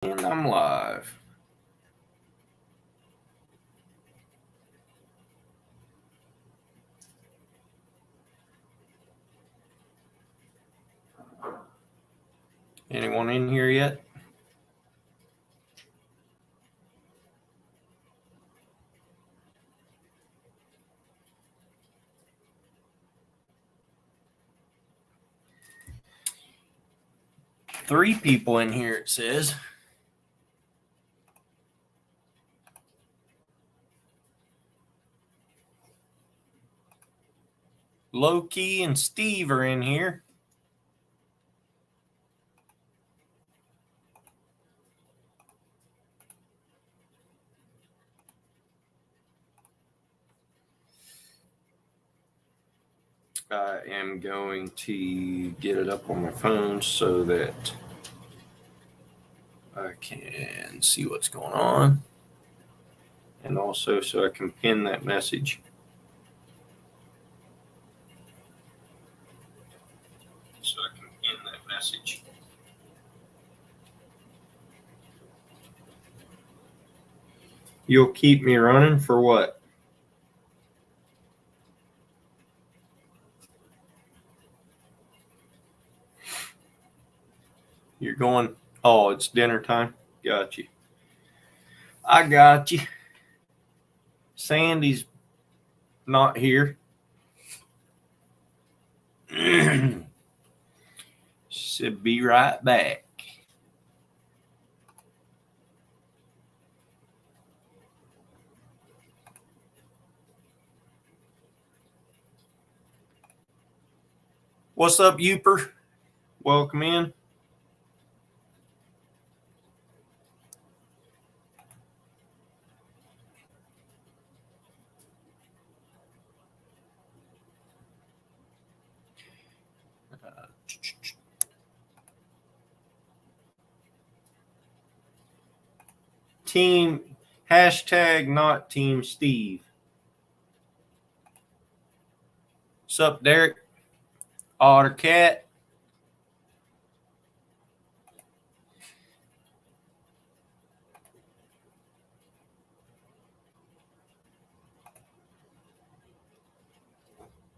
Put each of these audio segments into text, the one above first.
And I'm live. Anyone in here yet? Three people in here, it says. Low-Key and Steve are in here. I am going to get it up on my phone so that I can see what's going on. And also so I can pin that message. You'll keep me running for what? You're going, oh, it's dinner time? Got you. I got you. Sandy's not here. She said, be right back. What's up, Youper? Welcome in. Team hashtag not Team Steve. What's up, Derek? Otter Cat.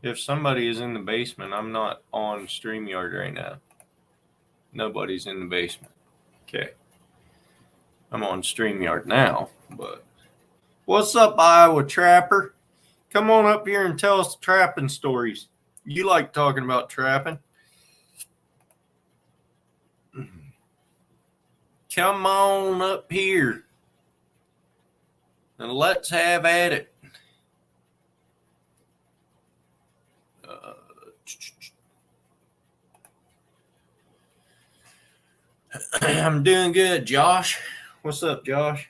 If somebody is in the basement, I'm not on StreamYard right now. Nobody's in the basement. Okay. I'm on StreamYard now, but what's up, Iowa Trapper? Come on up here and tell us trapping stories. You like talking about trapping. Come on up here and let's have at it. I'm doing good, Josh. What's up, Josh?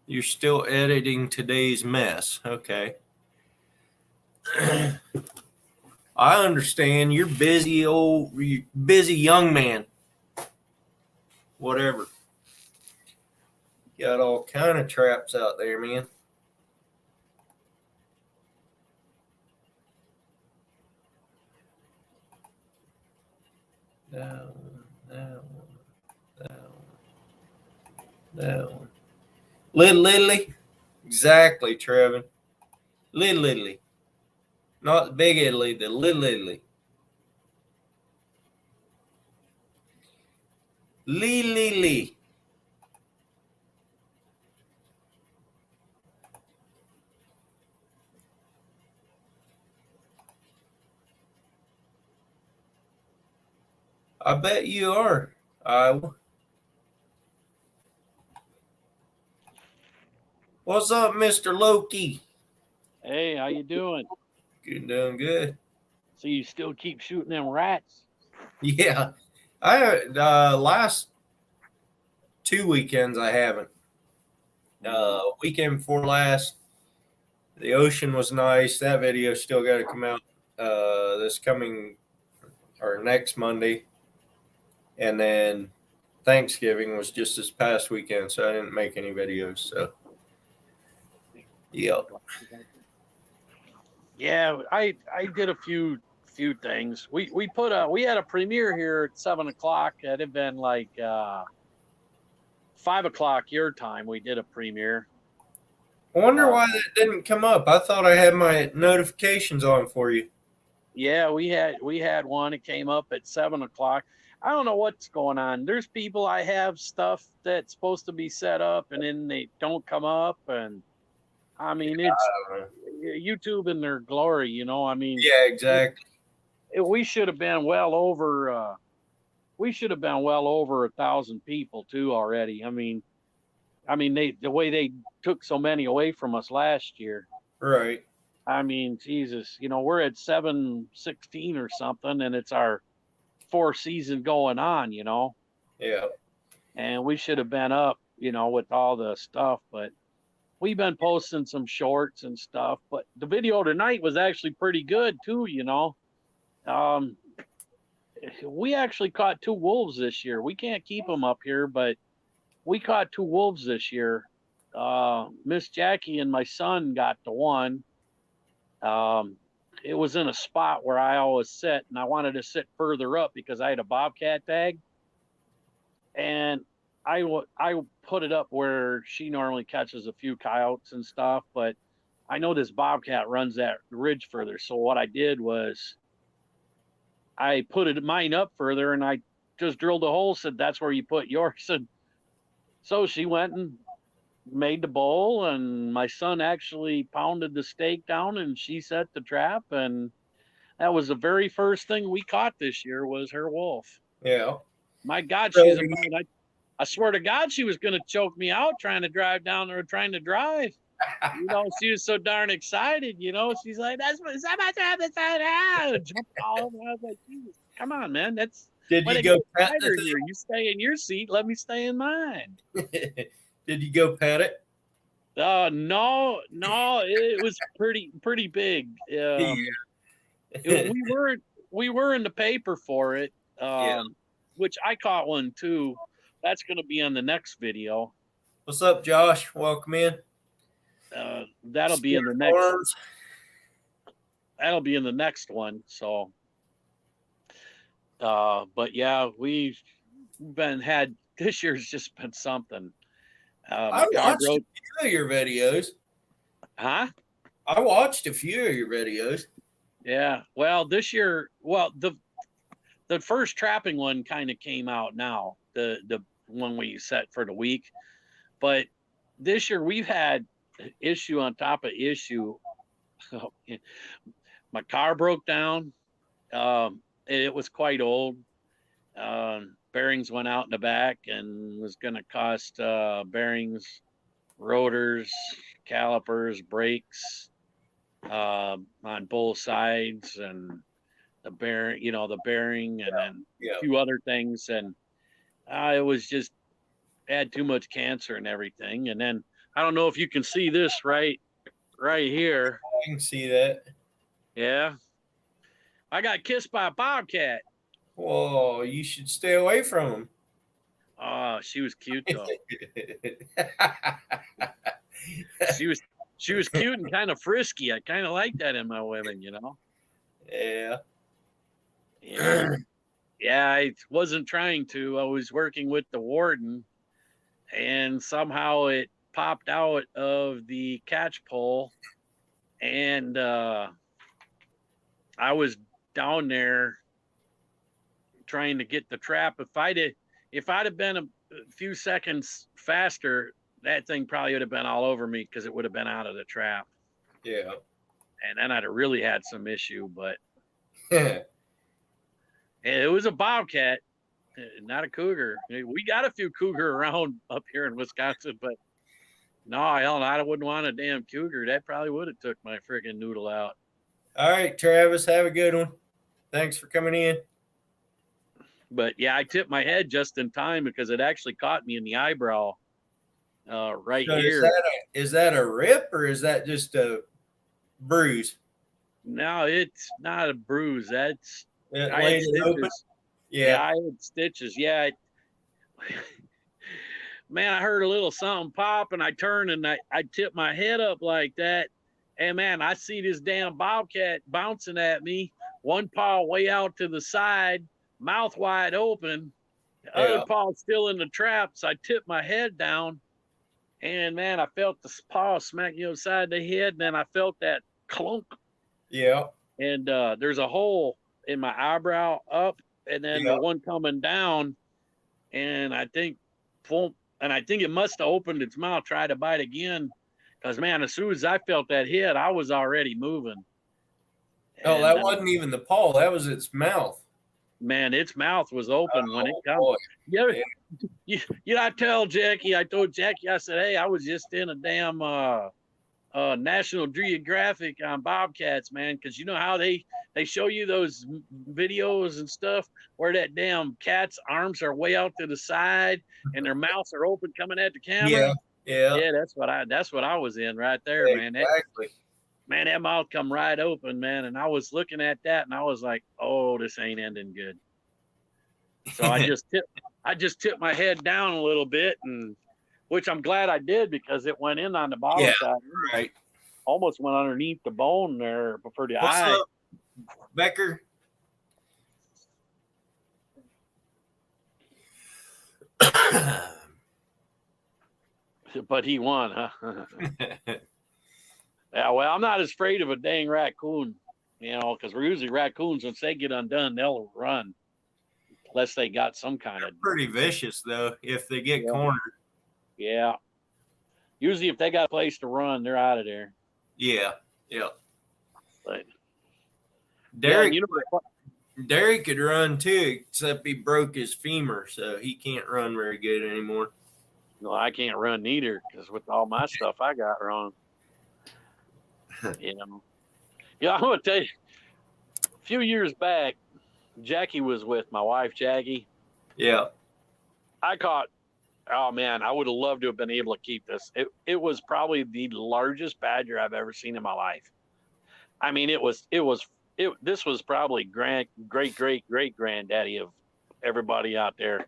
You're still editing today's mess. Okay. I understand. You're busy, busy young man. Whatever. Got all kind of traps out there, man. Down, down, down. Little Lily. Exactly, Trevin. Little Lily. Not the big Italy, the Little Italy. Lee. I bet you are, Iowa. What's up, Mr. Loki? Hey, how you doing? Good, doing good. So you still keep shooting them rats? Yeah, I last 2 weekends I haven't. Weekend before last, the ocean was nice. That video still got to come out this coming or next Monday, and then Thanksgiving was just this past weekend, so I didn't make any videos. So Yep. Yeah, I did a few things. We had a premiere here at 7 o'clock. It had been like 5 o'clock your time. We did a premiere. I wonder why that didn't come up. I thought I had my notifications on for you. Yeah, we had one. It came up at 7 o'clock. I don't know what's going on. There's people I have stuff that's supposed to be set up and then they don't come up, and I mean it's YouTube in their glory, you know. I mean, Yeah, exactly. we should have been well over. We should have been well over 1,000 people too already. I mean the way they took so many away from us last year. Right. I mean, Jesus, you know, we're at 716 or something, and it's our fourth season going on, you know, Yeah. and we should have been up, you know, with all the stuff, but we've been posting some shorts and stuff. But the video tonight was actually pretty good too, you know. Um, we actually caught two wolves this year. We can't keep them up here, but we caught two wolves this year. Miss Jackie and my son got the one. It was in a spot where I always sit, and I wanted to sit further up because I had a bobcat tag, and I put it up where she normally catches a few coyotes and stuff, but I know this bobcat runs that ridge further. So what I did was I put mine up further, and I just drilled a hole. Said that's where you put yours, and so she went and made the bowl, and my son actually pounded the stake down, and she set the trap, and that was the very first thing we caught this year was her wolf. Yeah. My God, she's a man. I swear to God, she was going to choke me out trying to drive down there, trying to drive. You know, she was so darn excited. You know, she's like, "That's what my trap inside out." Jumped all over. I was like, Jesus, "Come on, man! That's Did when you it go gets pet tighter the here. You stay in your seat. Let me stay in mine." thing? Did you go pet it? No, it was pretty big. Yeah. We were in the paper for it, Yeah. which I caught one too. That's going to be on the next video. What's up, Josh? Welcome in. That'll be in the next. That'll be in the next one. So, but yeah, we've had this year's just been something. I watched a few of your videos. Huh? I watched a few of your videos. Yeah. Well, this year, the first trapping one kind of came out now. The one we set for the week, but this year we've had issue on top of issue. My car broke down. It was quite old. Bearings went out in the back and was going to cost bearings, rotors, calipers, brakes on both sides, and the bearing, and then a few other things. And it was just had too much cancer and everything. And then I don't know if you can see this right here. I can see that. Yeah. I got kissed by a bobcat. Whoa, you should stay away from him. Oh, she was cute though. She was cute and kind of frisky. I kind of like that in my women, you know. Yeah. Yeah, I wasn't trying to. I was working with the warden, and somehow it popped out of the catch pole, and I was down there trying to get the trap. If I'd have been a few seconds faster, that thing probably would have been all over me because it would have been out of the trap. Yeah. And then I'd have really had some issue, but it was a bobcat, not a cougar. We got a few cougar around up here in Wisconsin, but no, hell, I wouldn't want a damn cougar. That probably would have took my freaking noodle out. All right, Travis, have a good one. Thanks for coming in. But yeah, I tipped my head just in time because it actually caught me in the eyebrow right So here. Is that a rip or is that just a bruise? No, it's not a bruise. That's I had Laid it open? stitches. Yeah. I had stitches. Yeah. man, I heard a little something pop, and I turned and I tipped my head up like that. And man, I see this damn bobcat bouncing at me, one paw way out to the side, mouth wide open, the other Yeah. paw still in the trap. So I tipped my head down, and man, I felt the paw smack you upside the head, and then I felt that clunk, Yeah. and there's a hole in my eyebrow up, and then Yeah. the one coming down, and I think, and I think it must have opened its mouth, tried to bite again, because man, as soon as I felt that hit, I was already moving. Oh, And that wasn't even the paw. That was its mouth. man, its mouth was open when it Oh, come. boy. Yeah, Yeah. I told Jackie, I told Jackie, I said, hey, I was just in a damn National Geographic on bobcats, man, because you know how they show you those videos and stuff where that damn cat's arms are way out to the side and their mouths are open coming at the camera. Yeah. Yeah. Yeah, that's what I was in right there, man. Exactly. That mouth come right open, man, and I was looking at that and I was like, oh, this ain't ending good. So I just tipped my head down a little bit, and which I'm glad I did, because it went in on the bottom Yeah. side. Right. Almost went underneath the bone there before the What's eye. up, Becker? But he won, huh? Yeah, well, I'm not as afraid of a dang raccoon, because we're usually raccoons, once they get undone, they'll run. Unless they got some kind of. Pretty vicious though. If they get cornered. Yeah. Usually, if they got a place to run, they're out of there. Yeah. Yeah. But Derek, yeah, Derek could run too, except he broke his femur, so he can't run very good anymore. no, I can't run neither, because with all my stuff I got wrong. Yeah, I'm gonna tell you. A few years back, Jackie was with my wife, Jackie. Yeah. I caught. Oh man, I would have loved to have been able to keep this. It was probably the largest badger I've ever seen in my life. I mean, this was probably great granddaddy of everybody out there.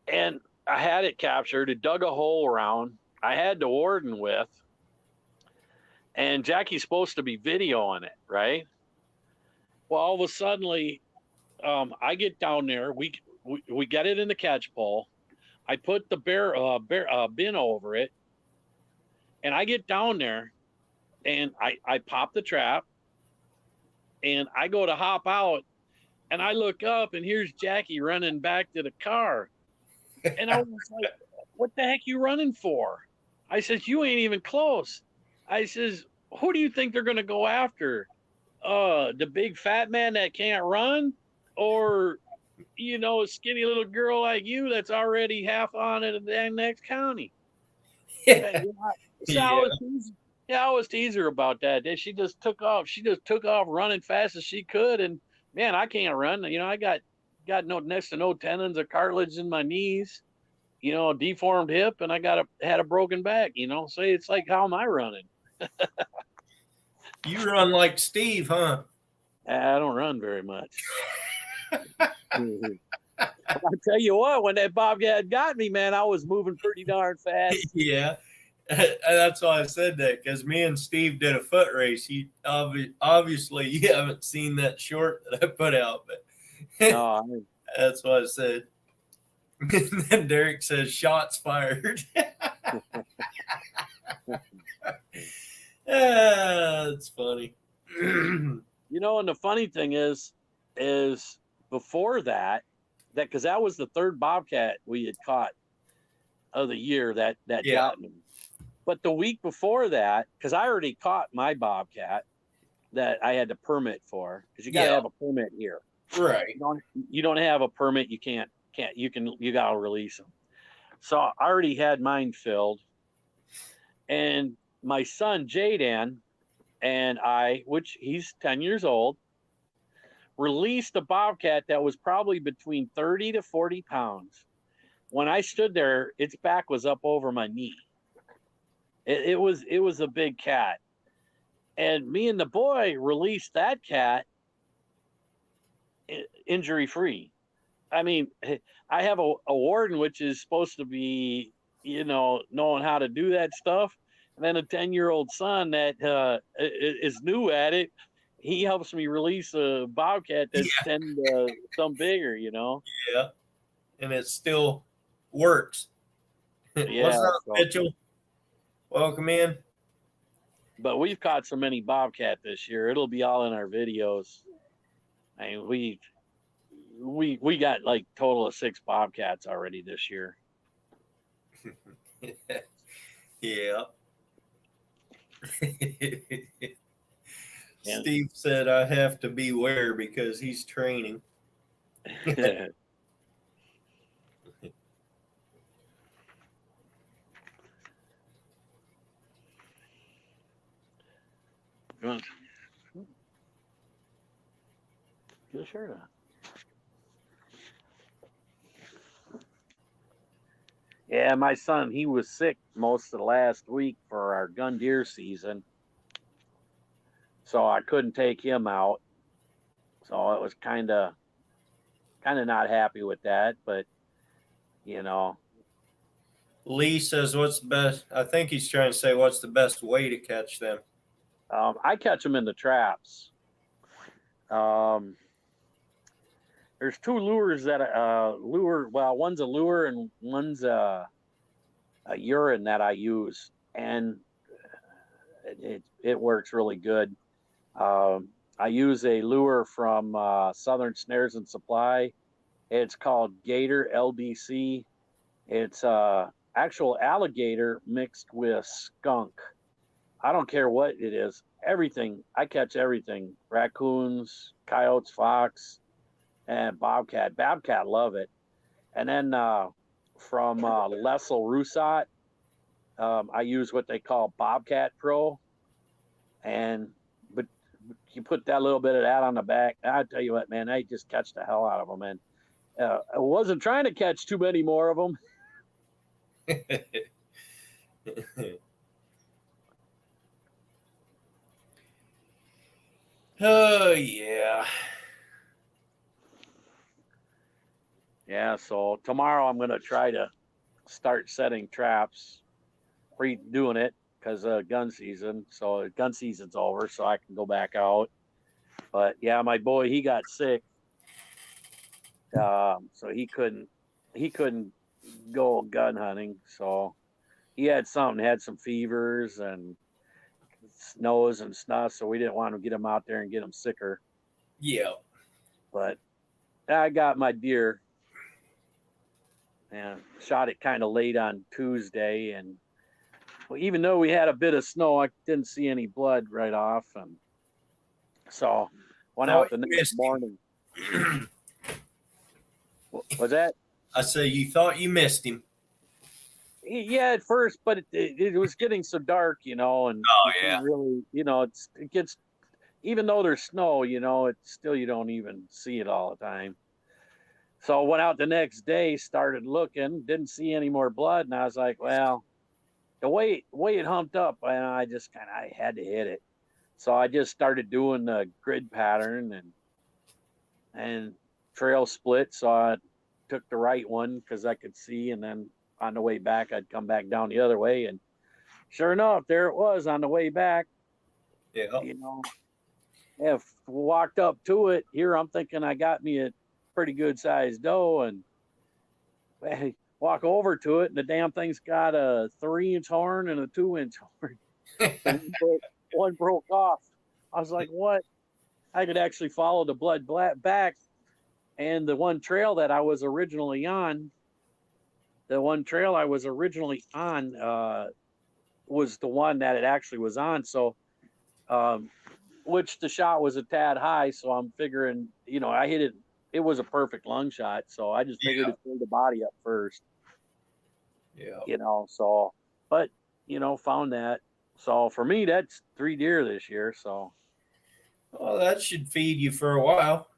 And I had it captured. It dug a hole around. I had the warden with, and Jackie's supposed to be videoing it, right? Well, all of a sudden, I get down there. We get it in the catch pole. I put the bin over it, and I get down there, and I pop the trap, and I go to hop out, and I look up, and here's Jackie running back to the car, and I was like, "What the heck you running for?" I says, "You ain't even close." I says, "Who do you think they're gonna go after? The big fat man that can't run, or a skinny little girl like you that's already half on it in the next county?" Yeah. So I was teasing her about that. She just took off. She just took off running fast as she could, and man, I can't run. I got next to no tendons or cartilage in my knees. Deformed hip, and I had a broken back. So it's like, how am I running? You run like Steve, huh? I don't run very much. I'll tell you what, when that bobcat got me, man, I was moving pretty darn fast. Yeah. That's why I said that, because me and Steve did a foot race. You obviously you haven't seen that short that I put out, but No, that's what I said. And then Derek says, "Shots fired." That's funny. and the funny thing is before that because that was the third bobcat we had caught of the year that Yeah. got me. But the week before that, because I already caught my bobcat that I had the permit for, because you got to Yeah. have a permit here. Right. You don't have a permit, you you got to release them. So I already had mine filled, and my son Jaden and I, which he's 10 years old, released a bobcat that was probably between 30 to 40 pounds. When I stood there, its back was up over my knee. It was a big cat. And me and the boy released that cat injury free. I mean, I have a warden which is supposed to be, knowing how to do that stuff, and then a 10-year-old son that is new at it. He helps me release a bobcat that's Yeah, 10 some bigger. yeah, and it still works. What's Yeah. up, So, Mitchell? Welcome in. but we've caught so many bobcat this year. It'll be all in our videos. I mean, we got like total of 6 bobcats already this year. Yeah. And Steve said I have to beware because he's training. Good. Get a shirt on. Yeah, my son, he was sick most of the last week for our gun deer season. So I couldn't take him out. So it was kind of not happy with that, but you know, Lee says, "What's the best?" I think he's trying to say, "What's the best way to catch them?" I catch them in the traps. Um, there's 2 lures that lure. Well, one's a lure and one's a urine that I use, and it works really good. I use a lure from Southern Snares and Supply. It's called Gator LDC. It's actual alligator mixed with skunk. I don't care what it is. Everything. I catch everything. Raccoons, coyotes, fox, and bobcat. Bobcat love it. And then from Lessel Rusat, I use what they call Bobcat Pro. And but you put that little bit of that on the back. I tell you what, man, I just catch the hell out of them. And I wasn't trying to catch too many more of them. Oh yeah. Yeah, so tomorrow I'm gonna try to start setting traps, redoing it because gun season. So gun season's over, so I can go back out. But yeah, my boy, he got sick, so he couldn't go gun hunting. So he had some fevers and snows and stuff. So we didn't want to get him out there and get him sicker. Yeah. But I got my deer and shot it kind of late on Tuesday, and well, even though we had a bit of snow, I didn't see any blood right off, and so went Thought out the you next missed him. morning. Was that? I say you thought you missed him. Yeah, at first, but it was getting so dark, and Oh you yeah. can't really, it gets, even though there's snow, it's still, you don't even see it all the time. So I went out the next day, started looking, didn't see any more blood, and I was like, well, the way it humped up, and I had to hit it. So I just started doing the grid pattern and trail split. So I took the right one because I could see, and then on the way back, I'd come back down the other way, and sure enough, there it was on the way back. Yeah. If walked up to it here, I'm thinking I got me a pretty good sized doe, and I walk over to it, and the damn thing's got a 3-inch horn and a 2-inch horn. One broke off. I was like, what? I could actually follow the blood back. And the one trail that I was originally on, was the one that it actually was on. So, which the shot was a tad high. So I'm figuring, I hit it. It was a perfect lung shot. So I just figured to pull the body up first. Yeah. So, but, found that. So for me, that's 3 deer this year. So, Well, that should feed you for a while.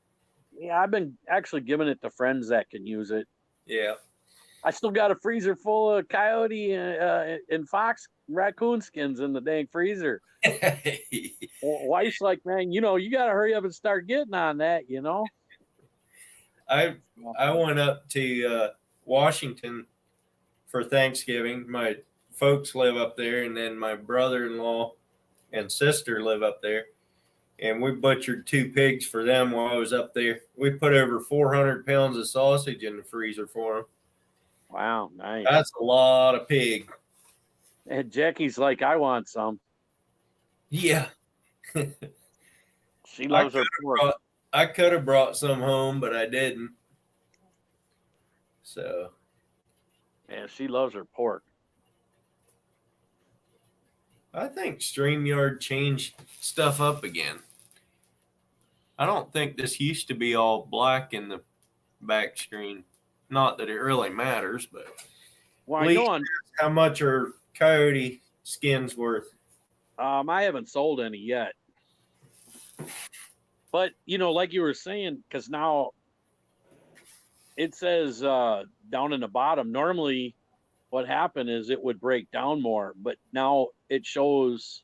yeah, I've been actually giving it to friends that can use it. Yeah. I still got a freezer full of coyote and fox raccoon skins in the dang freezer. Wife's like, man, you got to hurry up and start getting on that. I went up to Washington for Thanksgiving. My folks live up there, and then my brother-in-law and sister live up there. And we butchered 2 pigs for them while I was up there. We put over 400 pounds of sausage in the freezer for them. Wow, nice. That's a lot of pig. And Jackie's like, I want some. Yeah. She loves her pork. I could have brought some home, but I didn't. So. Yeah, she loves her pork. I think StreamYard changed stuff up again. I don't think this used to be all black in the back screen. Not that it really matters, but well, I know how much are coyote skins worth? I haven't sold any yet. But like you were saying, because now it says down in the bottom, normally what happened is it would break down more, but now it shows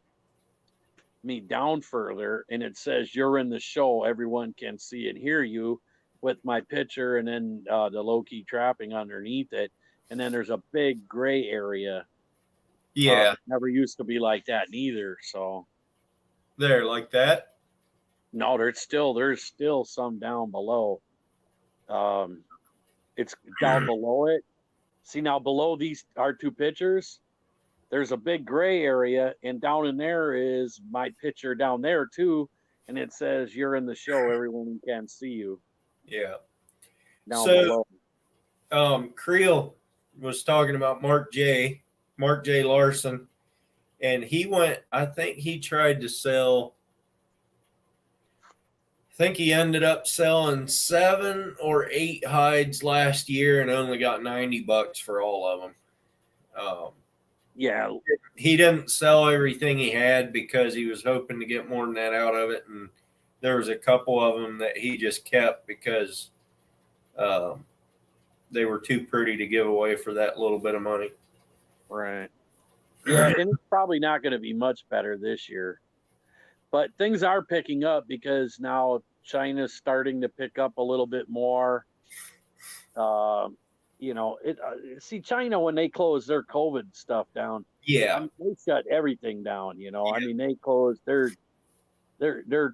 me down further and it says you're in the show, everyone can see and hear you, with my picture and then the low-key trapping underneath it, and then there's a big gray area. Yeah. Never used to be like that neither. So there, like that? No, there's still some down below. It's down below it. See, now below these are 2 pictures, there's a big gray area, and down in there is my picture down there too, and it says you're in the show, everyone can see you. Yeah. Down below. Creel was talking about Mark J. Larson, and he went, I think he tried to sell, I think he ended up selling 7 or 8 hides last year and only got $90 for all of them. Yeah. He didn't sell everything he had because he was hoping to get more than that out of it. And there was a couple of them that he just kept because they were too pretty to give away for that little bit of money. Right. Yeah, and it's probably not going to be much better this year. But things are picking up because now China's starting to pick up a little bit more. See, China, when they closed their COVID stuff down, yeah, they shut everything down. Yeah. I mean, they closed. They're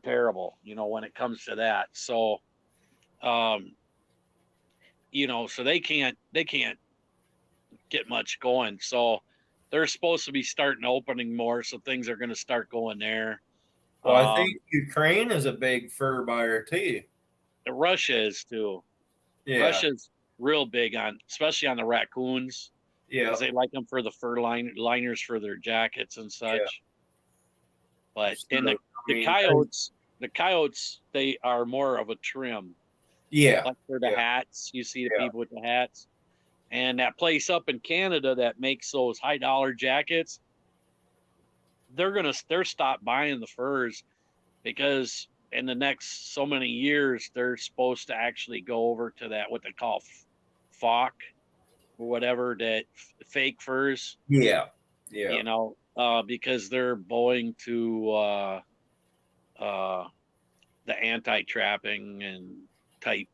terrible. When it comes to that. So, so they can't get much going. So they're supposed to be starting opening more. So things are going to start going there. Well, I think Ukraine is a big fur buyer too. Russia is too. Yeah. Russia's real big especially on the raccoons. Yeah. Because they like them for the fur liners for their jackets and such. Yeah. But the coyotes, they are more of a trim. Yeah. Like for the hats. You see the people with the hats. And that place up in Canada that makes those high-dollar jackets, they're stop buying the furs because in the next so many years they're supposed to actually go over to that what they call FOC or whatever, that fake furs. Yeah. Because they're going to the anti-trapping and type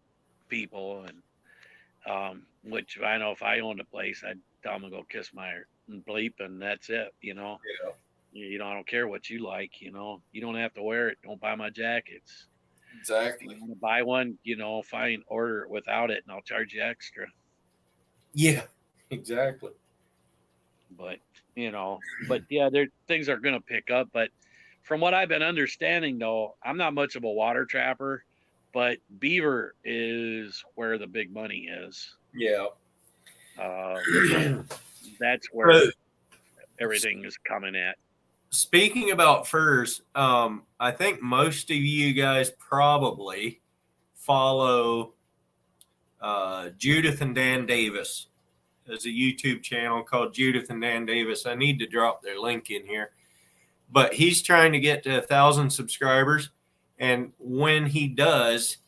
people, and which I know if I owned a place, I'd tell them to go kiss my bleep, and that's it. Yeah. I don't care what you like. You don't have to wear it. Don't buy my jackets. Exactly. If you want to buy one, fine, order it without it, and I'll charge you extra. Yeah, exactly. But things are going to pick up. But from what I've been understanding, though, I'm not much of a water trapper, but beaver is where the big money is. Yeah. That's where everything is coming at. Speaking about furs, I think most of you guys probably follow Judith and Dan Davis. There's a YouTube channel called Judith and Dan Davis. I need to drop their link in here. But he's trying to get to 1,000 subscribers. And when he does,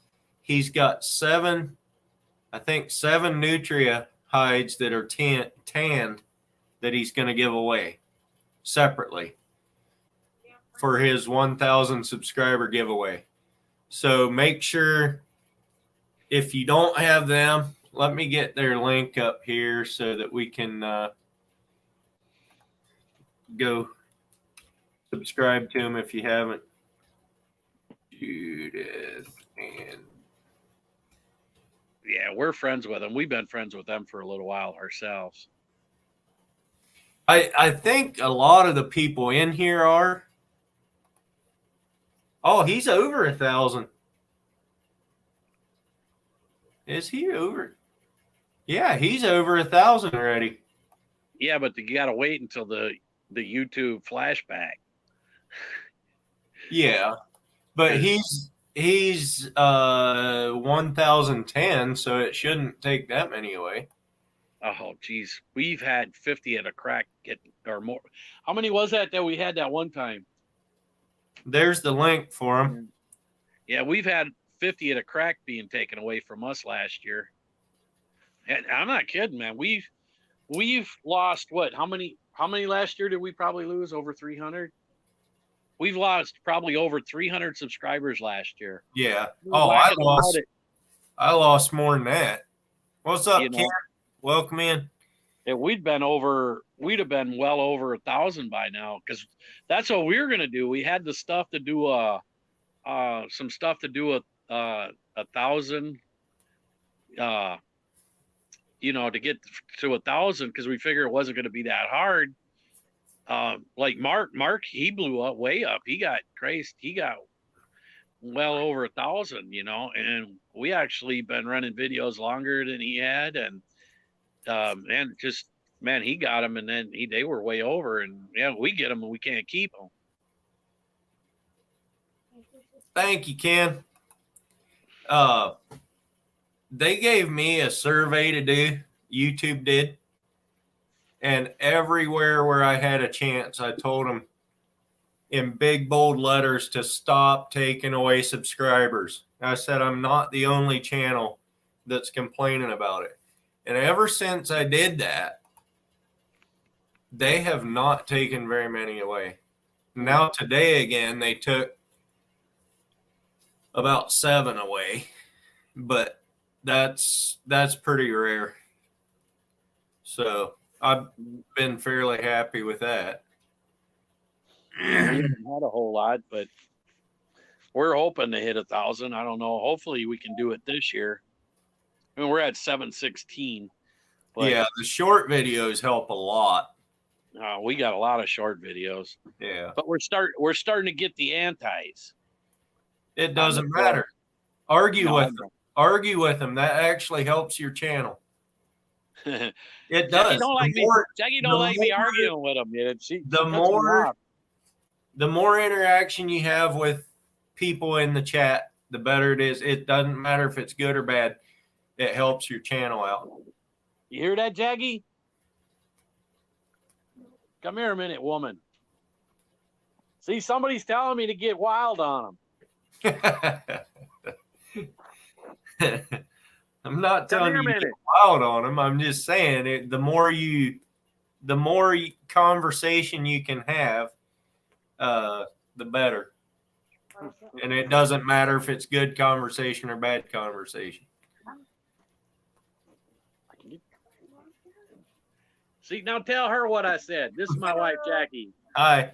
he's got 7 nutria hides that are tanned that he's going to give away separately for his 1,000 subscriber giveaway. So make sure if you don't have them, let me get their link up here so that we can go subscribe to them if you haven't. Judith and Yeah, we're friends with them. We've been friends with them for a little while ourselves. I think a lot of the people in here are. Oh, he's over 1,000. Is he over? Yeah, he's over 1,000 already. Yeah, but you got to wait until the YouTube flashback. Yeah, but he's 1,010, so it shouldn't take that many away. Oh, geez, we've had 50 at a crack or more. How many was that we had that one time? There's the link for him. Yeah, we've had 50 at a crack being taken away from us last year. And I'm not kidding, man. We've lost what? How many last year did we probably lose? Over 300? We've lost probably over 300 subscribers last year. Yeah. Oh, I lost more than that. What's up, Ken? Welcome in. If we'd have been well over 1,000 by now, because that's what we were gonna do. We had the stuff to do some stuff to do 1,000, to get to 1,000, because we figured it wasn't gonna be that hard. Like Mark, he blew up way up. He got crazy. He got well over 1,000, and we actually been running videos longer than he had, and just, man, he got them, and then they were way over, and yeah, we get them and we can't keep them. Thank you, Ken. They gave me a survey to do. YouTube did. And everywhere where I had a chance, I told them in big, bold letters to stop taking away subscribers. I said, I'm not the only channel that's complaining about it. And ever since I did that, they have not taken very many away. Now today again, they took about 7 away, but that's pretty rare. So I've been fairly happy with that. We haven't had a whole lot, but we're hoping to hit 1,000. I don't know. Hopefully we can do it this year. I mean, we're at 716. But, yeah, the short videos help a lot. We got a lot of short videos. Yeah, but we're starting to get the antis. It doesn't matter. Argue with them. That actually helps your channel. It does. Jackie don't like me arguing with them. The more interaction you have with people in the chat, the better it is. It doesn't matter if it's good or bad. It helps your channel out. You hear that, Jackie? Come here a minute, woman. See, somebody's telling me to get wild on them. I'm not telling you to get wild on them. I'm just saying the more conversation you can have, the better. And it doesn't matter if it's good conversation or bad conversation. See, now tell her what I said. This is my wife, Jackie. Hi.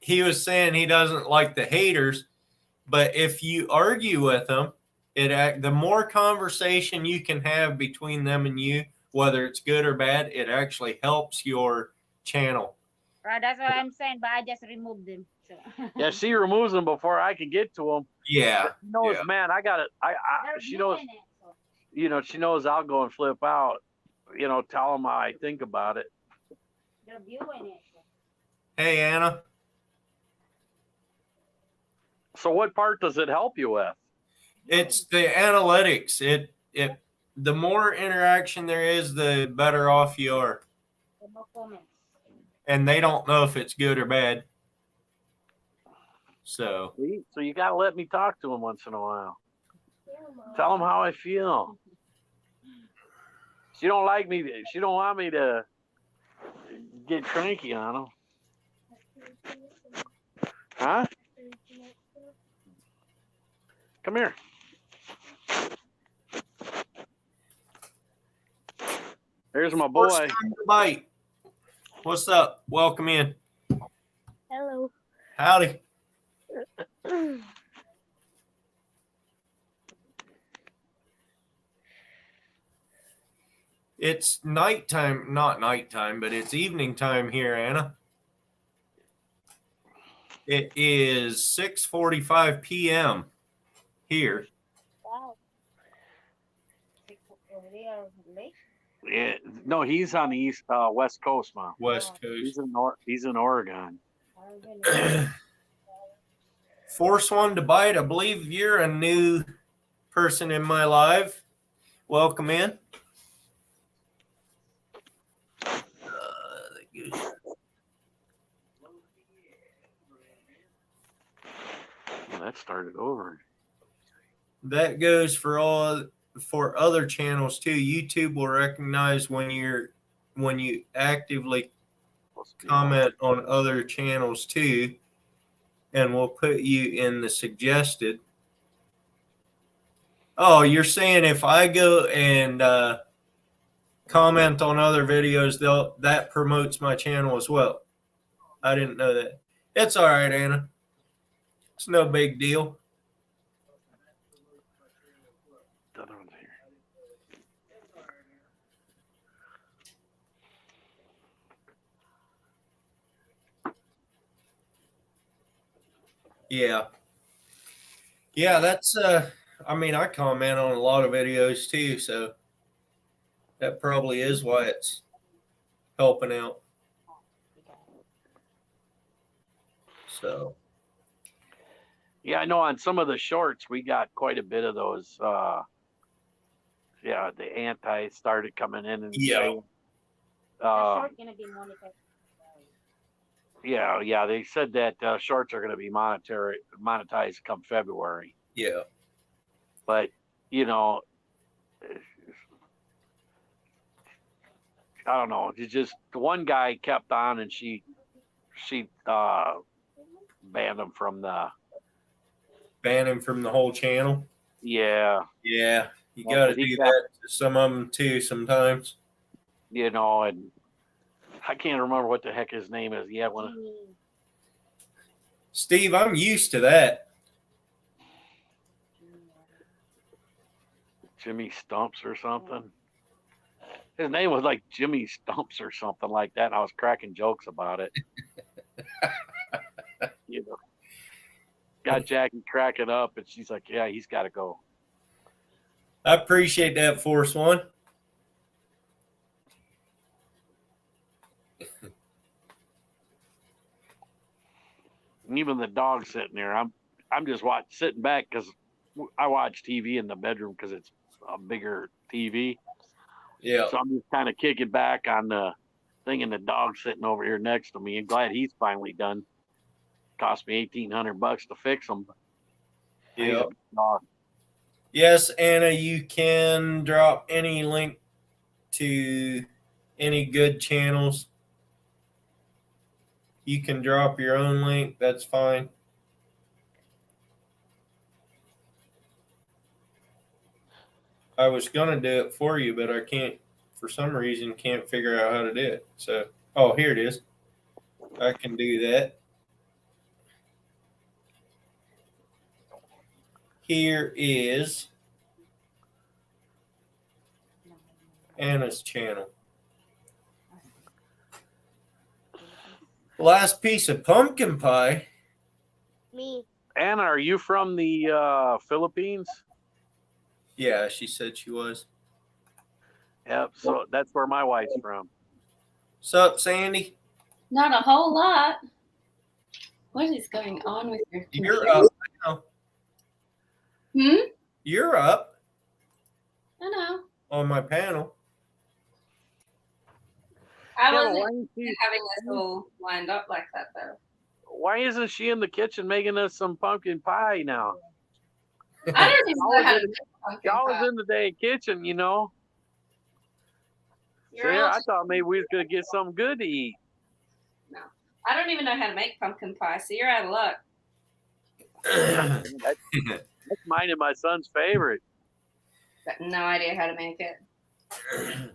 He was saying he doesn't like the haters, but if you argue with them, the more conversation you can have between them and you, whether it's good or bad, it actually helps your channel. Right, that's what I'm saying, but I just removed them. So. Yeah, she removes them before I can get to them. Yeah. She knows, man, I got it. She knows, she knows I'll go and flip out, tell them how I think about it. They're viewing it. Hey, Anna. So what part does it help you with? It's the analytics. The more interaction there is, the better off you are. The more comments. And they don't know if it's good or bad. So you got to let me talk to them once in a while. Tell them how I feel. She don't like me. She don't want me to get cranky on them. Huh? Come here. There's my First boy. time to bite. What's up? Welcome in. Hello. Howdy. It's nighttime, not nighttime, but it's evening time here, Anna. It is 6:45 p.m. here. Wow. They are late. Yeah, no, he's on the west coast, man. West He's Coast. he's in Oregon. Force one to bite. I believe you're a new person in my live. Welcome in. Well, that started over. That goes for other channels too. YouTube will recognize when you actively comment on other channels too, and we'll put you in the suggested. Oh, you're saying if I go and comment on other videos, that promotes my channel as well. I didn't know that. It's all right, Anna. It's no big deal. The other one's here. Yeah, that's I mean, I comment on a lot of videos too, so that probably is why it's helping out. So Yeah, I know on some of the shorts we got quite a bit of those. Yeah, the anti started coming in and Yeah. saying, Short gonna be monitored. yeah, they said that shorts are going to be monetized come February. yeah. But you know, I don't know. It's just the one guy kept on, and she banned him from the. Ban him from the whole channel. Yeah, Yeah, you Well, got to but he do got- that to some of them too sometimes. you know, and I can't remember what the heck his name is. Yeah, when Steve, I'm used to that. Jimmy Stumps or something. His name was like Jimmy Stumps or something like that. And I was cracking jokes about it. You know, got Jackie cracking up, and she's like, "Yeah, he's got to go." I appreciate that, Force One. And even the dog sitting there, I'm just sitting back because I watch TV in the bedroom because it's a bigger TV. Yeah. So I'm just kind of kicking back on the thing, and the dog sitting over here next to me. And glad he's finally done. Cost me $1,800 to fix him. He's Yeah. a big dog. Yes, Anna, you can drop any link to any good channels. You can drop your own link. That's fine. I was going to do it for you, but I can't, for some reason, can't figure out how to do it. So, oh, here it is. I can do that. Here is Anna's channel. Last piece of pumpkin pie. Me. Anna, are you from the Philippines? Yeah, she said she was. Yep. So that's where my wife's from. Sup, Sandy? Not a whole lot. What is going on with your You're computer? up now. Hmm? You're up I know. on my panel. I Yeah, wasn't why isn't she- having this all lined up like that though. Why isn't she in the kitchen making us some pumpkin pie now? I don't even know how to Y'all make pumpkin Y'all pie. was in the dang kitchen, you know. So You're yeah, all- I thought maybe we was gonna get something good to eat. I don't even know how to make pumpkin pie, so you're out of luck. That's mine and my son's favorite. Got no idea how to make it.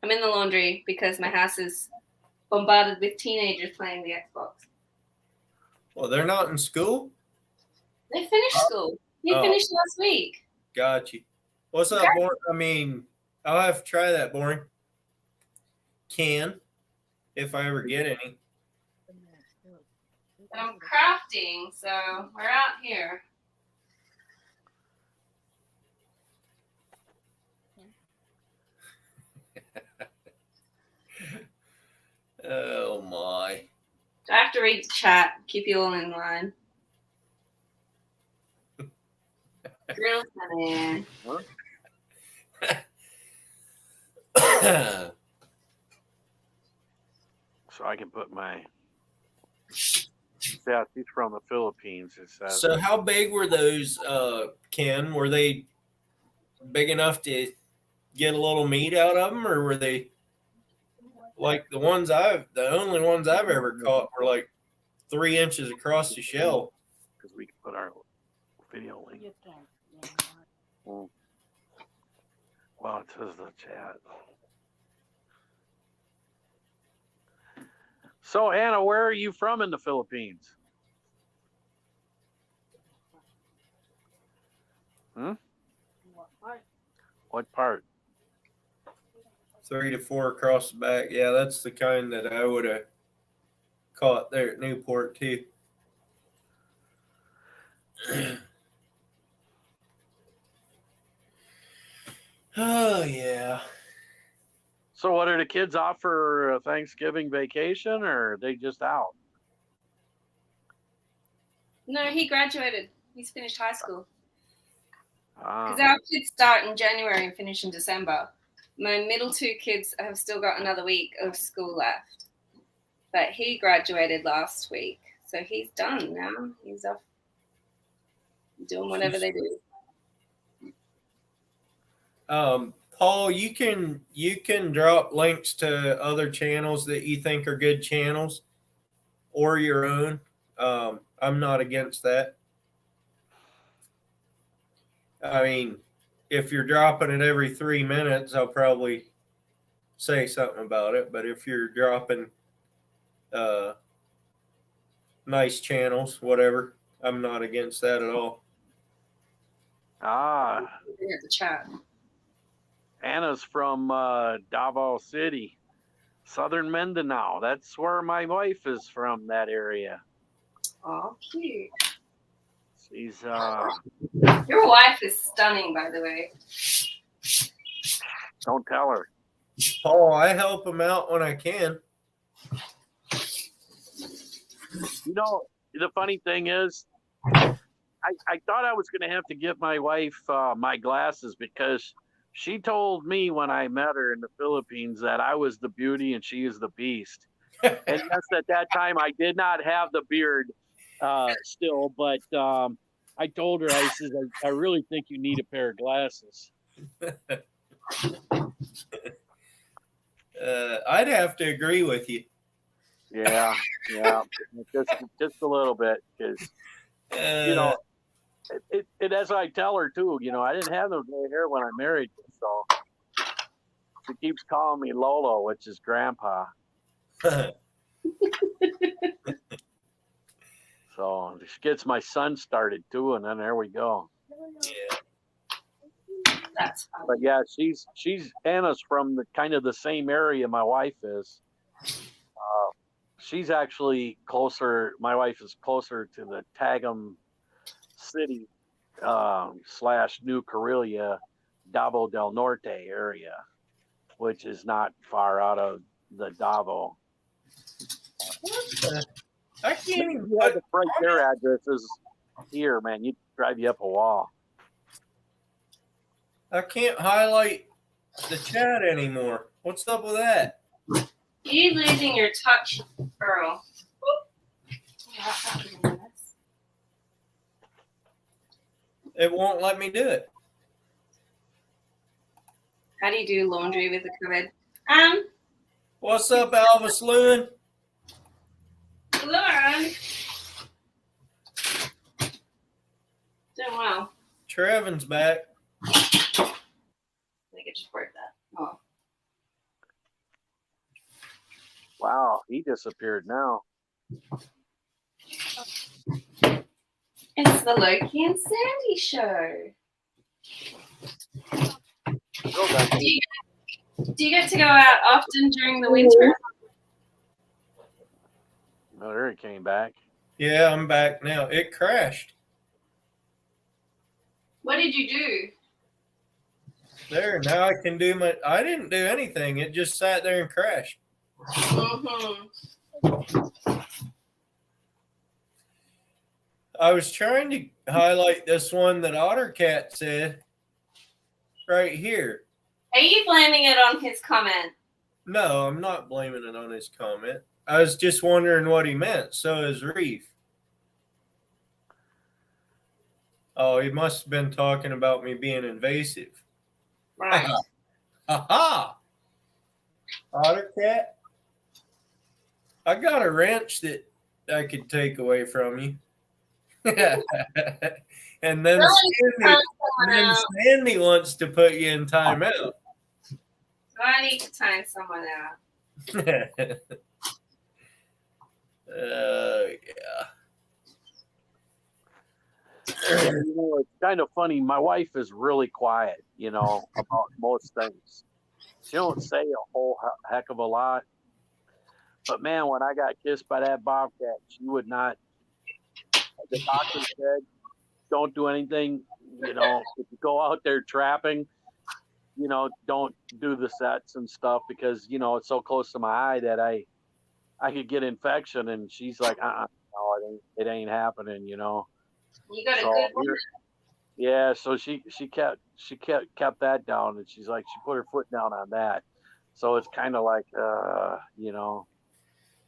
I'm in the laundry because my house is bombarded with teenagers playing the Xbox. Well, they're not in school. They finished school. He Oh. finished last week. Got you. What's up, Boring? I mean, I'll have to try that, Boring. Can, if I ever get any. And I'm crafting, so we're out here. Oh my. I have to read the chat, keep you all in line. Real funny. So I can put my. Yeah, he's from the Philippines. It says. So how big were those, Ken? Were they big enough to get a little meat out of them, or were they like the only ones I've ever caught were like 3 inches across the shell? Because we can put our video link. Well, it says the chat. So, Anna, where are you from in the Philippines? What part? 3 to 4 across the back. Yeah, that's the kind that I would have caught there at Newport too. Oh yeah. So, what are the kids off for a Thanksgiving vacation, or are they just out? No, he graduated. He's finished high school. Because Ah, our kids start in January and finish in December. My middle 2 kids have still got another week of school left. But he graduated last week. So he's done now. He's off doing whatever they do. Paul, you can drop links to other channels that you think are good channels or your own. I'm not against that. I mean, if you're dropping it every 3 minutes, I'll probably say something about it. But if you're dropping nice channels, whatever, I'm not against that at all. ah, Looking at the chat. Anna's from Davao City, southern Mindanao. That's where my wife is from, that area. Oh, cute. She's Your wife is stunning, by the way. don't tell her. Paul, I help him out when I can. You know, the funny thing is, I thought I was going to have to get my wife my glasses because she told me when I met her in the Philippines that I was the beauty and she is the beast. And yes, at that time I did not have the beard still, but I told her, I said, I really think you need a pair of glasses. I'd have to agree with you. Yeah, just a little bit, because you know, it as I tell her too, you know, I didn't have no gray hair when I married you, so she keeps calling me Lolo, which is Grandpa. So she gets my son started too, and then there we go. Yeah. That's fun. But yeah, she's Anna's from the kind of the same area my wife is. She's actually closer. My wife is closer to the Tagum City / New Karelia, Davao del Norte area, which is not far out of the Davao. I can't even You had to write their addresses here, man. You'd drive you up a wall. I can't highlight the chat anymore. What's up with that? You losing your touch, Earl. It won't let me do it. How do you do laundry with the COVID? What's up, Alvis Lewin? Lauren. Doing well. Trevin's back. I think I just worked that. Oh. Wow, he disappeared now. It's the Loki and Sandy show. Still got Do you get to go out often during the winter? Oh, there he came back. Yeah, I'm back now. It crashed. What did you do? There, now I can do my. I didn't do anything. It just sat there and crashed. Mm-hmm. I was trying to highlight this one that OtterCat said right here. Are you blaming it on his comment? No, I'm not blaming it on his comment. I was just wondering what he meant. So is Reef. Oh, he must have been talking about me being invasive. Right. Ha! OtterCat, I got a wrench that I could take away from you. And then Sandy wants to put you in timeout. So I need to time someone out. Yeah. It's kind of funny. My wife is really quiet, about most things. She don't say a whole heck of a lot. But man, when I got kissed by that bobcat, she would not. The doctor said, "Don't do anything. If you go out there trapping, don't do the sets and stuff because it's so close to my eye that I could get infection." And she's like, "No, it ain't happening." You got a So, good one. yeah, so she kept that down, and she's like, she put her foot down on that. So it's kind of like,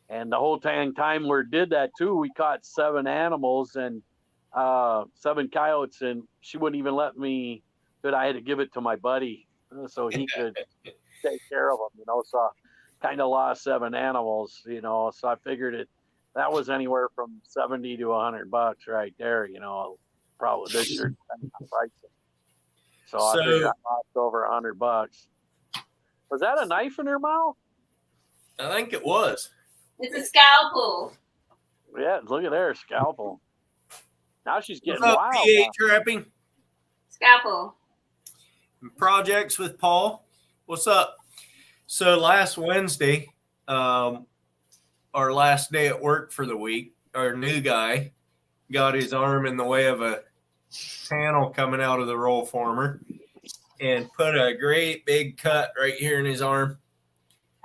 and the whole time we did that too, we caught 7 animals and 7 coyotes, and she wouldn't even let me. But I had to give it to my buddy so he could take care of them. So kind of lost 7 animals. So I figured that was anywhere from $70 to $100 right there. Probably this year. So I figured I lost over $100. Was that a knife in her mouth? I think it was. It's a scalpel. Yeah, look at there, scalpel. Now she's getting What's up, wild. PA Trapping? Scalpel. Projects with Paul. What's up? So last Wednesday, our last day at work for the week, our new guy got his arm in the way of a panel coming out of the roll former and put a great big cut right here in his arm.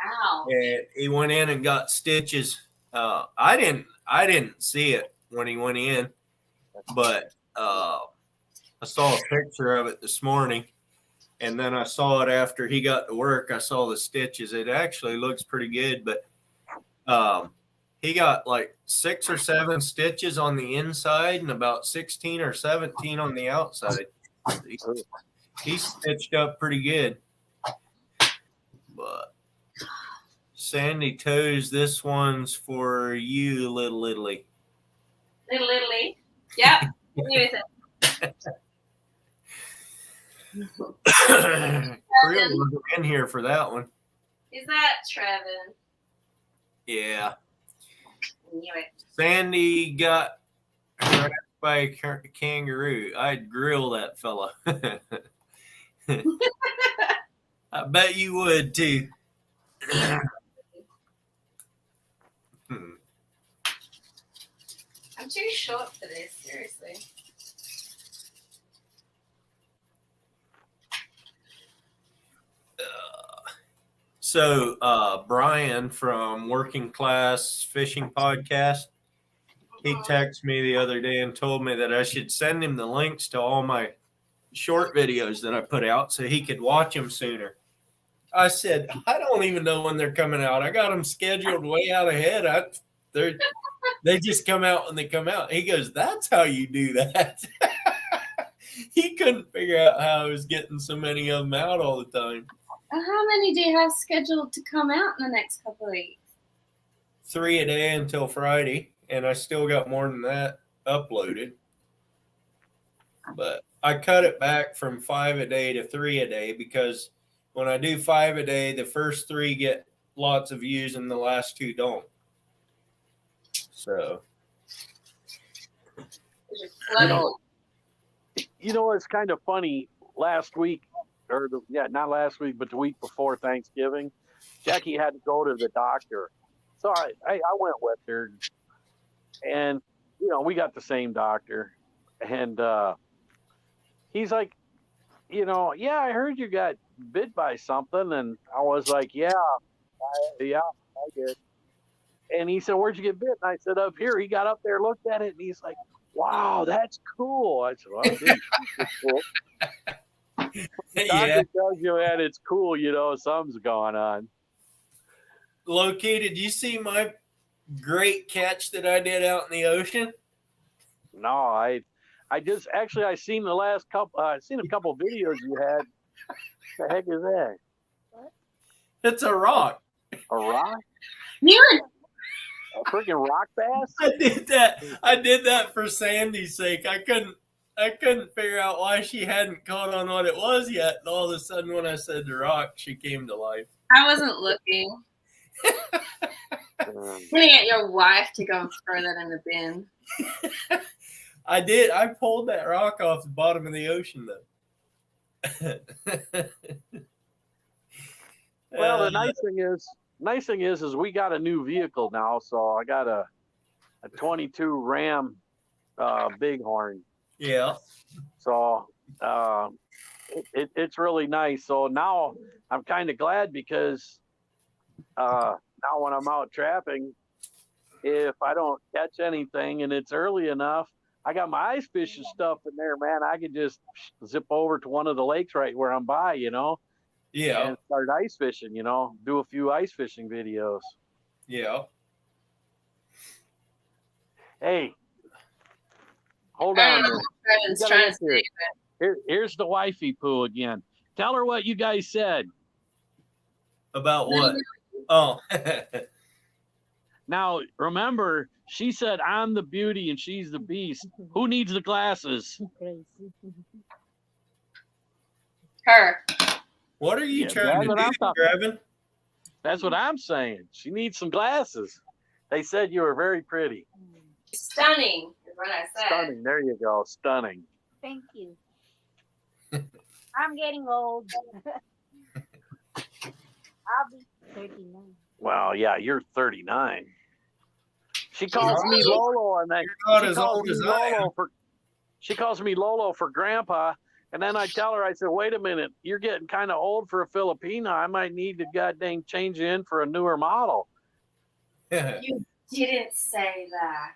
Ow. And he went in and got stitches. I didn't see it when he went in, but I saw a picture of it this morning, and then I saw it after he got to work. I saw the stitches. It actually looks pretty good, but he got like 6 or 7 stitches on the inside and about 16 or 17 on the outside. He's stitched up pretty good, but Sandy Toes, this one's for you, little Italy. Little Italy. Yep. With it. Creel wasn't in here for that one. Is that Trevin? Yeah. Knew it. Sandy got harassed by a kangaroo. I'd grill that fella. I bet you would too. I'm too short for this, seriously. So Brian from Working Class Fishing Podcast, he texted me the other day and told me that I should send him the links to all my short videos that I put out so he could watch them sooner. I said, I don't even know when they're coming out. I got them scheduled way out ahead. They just come out when they come out. He goes, that's how you do that. He couldn't figure out how I was getting so many of them out all the time. How many do you have scheduled to come out in the next couple of weeks? 3 a day until Friday, and I still got more than that uploaded. But I cut it back from 5 a day to 3 a day because when I do 5 a day, the first 3 get lots of views and the last two don't. So You know, it's kind of funny. Last week, not last week, but the week before Thanksgiving, Jackie had to go to the doctor. So I went with her, and you know, we got the same doctor, and he's like, you know, yeah, I heard you got bit by something, and I was like, yeah, I did. And he said, where'd you get bit? And I said, up here. He got up there, looked at it, and he's like, wow, that's cool. I said, well, it's cool. yeah. Doctor tells you that it's cool, you know, something's going on. Loki, did you see my great catch that I did out in the ocean? No, I just actually I seen the last couple. I seen a couple videos you had. What the heck is that? It's a rock. A rock? You A freaking rock bass? I did that for Sandy's sake. I couldn't figure out why she hadn't caught on what it was yet. And all of a sudden, when I said the rock, she came to life. I wasn't looking. Gonna get your wife to go and throw that in the bin. I did. I pulled that rock off the bottom of the ocean, though. Well, the nice thing is we got a new vehicle now. So I got a 22 Ram Bighorn. Yeah. So it's really nice. So now I'm kind of glad because now when I'm out trapping, if I don't catch anything and it's early enough, I got my ice fishing stuff in there, man. I could just zip over to one of the lakes right where I'm by, you know, Yeah. and start ice fishing, you know, do a few ice fishing videos. Yeah. Hey, hold on. Kevin's You gotta trying to answer it. Here's the wifey poo again. Tell her what you guys said. About what? Oh. Now, remember, she said, I'm the beauty and she's the beast. Who needs the glasses? her. What are you Yeah, trying that's to what I'm do, talking- Trevin? That's what I'm saying. She needs some glasses. They said you were very pretty. Stunning is what I said. Stunning. There you go. Stunning. Thank you. I'm getting old. I'll be 39. Well, yeah, you're 39. She calls me Lolo, and then Not she as calls old me as I am. she calls me Lolo for Grandpa. And then I tell her, I said, wait a minute, you're getting kind of old for a Filipina. I might need to goddamn change you in for a newer model. You didn't say that.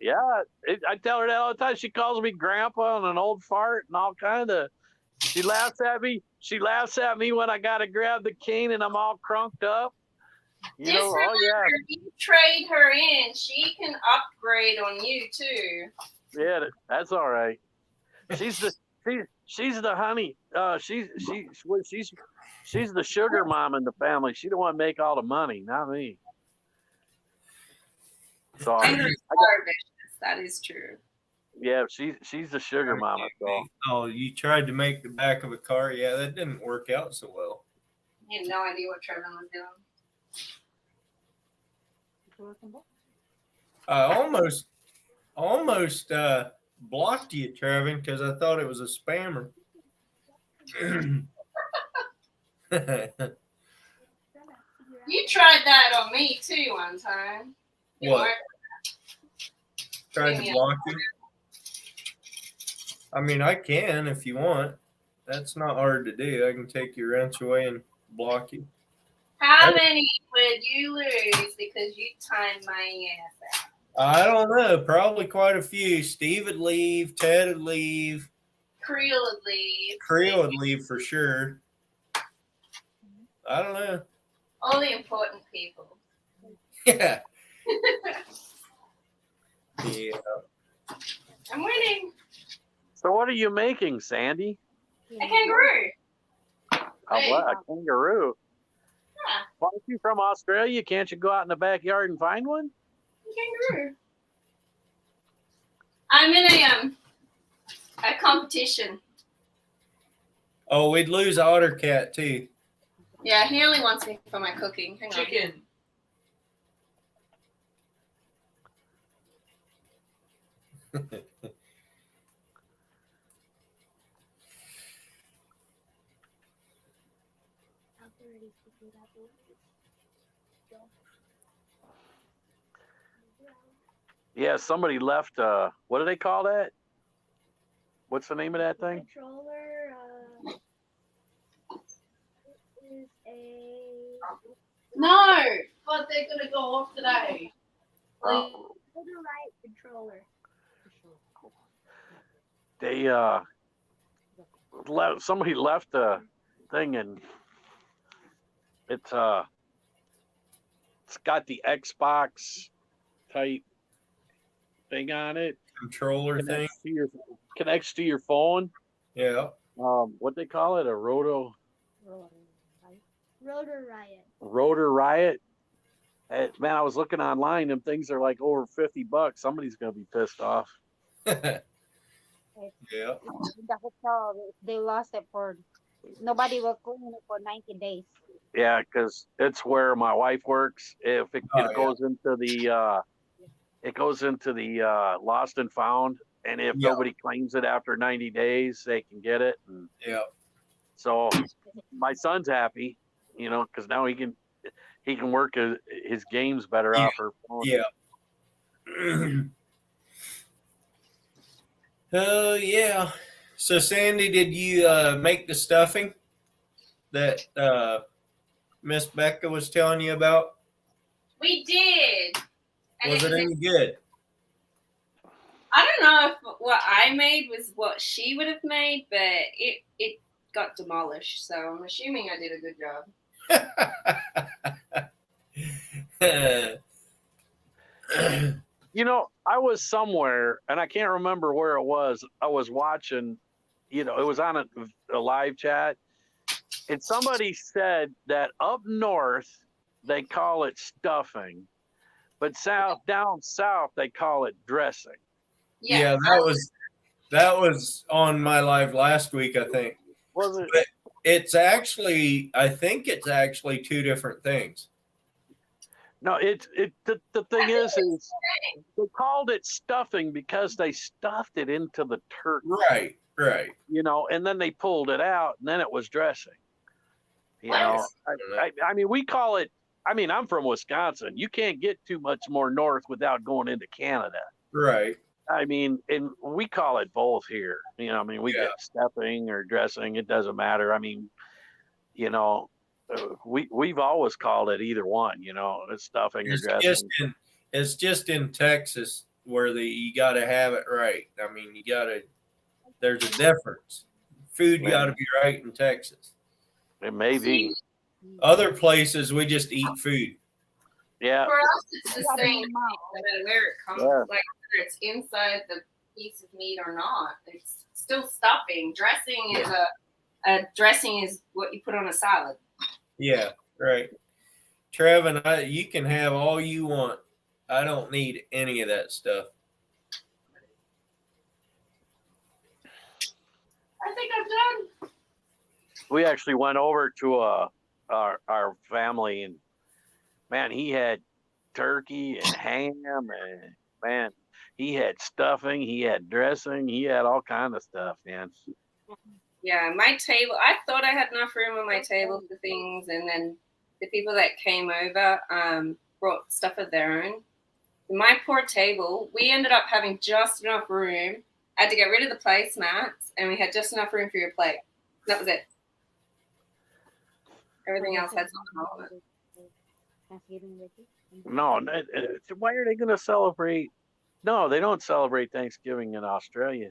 Yeah, I tell her that all the time. She calls me Grandpa and an old fart and all kind of. She laughs at me. She laughs at me when I gotta grab the cane and I'm all crunked up. You Just know, remember, oh yeah, if you trade her in, she can upgrade on you too. yeah, that's all right. She's the honey. She's the sugar mom in the family. She the one make all the money, not me. So And her are vicious. That is true. yeah, she's the sugar mama. So Oh, you tried to make the back of a car? Yeah, that didn't work out so well. You had no idea what Trevin was doing. I almost blocked you, Trevin, because I thought it was a spammer. You tried that on me too one time. You What? weren't- Tried to block you. I mean, I can if you want. That's not hard to do. I can take your wrench away and block you. How many would you lose because you timed my ass out? I don't know. Probably quite a few. Steve would leave. Ted would leave. Creel would leave. Creel would leave for sure. I don't know. All the important people. Yeah. Yeah. I'm winning. so what are you making, Sandy? A kangaroo. A kangaroo? Yeah, Aren't you from Australia? Can't you go out in the backyard and find one? a kangaroo. I'm in a competition. Oh, we'd lose Otter Cat too. Yeah, he only wants me for my cooking. Hang on. Chicken. Yeah, somebody left. What do they call that? What's the name of that thing? Controller is a No, but they're gonna go off today. Little Riot controller. They somebody left a thing, and it's got the Xbox type thing on it. Controller thing. Connects to your phone. Yeah. What they call it? A Rotor Riot. Rotor Riot. Man, I was looking online. Them things are like over $50. Somebody's gonna be pissed off. Yeah. In the hotel, they lost it for nobody will clean it for 90 days. Yeah, because it's where my wife works. If it, Oh, it goes into the lost and found, and if Yeah. nobody claims it after 90 days, they can get it. And Yeah. so my son's happy, because now he can work his games better Yeah. off her phone. Yeah. Oh yeah. So Sandy, did you make the stuffing that Miss Becca was telling you about? We did. And Was it was any good? I don't know if what I made was what she would have made, but it got demolished. So I'm assuming I did a good job. I was somewhere, and I can't remember where it was. I was watching, it was on a live chat, and somebody said that up north they call it stuffing, but down south they call it dressing. Yeah, that was on my live last week, I think. Was it? But I think it's actually two different things. No, the thing is they called it stuffing because they stuffed it into the turkey. Right. And then they pulled it out, and then it was dressing. Nice. I mean, we call it. I mean, I'm from Wisconsin. You can't get too much more north without going into Canada. Right. I mean, and we call it both here. We get stuffing or dressing. It doesn't matter. I mean, we've always called it either one. It's stuffing or dressing. It's just in Texas where you got to have it right. I mean, there's a difference. Food got to be right in Texas. It may be. Other places we just eat food. Yeah. For us, it's the same, no matter where it comes. Yeah. Like whether it's inside the piece of meat or not, it's still stuffing. Dressing is dressing is what you put on a salad. Yeah, right. Trevin, you can have all you want. I don't need any of that stuff. I think I'm done. We actually went over to our family, and man, he had turkey and ham, and man, he had stuffing, he had dressing, he had all kind of stuff, man. Yeah, my table. I thought I had enough room on my table for things, and then the people that came over brought stuff of their own. My poor table. We ended up having just enough room. I had to get rid of the placemats, and we had just enough room for your plate. That was it. Everything else had something on it. No, why are they going to celebrate? No, they don't celebrate Thanksgiving in Australia.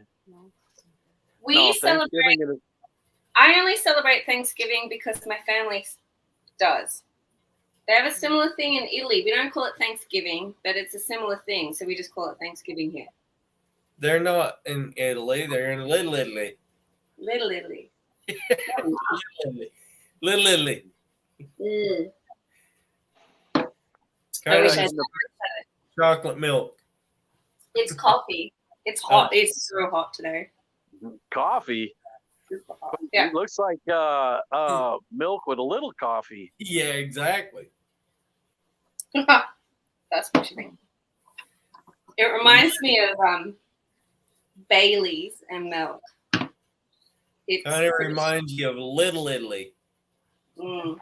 We celebrate. I only celebrate Thanksgiving because my family does. They have a similar thing in Italy. We don't call it Thanksgiving, but it's a similar thing. So we just call it Thanksgiving here. They're not in Italy. They're in Little Italy. Little Italy. Little Italy. Mm. It's kind of I like chocolate milk. It's coffee. It's hot. It's so hot today. Coffee? Yeah. It looks like milk with a little coffee. Yeah, exactly. That's what you mean. It reminds me of Bailey's and milk. It's Kind of pretty- reminds you of Little Italy. Mm.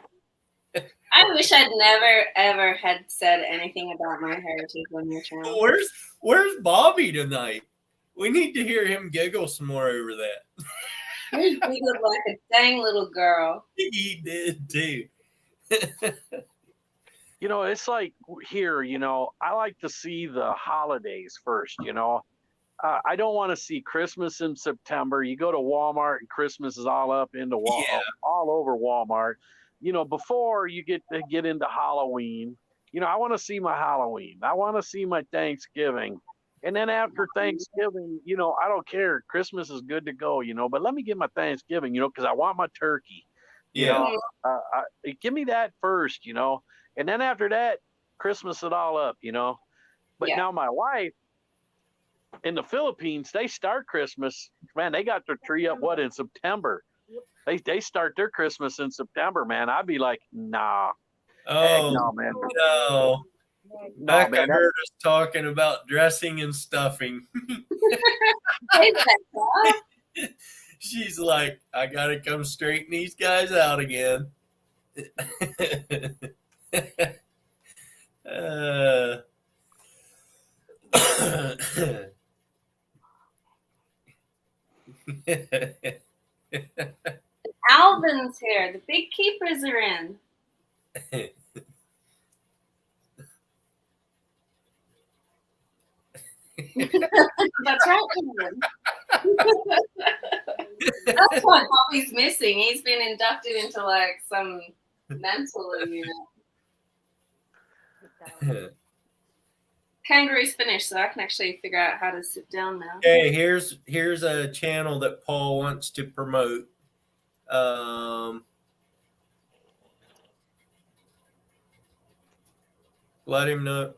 I wish I'd never ever had said anything about my heritage on your channel. Where's Bobby tonight? We need to hear him giggle some more over that. He giggled like a dang little girl. He did too. You know, it's like here, you know, I like to see the holidays first, you know. I don't want to see Christmas in September. You go to Walmart and Christmas is all up into Yeah. all over Walmart. You know, before you get into Halloween, you know, I want to see my Halloween. I want to see my Thanksgiving. And then after Thanksgiving, you know, I don't care. Christmas is good to go, you know, but let me get my Thanksgiving, you know, because I want my turkey. You Yeah. know, give me that first, you know. And then after that, Christmas it all up, you know. But Yeah. now my wife in the Philippines, they start Christmas. Man, they got their tree up in September. They start their Christmas in September, man. I'd be like, nah. Heck Oh no, man. no. No, Becca man. heard us talking about dressing and stuffing. Hey, Becca. She's like, I gotta come straighten these guys out again. uh, Alvin's here. The big keepers are in. That's right, Alvin. That's what Bobby's missing. He's been inducted into like some mental unit. Kangaroo's finished, so I can actually figure out how to sit down now. Okay, here's a channel that Paul wants to promote. Let him know.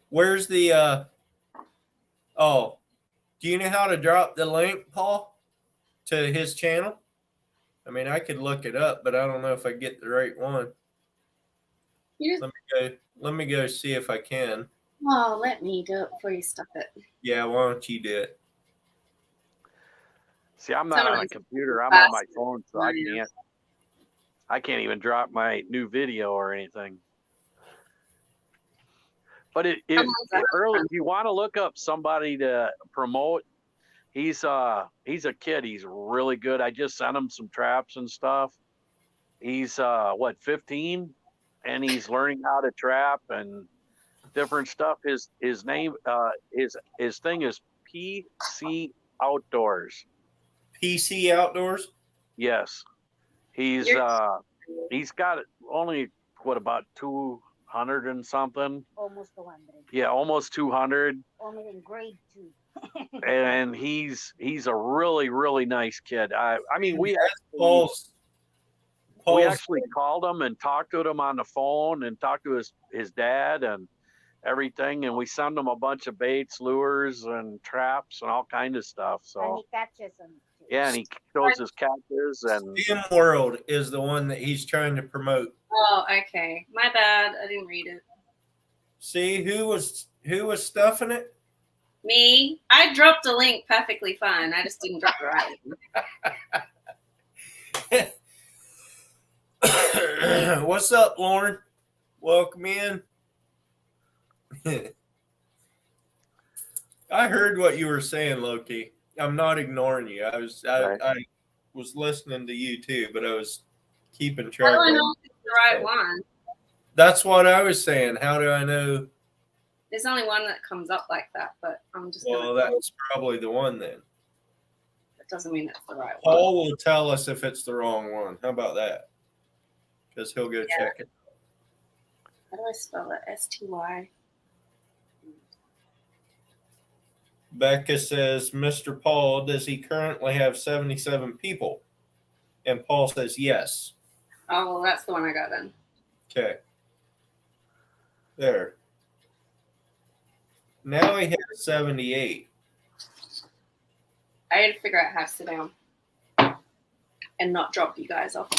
Where's the oh, do you know how to drop the link, Paul, to his channel? I mean, I could look it up, but I don't know if I get the right one. You- Let me go see if I can. Oh, let me do it before you stop it. Yeah, why don't you do it? See, I'm not on a Someone's computer. I'm on my fast. phone, so I can't even drop my new video or anything. But early, if you want to look up somebody to promote, he's a kid. He's really good. I just sent him some traps and stuff. He's 15, and he's learning how to trap and different stuff. His name his thing is PC Outdoors. PC Outdoors? Yes. He's got only about 200 and something. Almost 200. Yeah, almost 200. Only in grade 2. And he's a really, really nice kid. I mean, we actually called him and talked to him on the phone and talked to his dad and everything, and we send him a bunch of baits, lures, and traps and all kind of stuff. And So he catches them. yeah, and he shows his catches and Sim World is the one that he's trying to promote. Oh, okay. My bad. I didn't read it. See who was stuffing it? Me. I dropped a link perfectly fine. I just didn't drop it right. What's up, Lauren? Welcome in. I heard what you were saying, Loki. I'm not ignoring you. I was listening to you too, but I was keeping track. How do I know if it's the right one? That's what I was saying. How do I know? There's only one that comes up like that, but I'm just. Well, that's probably the one then. That doesn't mean it's the right one. Paul will tell us if it's the wrong one. How about that? Because he'll go check it. How do I spell it? STY. Becca says, Mr. Paul, does he currently have 77 people? And Paul says yes. Oh, well, that's the one I got then. Okay. There. Now he has 78. I had to figure out how to sit down. and not drop you guys off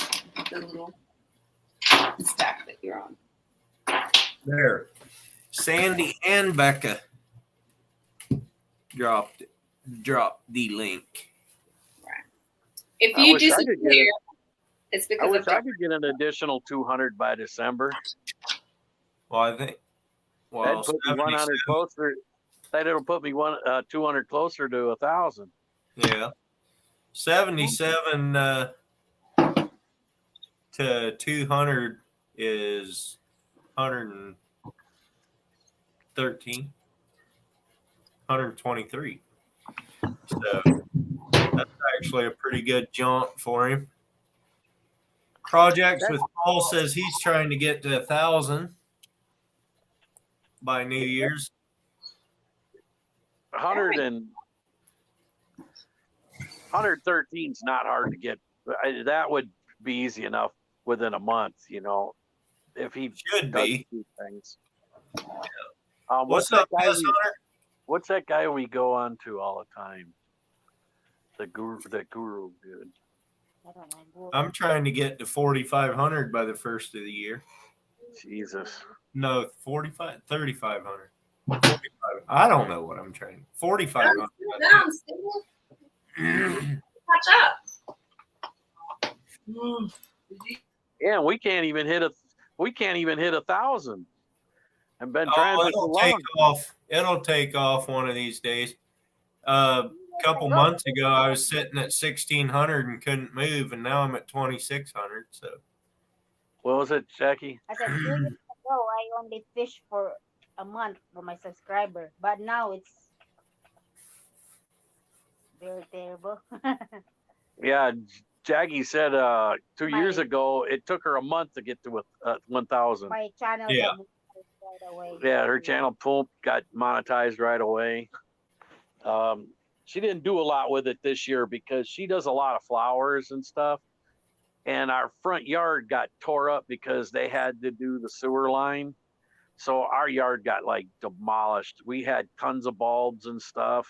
the little stack that you're on. There. Sandy and Becca dropped the link. If I you wish I could get disappear, it. it's I because wish of I could get an additional 200 by December. Well, I think. Well, That'd put me 100 77, closer. That'll put me 200 closer to 1,000. yeah, 77 to 200 is 113, 123. So that's actually a pretty good jaunt for him. Projects with Paul says he's trying to get to 1,000 by New Year's. 113 is not hard to get. That would be easy enough within a month, if he Should does be. these things. What's up, guy Wes Hunter? What's that guy we go on to all the time? The guru dude. I don't know. I'm trying to get to 4,500 by the first of the year. Jesus. No, 45, 3,500. 45. I don't know what I'm trying. 4,500. down, Steve. Catch up. Yeah, we can't even hit 1,000. I've been trying for so It'll long. take off. It'll take off one of these days. A couple months ago, I was sitting at 1,600 and couldn't move, and now I'm at 2,600. So What was it, Jackie? I said 2 years ago, I only fished for a month for my subscriber, but now it's very terrible. Yeah, Jackie said 2 years My- ago it took her a month to get to 1,000. My channel Yeah. got monetized right away. Yeah, her channel got monetized right away. She didn't do a lot with it this year because she does a lot of flowers and stuff. And our front yard got tore up because they had to do the sewer line. So our yard got like demolished. We had tons of bulbs and stuff.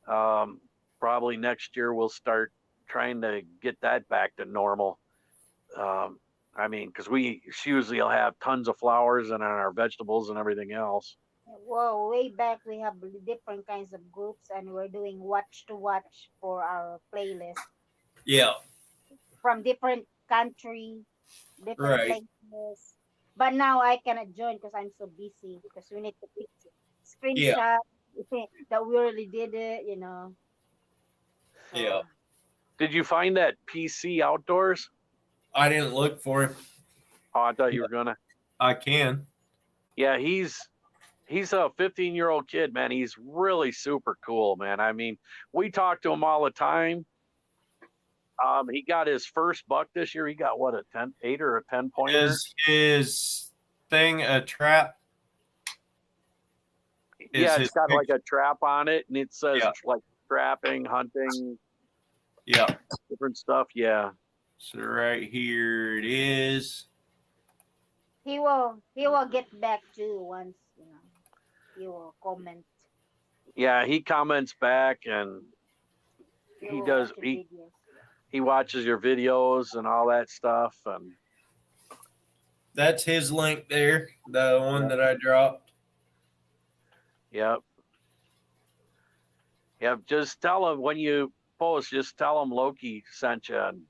Probably next year we'll start trying to get that back to normal. Because she usually will have tons of flowers and our vegetables and everything else. Well, way back we have different kinds of groups, and we're doing watch to watch for our playlist yeah, from different country, different Right. places. But now I cannot join because I'm so busy because we need to pick screenshot that we already did it, So, Yeah. Did you find that PC outdoors? I didn't look for him. Oh, I thought you were gonna. I can. Yeah, he's a 15-year-old kid, man. He's really super cool, man. I mean, we talk to him all the time. He got his first buck this year. He got what, a 8 or a 10 pointer? Is his thing a trap? Yeah, his it's got pic- like a trap on it, and it says Yeah. like trapping, hunting, Yeah. different stuff. Yeah. So right here it is. he will get back to once, he will comment. Yeah, he comments back and he will does. watch the videos. He watches your videos and all that stuff. And That's his link there, the one that I dropped. yep. Just tell him when you post, just tell him Loki sent you. And,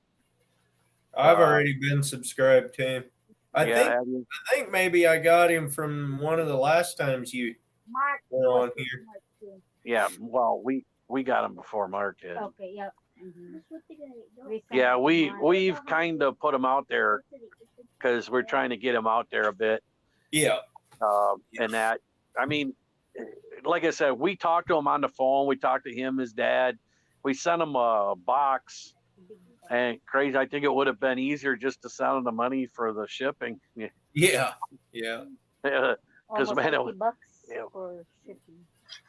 I've already been subscribed to him. I have you? think maybe I got him from one of the last times you Mark were on was here. Mark too. Yeah. Well, we got him before Mark did. Okay, yeah. Mhm. We sent Yeah, it to Mark. we've kind of put him out there because we're trying to get him out there a bit. Yeah. And that, I mean, like I said, we talked to him on the phone. We talked to him, his dad. We sent him a box. And crazy, I think it would have been easier just to send him the money for the shipping. Yeah. Yeah. Yeah. Almost man, it 50 was- bucks yeah. for shipping.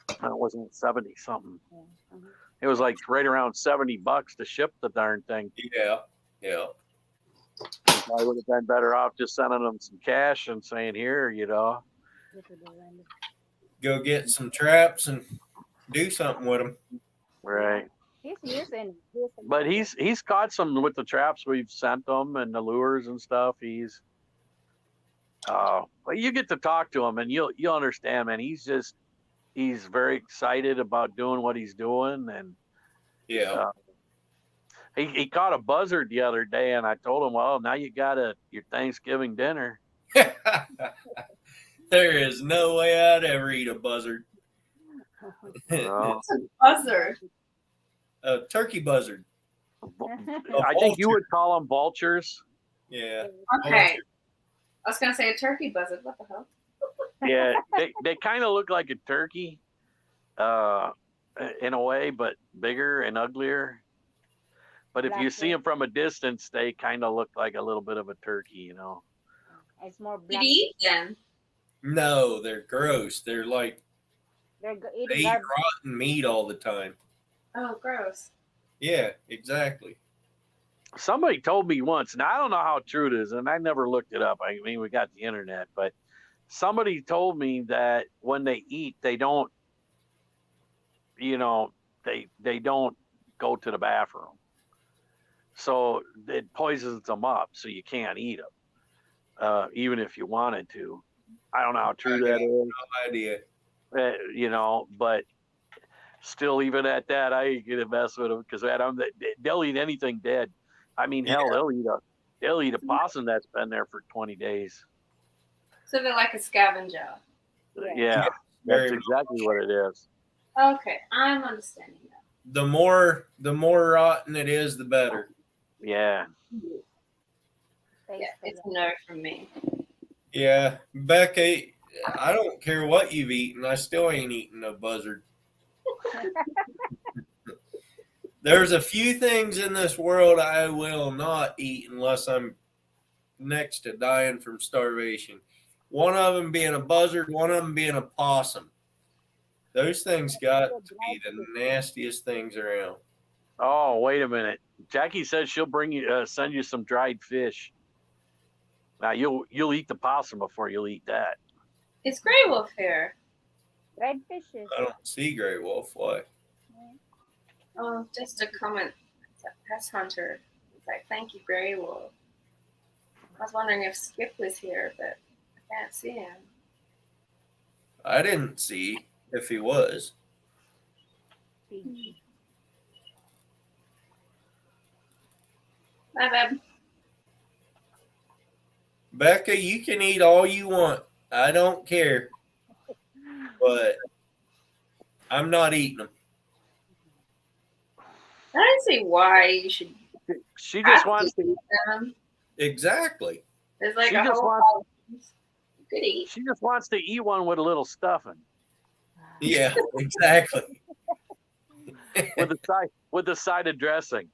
It wasn't 70 something. Yeah. Mhm. It was like right around $70 to ship the darn thing. Yeah. Yeah. I would have been better off just sending them some cash and saying, here, Go to the random. Go get some traps and do something with them. Right. Here's years and this. And But that. he's caught some with the traps we've sent him and the lures and stuff. He's but you get to talk to him and you'll understand, man. He's very excited about doing what he's doing, and Yeah. he caught a buzzard the other day, and I told him, well, now you got your Thanksgiving dinner. There is no way I'd ever eat a buzzard. Well, It's a buzzard. A turkey buzzard. I think you would call them vultures. Yeah. Okay. I was gonna say a turkey buzzard. What the hell? Yeah, they kind of look like a turkey, in a way, but bigger and uglier. But if you see them from a distance, they kind of look like a little bit of a turkey, you know. It's more Did black. you eat them? No, they're gross. They're like They're they eating eat garbage. rotten meat all the time. Oh, gross. Yeah, exactly. Somebody told me once, and I don't know how true it is, and I never looked it up. I mean, we got the internet, but somebody told me that when they eat, they don't, you know, they don't go to the bathroom. So it poisons them up, so you can't eat them, even if you wanted to. I don't know how true that is, No idea. you know, but still, even at that, I ain't gonna mess with them because they'll eat anything dead. I mean, hell, they'll eat a possum that's been there for 20 days. So they're like a scavenger. Yeah, Very that's exactly what it is. Okay, I'm understanding that. the more rotten it is, the better. Yeah. Yeah, it's a no from me. Yeah, Becca, I don't care what you've eaten. I still ain't eating a buzzard. There's a few things in this world I will not eat unless I'm next to dying from starvation. One of them being a buzzard, one of them being a possum. Those things got to be the nastiest things around. Oh, wait a minute. Jackie says she'll bring you, send you some dried fish. Now you'll eat the possum before you'll eat that. It's Grey Wolf here. Red fishes. I don't see gray wolf. Why? Oh, just a comment. Pest Hunter. It's like, thank you, Grey Wolf. I was wondering if Skip was here, but I can't see him. I didn't see if he was. My bad. Becca, you can eat all you want. I don't care. But I'm not eating them. I don't see why you should She just wants to. eat them. Exactly. There's like She a just whole wants- lot of things you could eat. She just wants to eat one with a little stuffing, Yeah, exactly. with the side of dressing.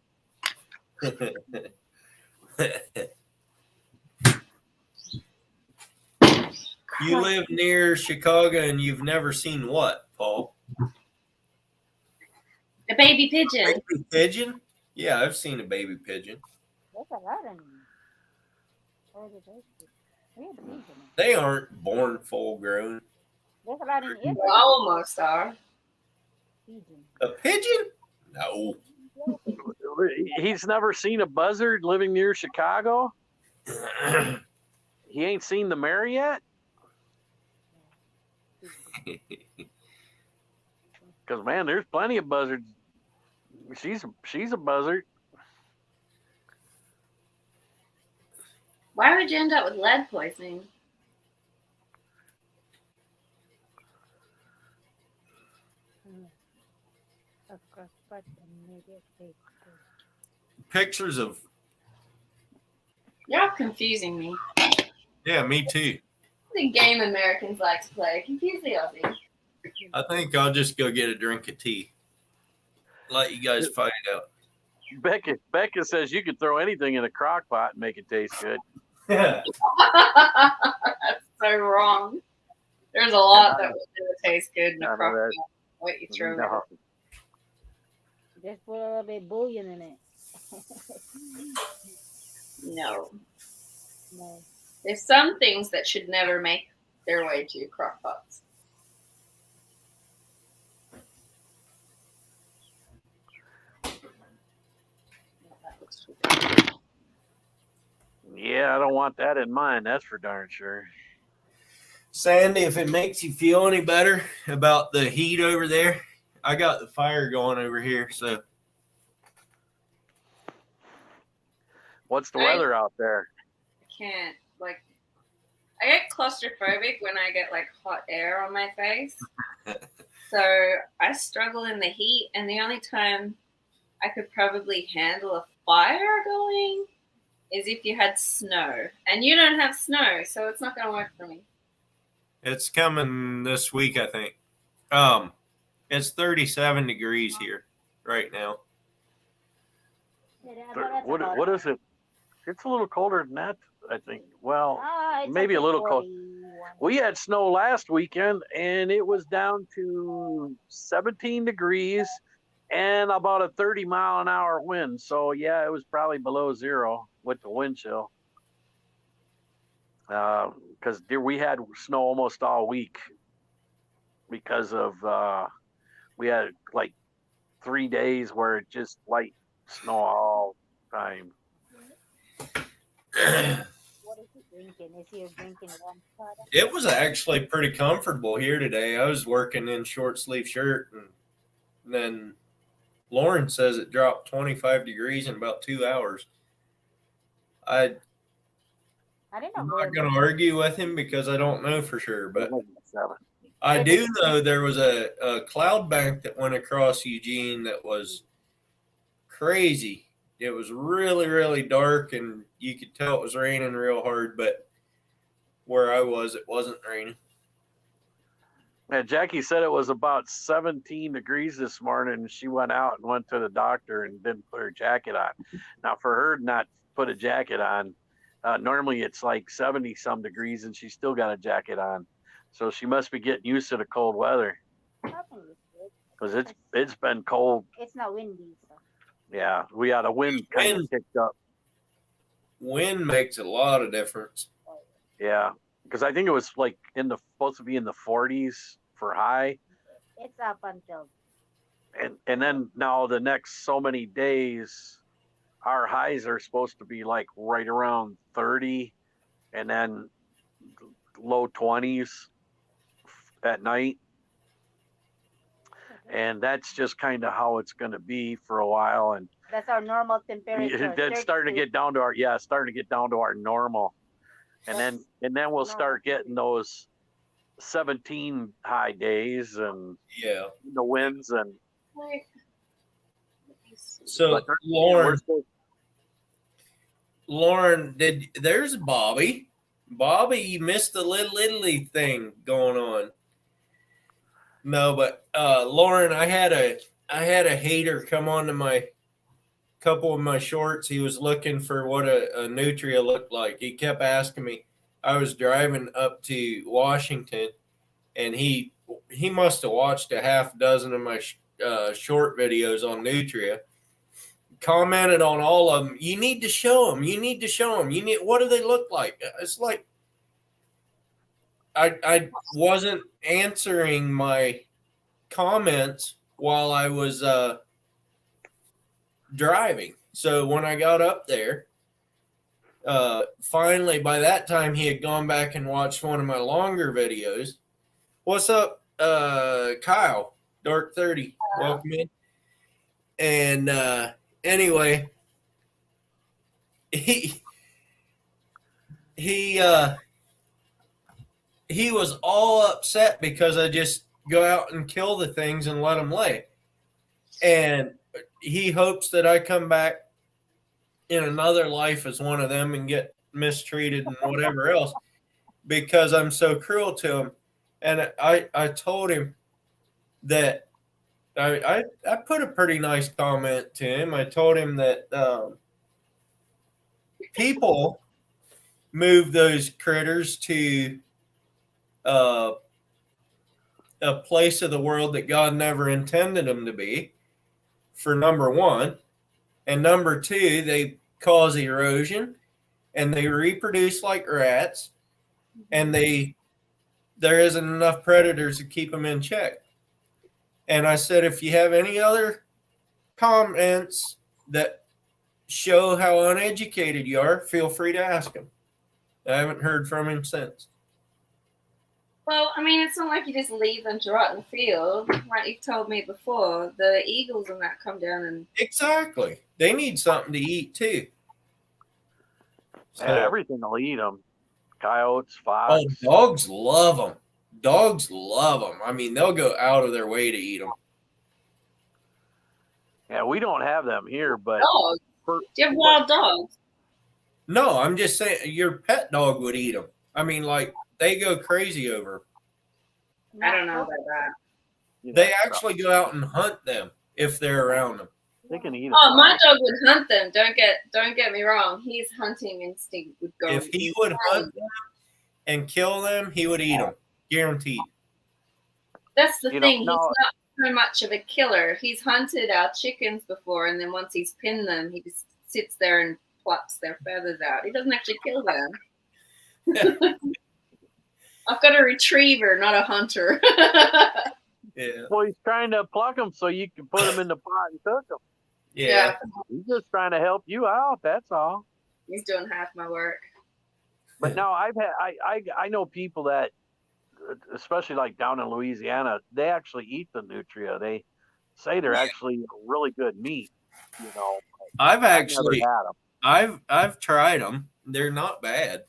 You live near Chicago and you've never seen what, Paul? A baby pigeon. Baby pigeon? Yeah, I've seen a baby pigeon. There's a lot in where did they go? We have pigeon. They aren't born full grown. There's a lot in Italy. Well, almost are. Pigeon. A pigeon? No. He's never seen a buzzard living near Chicago. He ain't seen the mare yet. Because man, there's plenty of buzzards. She's a buzzard. Why would you end up with lead poisoning? Of course, but maybe Pictures of. You're all confusing me. Yeah, me too. The game Americans like to play. Confuse the Aussie. I think I'll just go get a drink of tea. Let you guys fight it out. Becca says you could throw anything in a crock pot and make it taste good. Yeah. That's so wrong. There's a lot that would taste good in a None of crock that. pot. What you throw in. No. just put a little bit bouillon in it. No. No. There's some things that should never make their way to crock pots. Yeah, I don't want that in mine. That's for darn sure. Sandy, if it makes you feel any better about the heat over there, I got the fire going over here. So What's the I- weather out there? I can't like. I get claustrophobic when I get like hot air on my face. So I struggle in the heat, and the only time I could probably handle a fire going is if you had snow. And you don't have snow, so it's not going to work for me. it's coming this week, I think. It's 37 degrees here right now. Yeah, but that's about What it. is it? It's a little colder than that, I think. Well, Ah, it's maybe a okay, little cold. 41. we had snow last weekend, and it was down to 17 degrees and about a 30-mile-an-hour wind. So, yeah, it was probably below zero with the wind chill. Because we had snow almost all week because of we had like 3 days where it just light snow all the time. What is he drinking? Is he drinking one soda? It was actually pretty comfortable here today. I was working in short sleeve shirt, and then Lauren says it dropped 25 degrees in about 2 hours. I'm I didn't know. not going to argue with him because I don't know for sure, but 7. I do know there was a cloud bank that went across Eugene that was crazy. It was really, really dark, and you could tell it was raining real hard, but where I was, it wasn't raining. Yeah, Jackie said it was about 17 degrees this morning, and she went out and went to the doctor and didn't put her jacket on. Now, for her to not put a jacket on, normally it's like 70-some degrees, and she's still got a jacket on. So she must be getting used to the cold weather because it's been cold. It's not windy. So. Yeah, we had a wind kind of kicked up. Wind makes a lot of difference. Yeah, because I think it was like supposed to be in the 40s for high. It's up until. And then now the next so many days, our highs are supposed to be like right around 30, and then low 20s at night. And that's just kind of how it's going to be for a while. And That's our normal temperature. it's starting to get down to our normal. And then we'll start getting those 17 high days and Yeah. the winds and Like, So but Lauren, there's Bobby. Bobby, you missed the Little Italy thing going on. No, but Lauren, I had a hater come onto my couple of my shorts. He was looking for what a nutria looked like. He kept asking me. I was driving up to Washington, and he must have watched a half dozen of my short videos on nutria. Commented on all of them. You need to show them. You need to show them. What do they look like? It's like I wasn't answering my comments while I was driving. So when I got up there, finally by that time he had gone back and watched one of my longer videos. What's up, Kyle? Dark 30. Welcome in. And anyway, he was all upset because I just go out and kill the things and let them lay. And he hopes that I come back in another life as one of them and get mistreated and whatever else because I'm so cruel to him. And I told him that I put a pretty nice comment to him. I told him that people move those critters to a place of the world that God never intended them to be, for number one. And number two, they cause erosion and they reproduce like rats, and there isn't enough predators to keep them in check. And I said, if you have any other comments that show how uneducated you are, feel free to ask him. I haven't heard from him since. Well, I mean, it's not like you just leave them to rot in the field. Like you've told me before, the eagles and that come down and Exactly. They need something to eat too. So, Yeah, everything will eat them. Coyotes, oh, fox. dogs love them. Dogs love them. I mean, they'll go out of their way to eat them. Yeah, we don't have them here, but dogs. for- Do you have wild dogs? No, I'm just saying your pet dog would eat them. I mean, like they go crazy over 'em. I don't know about that. you know, They actually go out and hunt them if they're around them. they can eat them. Oh, my dog would hunt them. Don't get me wrong. His hunting instinct would go. If he would hunt them and kill them, he would eat them, guaranteed. That's the You know, thing. He's no. not so much of a killer. He's hunted our chickens before, and then once he's pinned them, he just sits there and plucks their feathers out. He doesn't actually kill them. I've got a retriever, not a hunter. Yeah, Well, he's trying to pluck them so you can put them in the pot and cook them. yeah. He's just trying to help you out. That's all. He's doing half my work. But no, I know people that, especially like down in Louisiana, they actually eat the nutria. They say they're actually really good meat. You know, I've I've actually, never had them. I've tried them. They're not bad.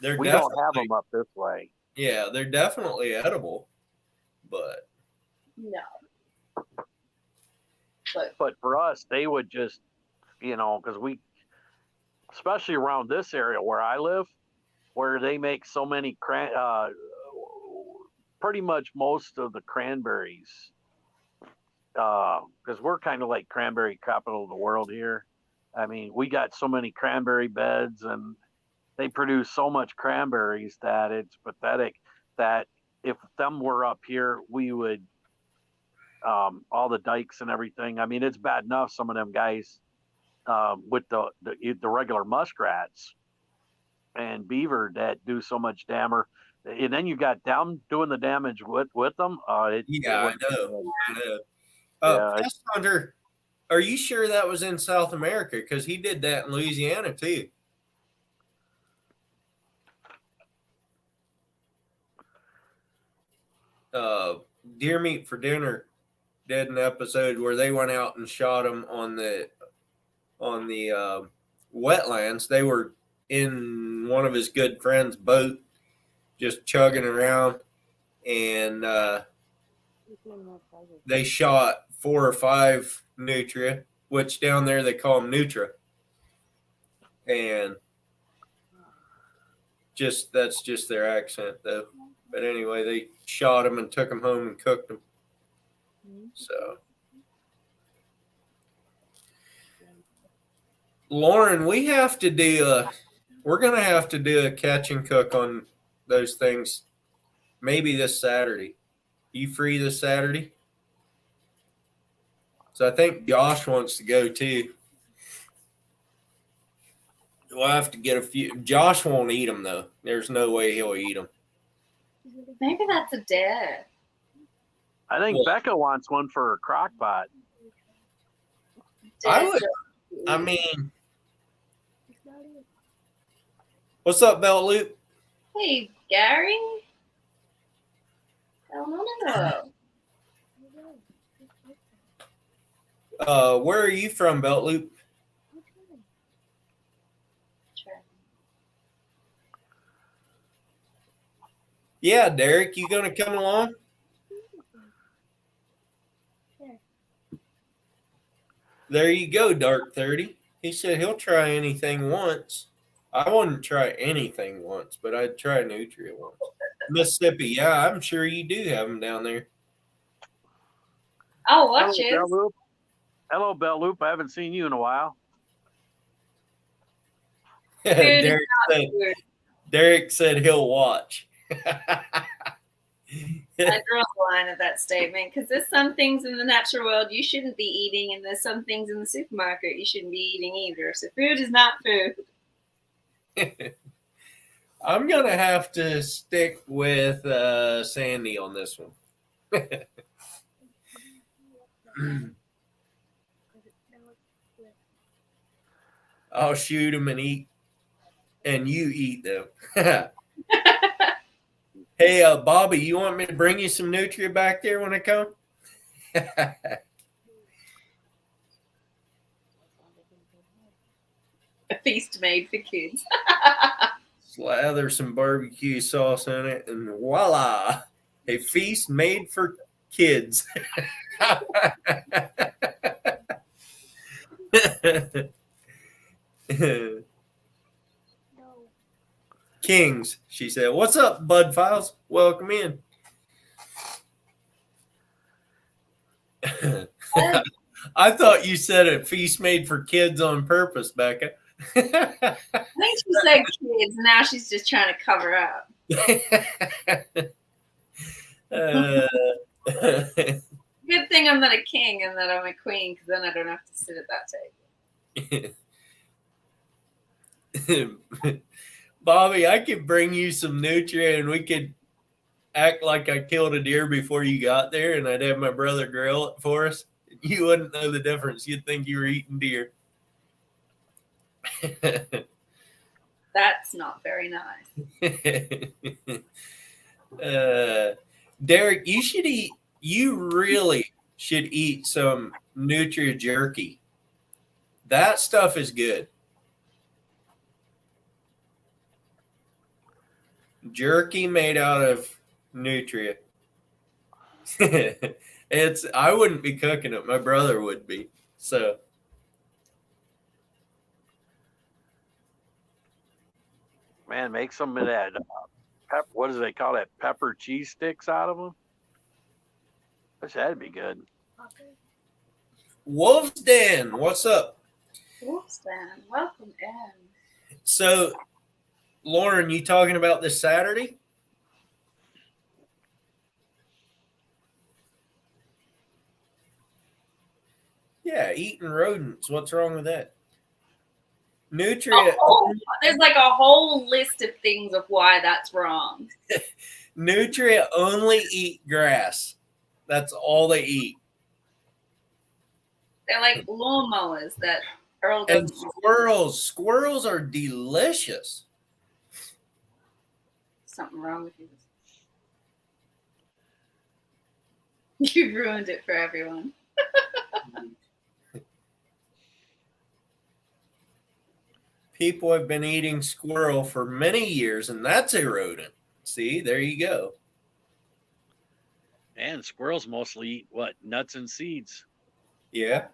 They're We don't have definitely, them up this way. yeah, they're definitely edible, but No. But for us, they would just, you know, because we, especially around this area where I live, where they make so many pretty much most of the cranberries, because we're kind of like cranberry capital of the world here. I mean, we got so many cranberry beds, and they produce so much cranberries that it's pathetic. That if them were up here, we would all the dikes and everything. I mean, it's bad enough some of them guys with the regular muskrats and beaver that do so much damage, and then you got them doing the damage with them. yeah, I know. I know. Yeah, Pest Hunter, are you sure that was in South America? Because he did that in Louisiana too. Deer Meat for Dinner did an episode where they went out and shot him on the wetlands. They were in one of his good friend's boat, just chugging around, and they shot 4 or 5 nutria, which down there they call them nutra, and that's just their accent though. But anyway, they shot him and took him home and cooked him. So, Lauren, we're gonna have to do a catch and cook on those things, maybe this Saturday. You free this Saturday? So I think Josh wants to go too. We'll have to get a few. Josh won't eat them though. There's no way he'll eat them. Maybe that's a dare. I think Yeah. Becca wants one for her crock pot. I would. I mean, what's up, Belt Loop? Hey, Gary. Hello. Where are you from, Belt Loop? Yeah, Derek, you gonna come along? There you go, Dark 30. He said he'll try anything once. I wouldn't try anything once, but I'd try nutria once. Mississippi, yeah, I'm sure you do have them down there. I'll watch Hello, it. Bell Loop. Hello, Bell Loop. I haven't seen you in a while. Derek said he'll watch. I draw the line of that statement because there's some things in the natural world you shouldn't be eating, and there's some things in the supermarket you shouldn't be eating either. So food is not food. I'm gonna have to stick with Sandy on this one. I'll shoot them and eat, and you eat them. Hey, Bobby, you want me to bring you some nutria back there when I come? A feast made for kids. Slather some barbecue sauce in it, and voila, a feast made for kids. Kings, she said. What's up, Bud Files? Welcome in. I thought you said a feast made for kids on purpose, Becca. I think she said kids. Now she's just trying to cover up. Good thing I'm not a king and that I'm a queen, because then I don't have to sit at that table. Bobby, I could bring you some nutria and we could act like I killed a deer before you got there, and I'd have my brother grill it for us. You wouldn't know the difference. You'd think you were eating deer. That's not very nice. Derek, you really should eat some nutria jerky. That stuff is good. Jerky made out of nutria. I wouldn't be cooking it. My brother would be. So Man, make some of that. What do they call that? Pepper cheese sticks out of them. That'd be good. Wolf's Den, what's up? Wolfsman, welcome in. So, Lauren, you talking about this Saturday? Yeah, eating rodents. What's wrong with that? Nutria. There's like a whole list of things of why that's wrong. Nutria only eat grass. That's all they eat. They're like lawnmowers that Earl And doesn't. squirrels. Squirrels are delicious. Something wrong with you. You've ruined it for everyone. People have been eating squirrel for many years, and that's a rodent. See, there you go. And squirrels mostly eat what? Nuts and seeds. Yeah.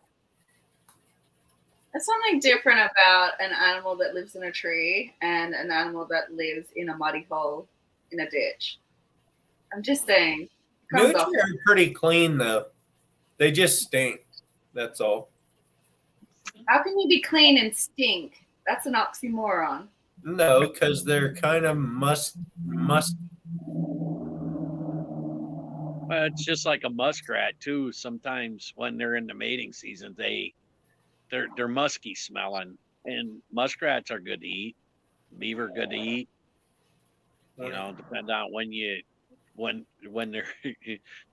There's something different about an animal that lives in a tree and an animal that lives in a muddy hole in a ditch. I'm just saying. Nutria are pretty clean, though. They just stink. That's all. How can you be clean and stink? That's an oxymoron. No, because they're kind of must. Well, it's just like a muskrat too. Sometimes when they're in the mating season, they're musky smelling, and muskrats are good to eat. Beaver good to eat. You know, depend on when they're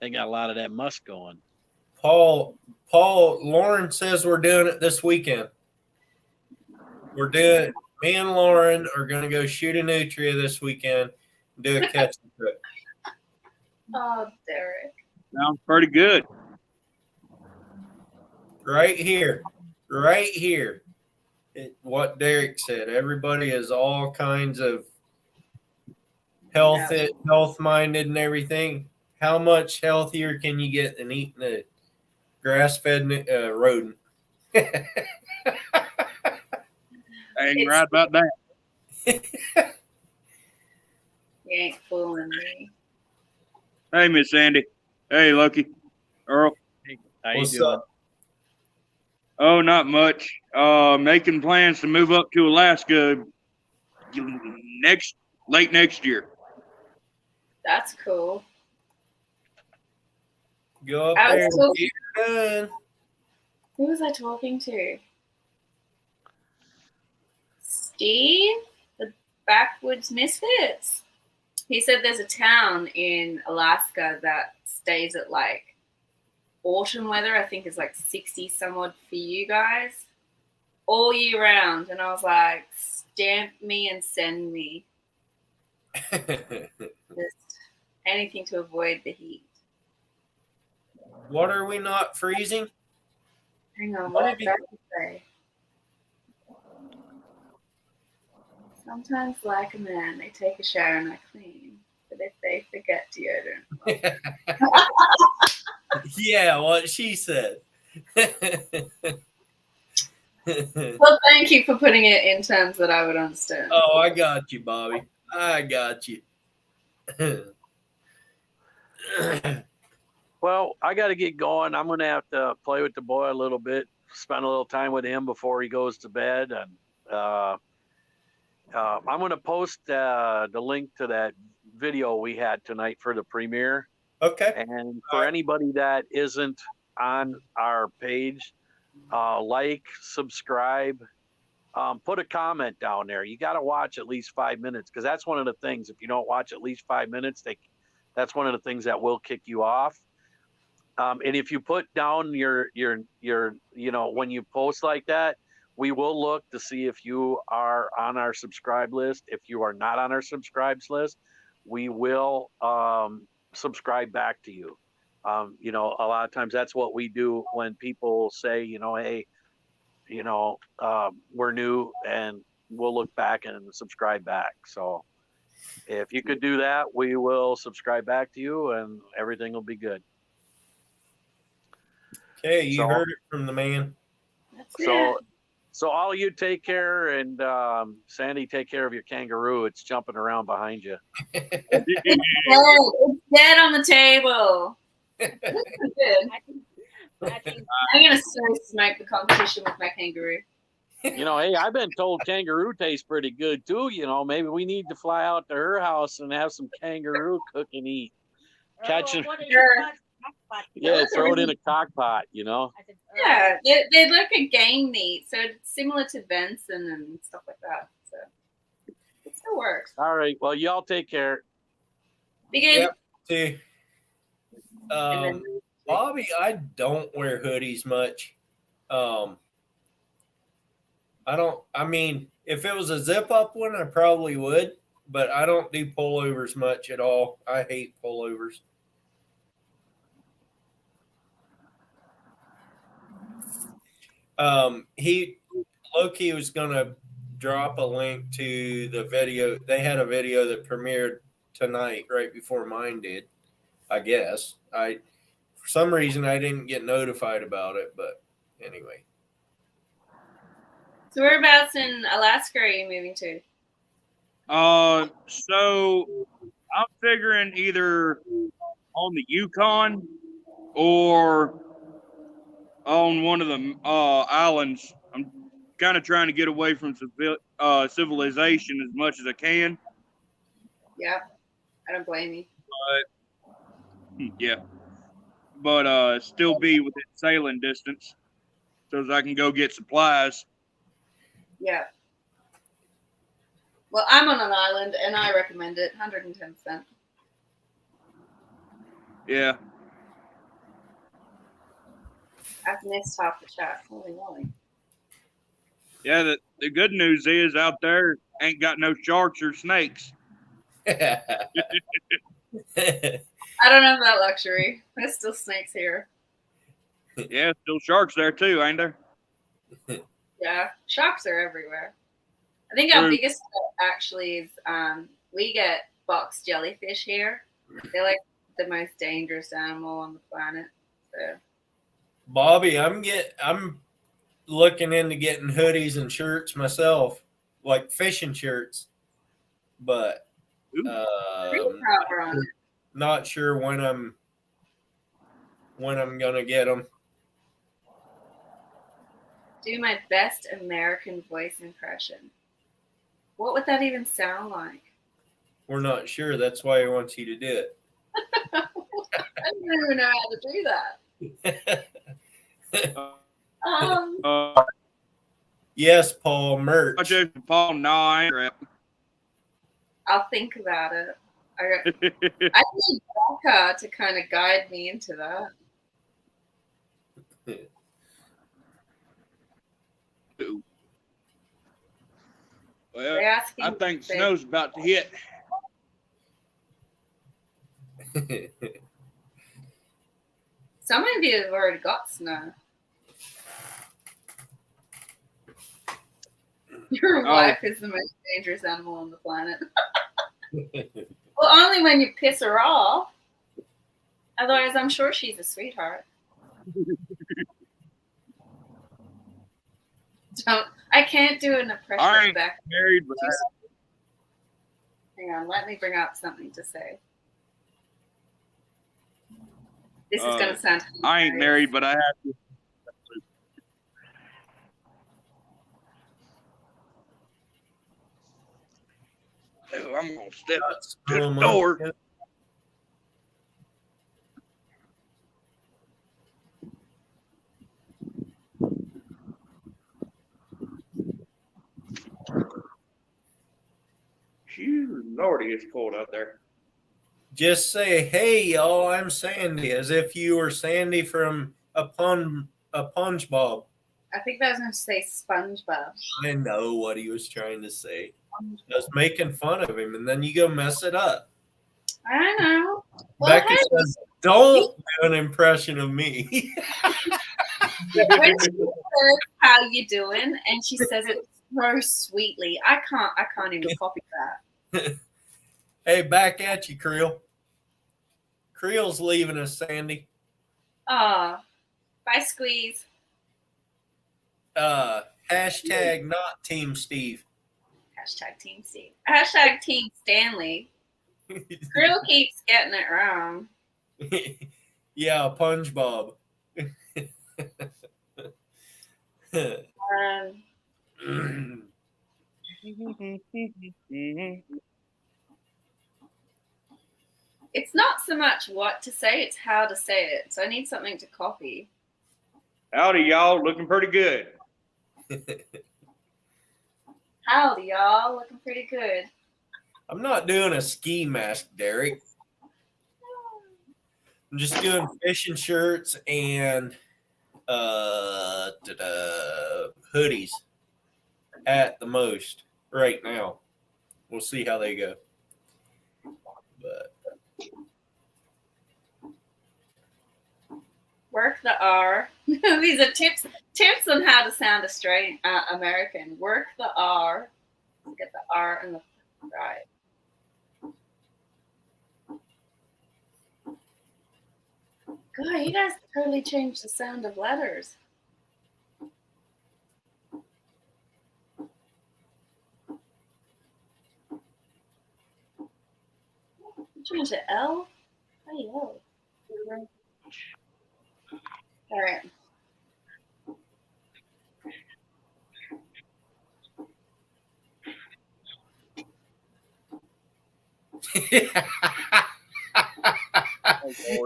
they got a lot of that musk going. Paul, Lauren says we're doing it this weekend. Me and Lauren are going to go shoot a nutria this weekend and do a catch and cook. Oh, Derek. Sounds pretty good. Right here. What Derek said. Everybody is all kinds of health minded and everything. How much healthier can you get than eating a grass-fed rodent? I ain't right about that. You ain't fooling me. Hey, Miss Sandy. Hey, Lucky. Earl. How you What's doing? up? Oh, not much. Making plans to move up to Alaska late next year. That's cool. Go up I was there and so- get her done. Who was I talking to? Steve, the Backwoods Misfits. He said there's a town in Alaska that stays at like autumn weather. I think is like 60 some odd for you guys. all year round, and I was like, stamp me and send me. Just anything to avoid the heat. What are we not freezing? Hang on, what Bobby. did that say? Sometimes, like a man, they take a shower and I clean, but if they forget deodorant, Yeah, what she said. well, thank you for putting it in terms that I would understand. Oh, I got you, Bobby. I got you. Well, I got to get going. I'm going to have to play with the boy a little bit, spend a little time with him before he goes to bed. And I'm going to post the link to that video we had tonight for the premiere. Okay. And for anybody that isn't on our page, like, subscribe, put a comment down there. You got to watch at least 5 minutes, because that's one of the things. If you don't watch at least 5 minutes, that's one of the things that will kick you off. And if you put down your when you post like that, we will look to see if you are on our subscribe list. If you are not on our subscribes list, we will subscribe back to you. A lot of times that's what we do when people say, hey, we're new, and we'll look back and subscribe back. So if you could do that, we will subscribe back to you and everything will be good. Okay, you So- heard it from the man. That's So, it. so all you take care, and Sandy, take care of your kangaroo. It's jumping around behind you. It's dead on the table. Good. I think I'm gonna smoke the competition with my kangaroo. Hey, I've been told kangaroo tastes pretty good too. Maybe we need to fly out to her house and have some kangaroo cook and eat. Catch it. what is Sure. it? Jackpot. Yeah, throw it in a crock pot, I said, Yeah, they're like a game meat, so it's similar to venison and stuff like that. So it still works. All right. Well, y'all take care. Be good. Yep. See, And then- Bobby, I don't wear hoodies much. I mean, if it was a zip up one, I probably would, but I don't do pullovers much at all. I hate pullovers. Loki was gonna drop a link to the video. They had a video that premiered tonight, right before mine did. I guess for some reason I didn't get notified about it, but anyway. So whereabouts in Alaska are you moving to? So I'm figuring either on the Yukon or on one of the islands. I'm kind of trying to get away from civilization as much as I can. Yeah, I don't blame you. Yeah, but still be within sailing distance, so as I can go get supplies. Yeah. Well, I'm on an island and I recommend it 110%. Yeah. I've missed half the chat. Holy moly. Yeah, the good news is out there ain't got no sharks or snakes. I don't have that luxury. There's still snakes here. Yeah, still sharks there too, ain't there? Yeah, sharks are everywhere. I think our True. biggest threat actually is we get box jellyfish here. They're like the most dangerous animal on the planet. So Bobby, I'm looking into getting hoodies and shirts myself, like fishing shirts, but pretty proud we're on it. not sure when I'm gonna get them. Do my best American voice impression. What would that even sound like? We're not sure. That's why he wants you to do it. I don't even know how to do that. Yes, Paul, merch. I just Paul. No, I ain't. I'll think about it. I need Becca to kind of guide me into that. Well, They're asking. I think they- snow's about to hit. Some of you have already got snow. Your Oh. wife is the most dangerous animal on the planet. Well, only when you piss her off. Otherwise, I'm sure she's a sweetheart. I can't do an impression I of ain't Beck. married, but Hang on, let me bring up something to say. This is gonna sound. I ain't married, but I have to. Oh, I'm gonna step to the door. Phew, Lordy, it's cold out there. Just say, "Hey, y'all, I'm Sandy," as if you were Sandy from a SpongeBob. I think I was gonna say SpongeBob. I know what he was trying to say. I was making fun of him, and then you go mess it up. I know. Well, Becca hey, says, "Don't do an impression of me." when she says, "How you doing?" and she says it so sweetly, I can't even copy that. Hey, back at you, Creel. Creel's leaving us, Sandy. Bye, Squeeze. Hashtag not Team Steve. Hashtag Team Steve. Hashtag Team Stanley. Krill keeps getting it wrong. Yeah, SpongeBob. It's not so much what to say, it's how to say it. So I need something to copy. Howdy, y'all. Looking pretty good. Howdy, y'all. Looking pretty good. I'm not doing a ski mask, Derek. I'm just doing fishing shirts and hoodies at the most right now. We'll see how they go. But Work the R. These are tips on how to sound Australian American. Work the R. Get the R and the right. God, you guys totally changed the sound of letters. Change to L? How do you know? All right.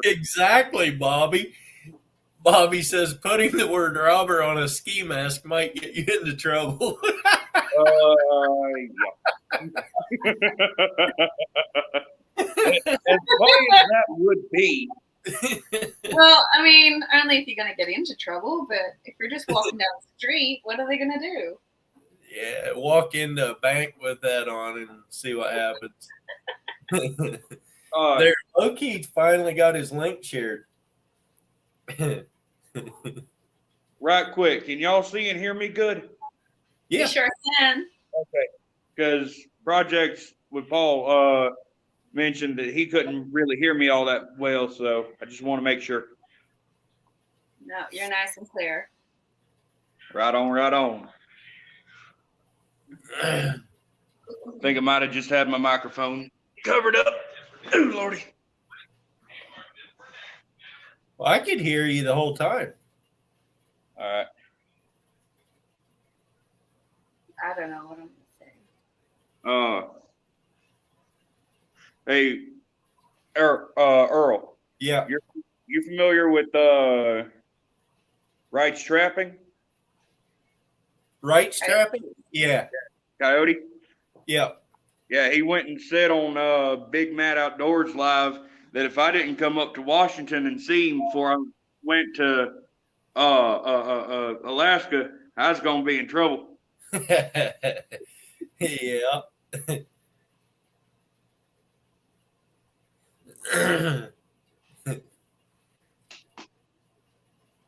exactly, Bobby. Bobby says putting the word robber on a ski mask might get you into trouble. As funny as that would be. Well, I mean, only if you're going to get into trouble, but if you're just walking down the street, what are they going to do? Yeah, walk into a bank with that on and see what happens. There, Loki finally got his link shared. Right quick, can y'all see and hear me good? Yeah. You sure can. Okay. Because Projects with Paul mentioned that he couldn't really hear me all that well, so I just want to make sure. No, you're nice and clear. Right on, right on. I think I might have just had my microphone covered up. Ooh, Lordy. Well, I could hear you the whole time. All right. I don't know what I'm going to say. Hey, Earl. Yeah. You familiar with Wright's Trapping? Right strapping? Yeah. Coyote? Yeah. Yeah, he went and said on Big Mad Outdoors Live that if I didn't come up to Washington and see him before I went to Alaska, I was going to be in trouble. Yeah.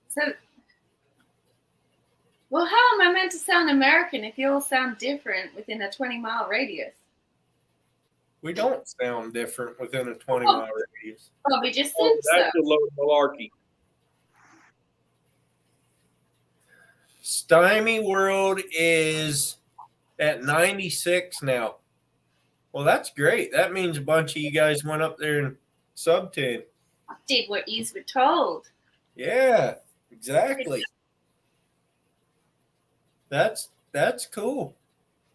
So, well, how am I meant to sound American if you all sound different within a 20-mile radius? We don't sound different within a 20-mile radius. Bobby just Oh, said so. that's a load of malarkey. Stymie World is at 96 now. Well, that's great. That means a bunch of you guys went up there and subbed to him. Did what you were told. Yeah, exactly. That's cool.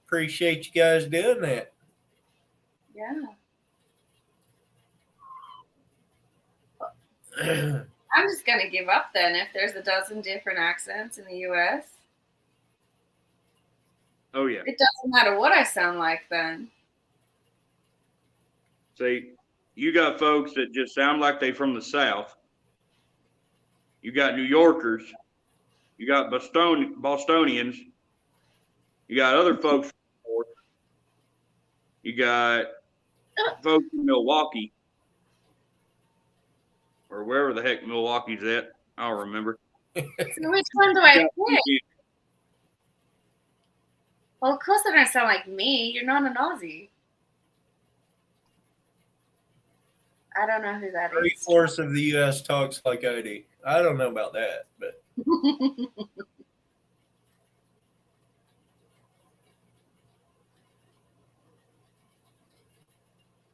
Appreciate you guys doing that. Yeah. I'm just gonna give up then if there's a dozen different accents in the US. Oh yeah. It doesn't matter what I sound like then. See, you got folks that just sound like they from the South. You got New Yorkers. You got Bostonians. You got other folks from the North. You got folks in Milwaukee. Or wherever the heck Milwaukee's at. I don't remember. So which one do I You pick? got- Well, of course they're gonna sound like me. You're not an Aussie. I don't know who that is. 3/4 of the U.S. talks like I do. I don't know about that, but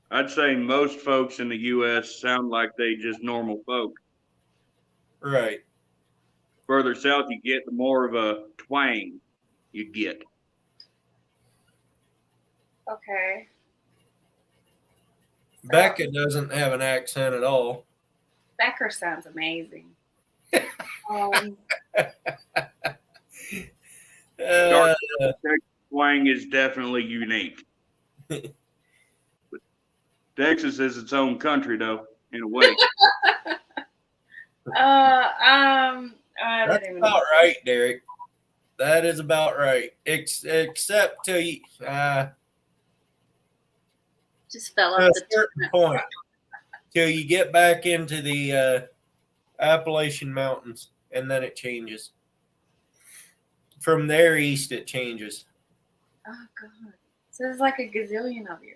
I'd say most folks in the U.S. sound like they just normal folk. right. Further south you get, the more of a twang you get. Okay. Becca doesn't have an accent at all. Becker sounds amazing. Uh, Twang is definitely unique. But Texas is its own country, though, in a way. I that's don't even about right, Derek. That is about right. Except till you, just fell to off a the certain point, till you get back into the Appalachian Mountains, and then it changes. From there east, it changes. Oh god. So there's like a gazillion of you.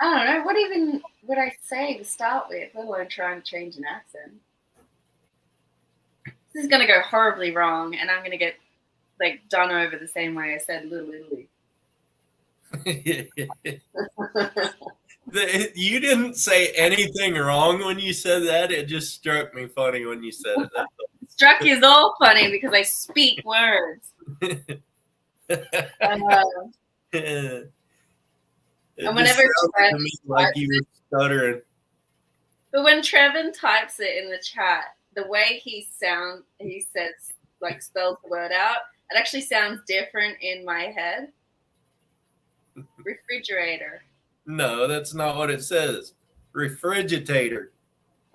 I don't know. What even would I say to start with, let alone trying to change an accent? This is gonna go horribly wrong, and I'm gonna get like done over the same way I said Little Italy. You didn't say anything wrong when you said that. It just struck me funny when you said it. Struck you is all funny because I speak words. It And just whenever sounded to me like you were stuttering. But when Trevin types it in the chat, the way he says, like, spells the word out, it actually sounds different in my head. Refrigerator. No, that's not what it says. Refrigerator.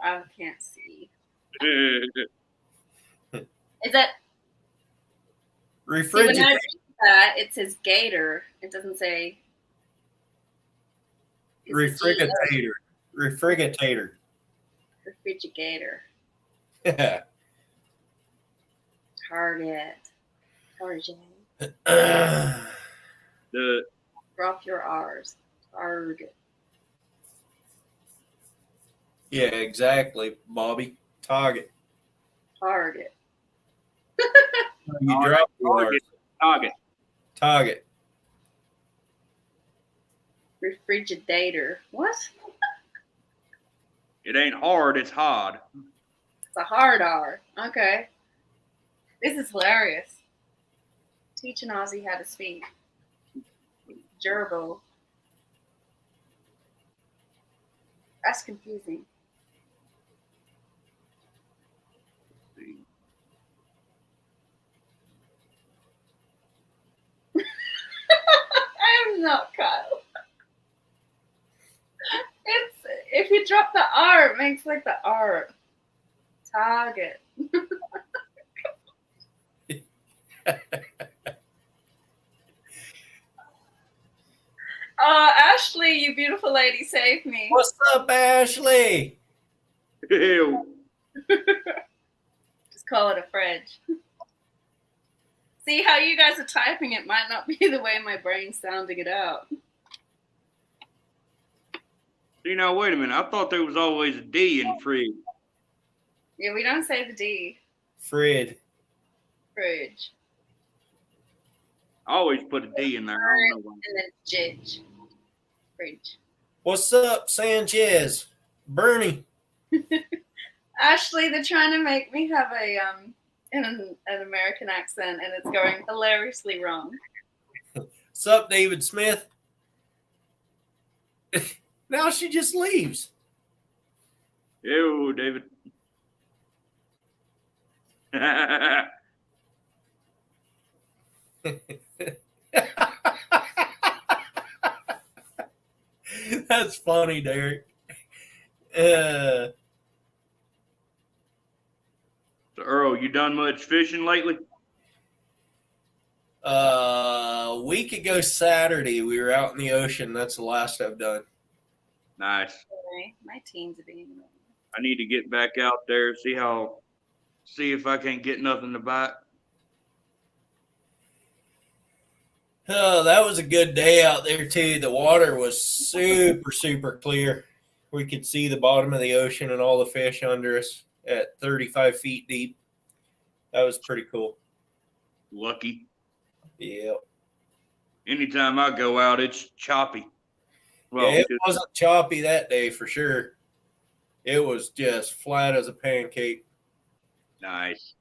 I can't see. Is that? See, when I Refrigerator. read that, it says gator. It doesn't say. Refrigerator. Refrigerator. Refrigerator. Yeah. Target. Target. The Drop your R's. Target. Yeah, exactly, Bobby. Target. Target. You drop target. Target. Target. Refrigerator. What? It ain't hard, it's hard. It's a hard R. Okay. This is hilarious. Teaching Aussie how to speak. Gerbil. That's confusing. I'm not Kyle. It's if you drop the R, it makes like the R. Target. Oh, Ashley, you beautiful lady, save me. What's up, Ashley? Ew. Just call it a fridge. See how you guys are typing it might not be the way my brain's sounding it out. See, now, wait a minute. I thought there was always a D in fridge. Yeah, we don't say the D. Fred. Fridge. I always put a D in there. I don't know why. And then jidge. Fridge. What's up, Sanchez? Bernie. Ashley, they're trying to make me have a an American accent, and it's going hilariously wrong. What's up, David Smith? Now she just leaves. Ew, David. That's funny, Derek. So, Earl, you done much fishing lately? A week ago Saturday, we were out in the ocean. That's the last I've done. Nice. Sorry, my teens are being annoying. I need to get back out there, see if I can get nothing to bite. Oh, that was a good day out there too. The water was super, super clear. We could see the bottom of the ocean and all the fish under us at 35 feet deep. That was pretty cool. Lucky. Yeah. Anytime I go out, it's choppy. Well, Yeah, it wasn't choppy that day for sure. It was just flat as a pancake. nice.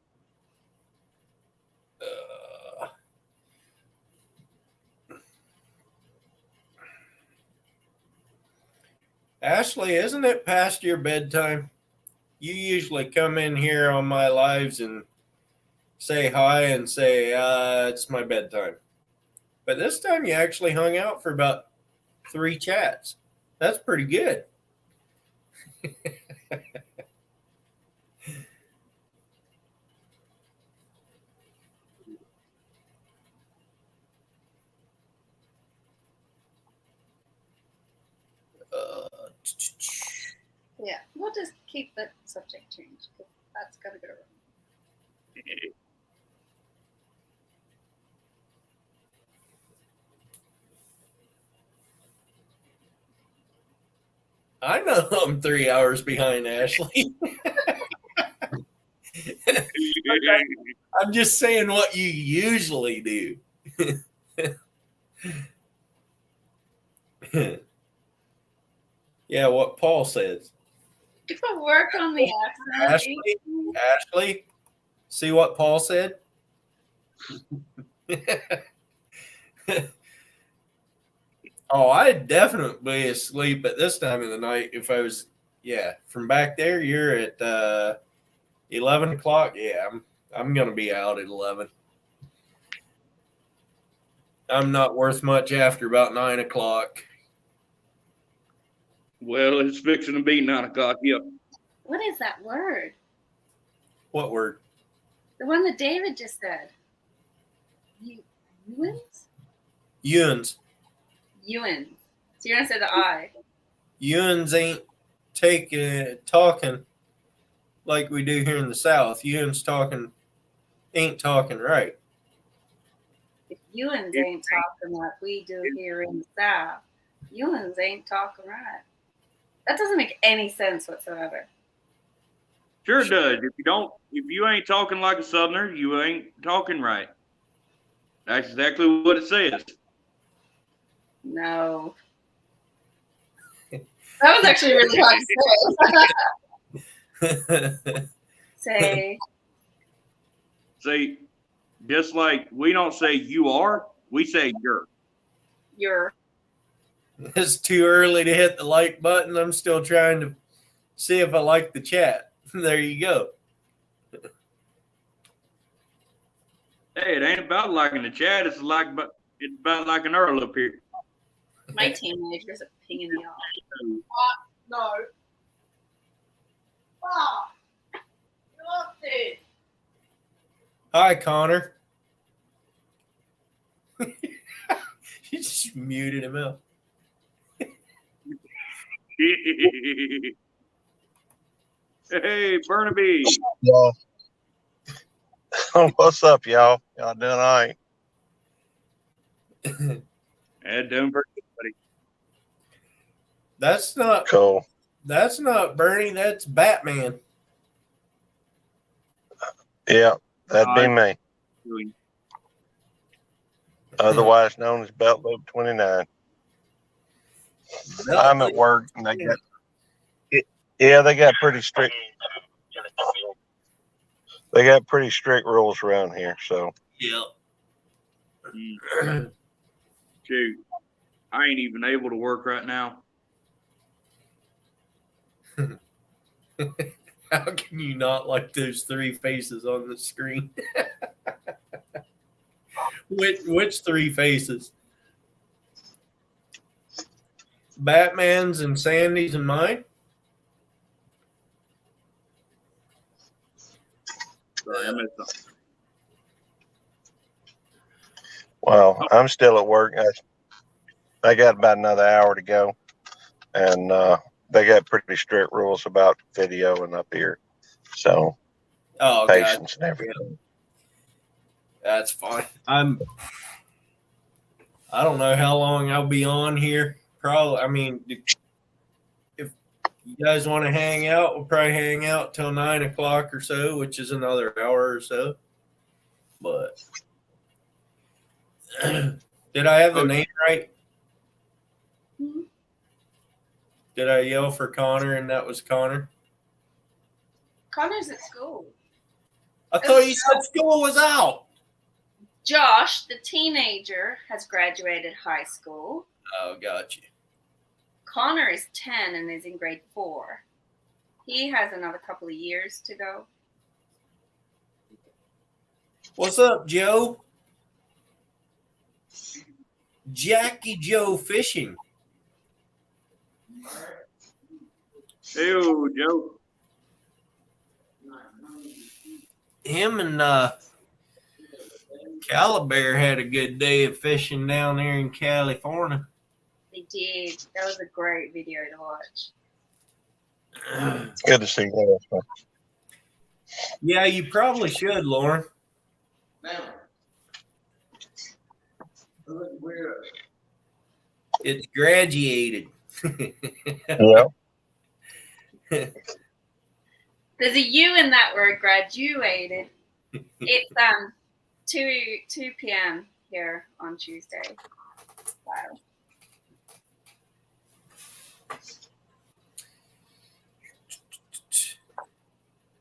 Ashley, isn't it past your bedtime? You usually come in here on my lives and say hi and say, it's my bedtime. But this time you actually hung out for about 3 chats. That's pretty good. Yeah, we'll just keep the subject change because that's gotta go wrong. I know I'm 3 hours behind Ashley. I'm just saying what you usually do. Yeah, what Paul says. If I work on the accent, Ashley, see what Paul said? Oh, I'd definitely be asleep at this time of the night if I was, from back there, you're at 11 o'clock. Yeah, I'm going to be out at 11. I'm not worth much after about 9 o'clock. Well, it's fixing to be 9 o'clock. Yep. what is that word? What word? The one that David just said. Ewans? Ewans. Ewan. So you're gonna say the I. Ewans ain't talking like we do here in the South. Ewans ain't talking right. If Ewans ain't talking like we do here in the South, Ewans ain't talking right. That doesn't make any sense whatsoever. Sure does. If you ain't talking like a Southerner, you ain't talking right. That's exactly what it says. No. That was actually really hard to say. See, just like we don't say you are, we say you're. It's too early to hit the like button. I'm still trying to see if I like the chat. There you go. Hey, it ain't about liking the chat. It's about liking Earl up here. My teenager's a pain in the ass. No. Ah, you lost it. Hi, Connor. Muted him out. Hey, Burnaby. Y'all. What's up, y'all? Y'all doing all right? And doing pretty good, buddy. That's not Cool. Bernie. That's Batman. Yeah, that'd be me. Doing- Otherwise known as Belt Loop 29. I'm at work and they got they got pretty strict. They got pretty strict rules around here, so Yeah. Mm. Shoot, I ain't even able to work right now. How can you not like those three faces on the screen? Which three faces? Batman's and Sandy's and mine? Sorry, I missed something. well, I'm still at work. I got about another hour to go, and they got pretty strict rules about video and up here, so Oh, God. patience and everything. That's fine. I don't know how long I'll be on here. Probably, I mean, if you guys want to hang out, we'll probably hang out till 9 o'clock or so, which is another hour or so. But did I have the name right? Mhm. Did I yell for Connor and that was Connor? Connor's at school. I thought you said school was out. Josh, the teenager, has graduated high school. Oh, got you. Connor is 10 and is in grade 4. He has another couple of years to go. What's up, Joe? Jackie Joe Fishing. Hey, Joe. Him and Calabear had a good day of fishing down there in California. They did. That was a great video to watch. It's good to see you. Yeah, you probably should, Lauren. It's graduated. Yeah. There's a U in that word, graduated. It's 2 p.m. here on Tuesday. Wow.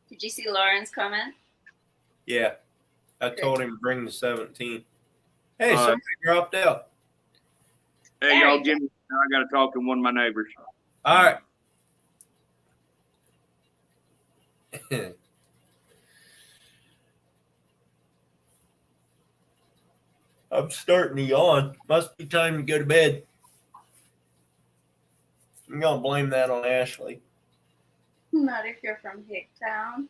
Did you see Lauren's comment? Yeah, I told him to bring the 17. Hey, Uh, somebody dropped out. Hey, y'all, Jimmy. I got to talk to one of my neighbors. All right. I'm starting to yawn. Must be time to go to bed. I'm gonna blame that on Ashley. Not if you're from Hicktown.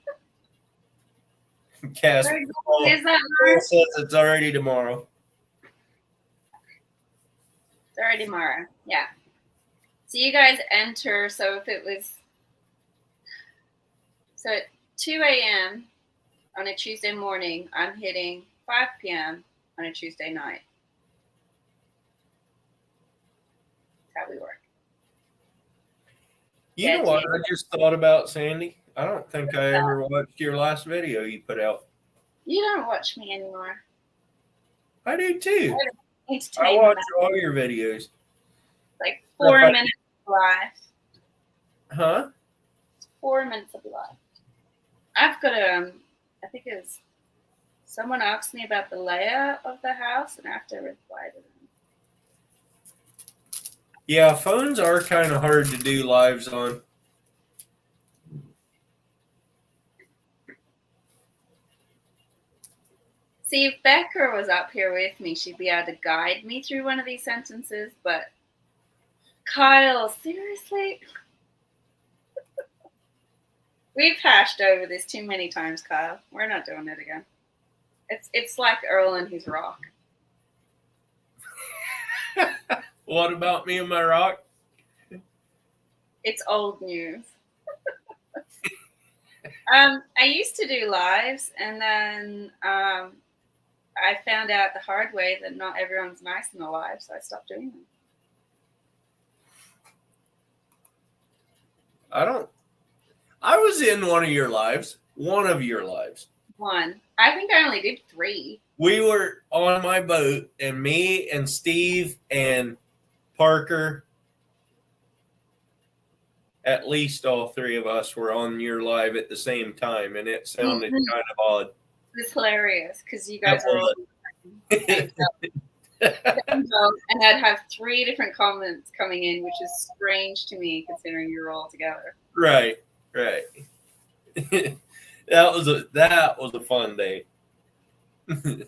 Cass Is that says it's already tomorrow. It's already tomorrow. Yeah. So you guys enter. So if it was at 2 a.m. on a Tuesday morning, I'm hitting 5 p.m. on a Tuesday night. That's how we work. You know what I just thought about, Sandy? I don't think I ever watched your last video you put out. You don't watch me anymore. I do too. I Entertainment. watch all your videos. Like 4 minutes of life. Huh? 4 minutes of life. I've got I think it was someone asked me about the layout of the house, and I have to reply to them. Yeah, phones are kind of hard to do lives on. See, if Becca was up here with me, she'd be able to guide me through one of these sentences, but Kyle, seriously? We've hashed over this too many times, Kyle. We're not doing it again. It's like Earl and his rock. What about me and my rock? It's old news. I used to do lives, and then I found out the hard way that not everyone's nice in the live, so I stopped doing them. I was in one of your lives. One of your lives. One. I think I only did 3. We were on my boat, and me and Steve and Parker, at least all 3 of us were on your live at the same time, and it sounded kind of odd. It was hilarious because you guys were all and I'd have 3 different comments coming in, which is strange to me considering you're all together. Right. That was a fun day. Need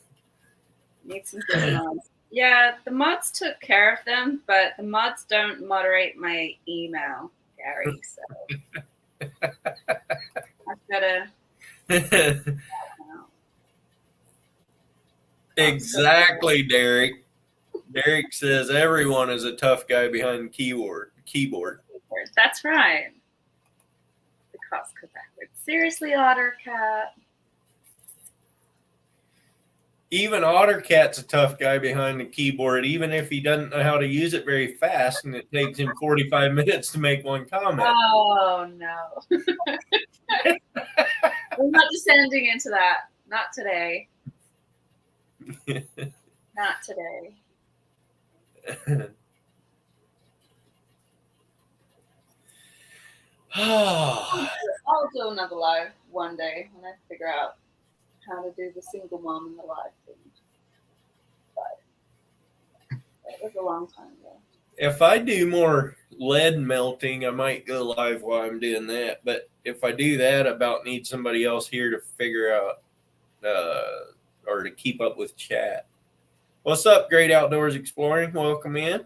some good mods. Yeah, the mods took care of them, but the mods don't moderate my email, Gary. So I've gotta. Exactly, Derek. Derek says everyone is a tough guy behind the keyboard. That's right. The cost go backwards. Seriously, Ottercat. Even Ottercat's a tough guy behind the keyboard, even if he doesn't know how to use it very fast, and it takes him 45 minutes to make one comment. Oh no. We're not descending into that. Not today. Not today. I'll do another live one day when I figure out how to do the single mom in the live thing. But it was a long time ago. If I do more lead melting, I might go live while I'm doing that. But if I do that, I about need somebody else here to figure out or to keep up with chat. What's up, Great Outdoors Exploring? Welcome in.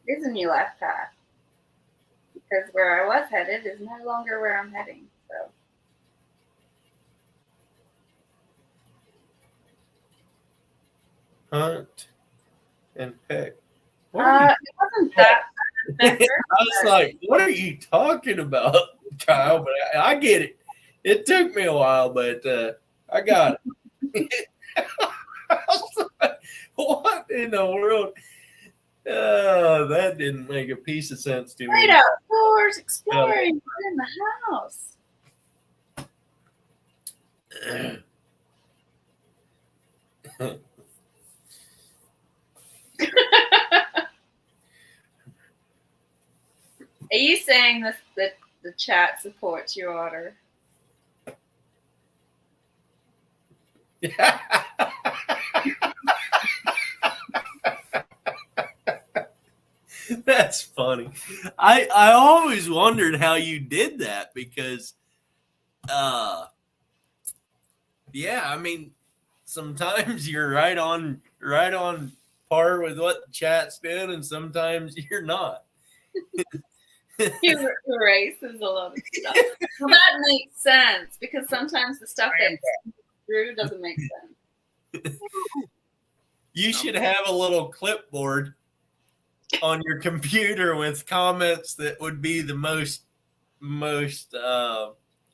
This is a new life path because where I was headed is no longer where I'm heading. So Hunt and peck. it wasn't that bad. I was like, what are you talking about, Kyle? But I get it. It took me a while, but I got it. I was like, what in the world? That didn't make a piece of sense to Great me. Outdoors Exploring in the house. Are you saying that the chat supports your order? That's funny. I always wondered how you did that because yeah, I mean sometimes you're right on par with what the chat's doing and sometimes you're not. He erases a lot of stuff. Well, that makes sense because sometimes the stuff that's true doesn't make sense. You should have a little clipboard on your computer with comments that would be the most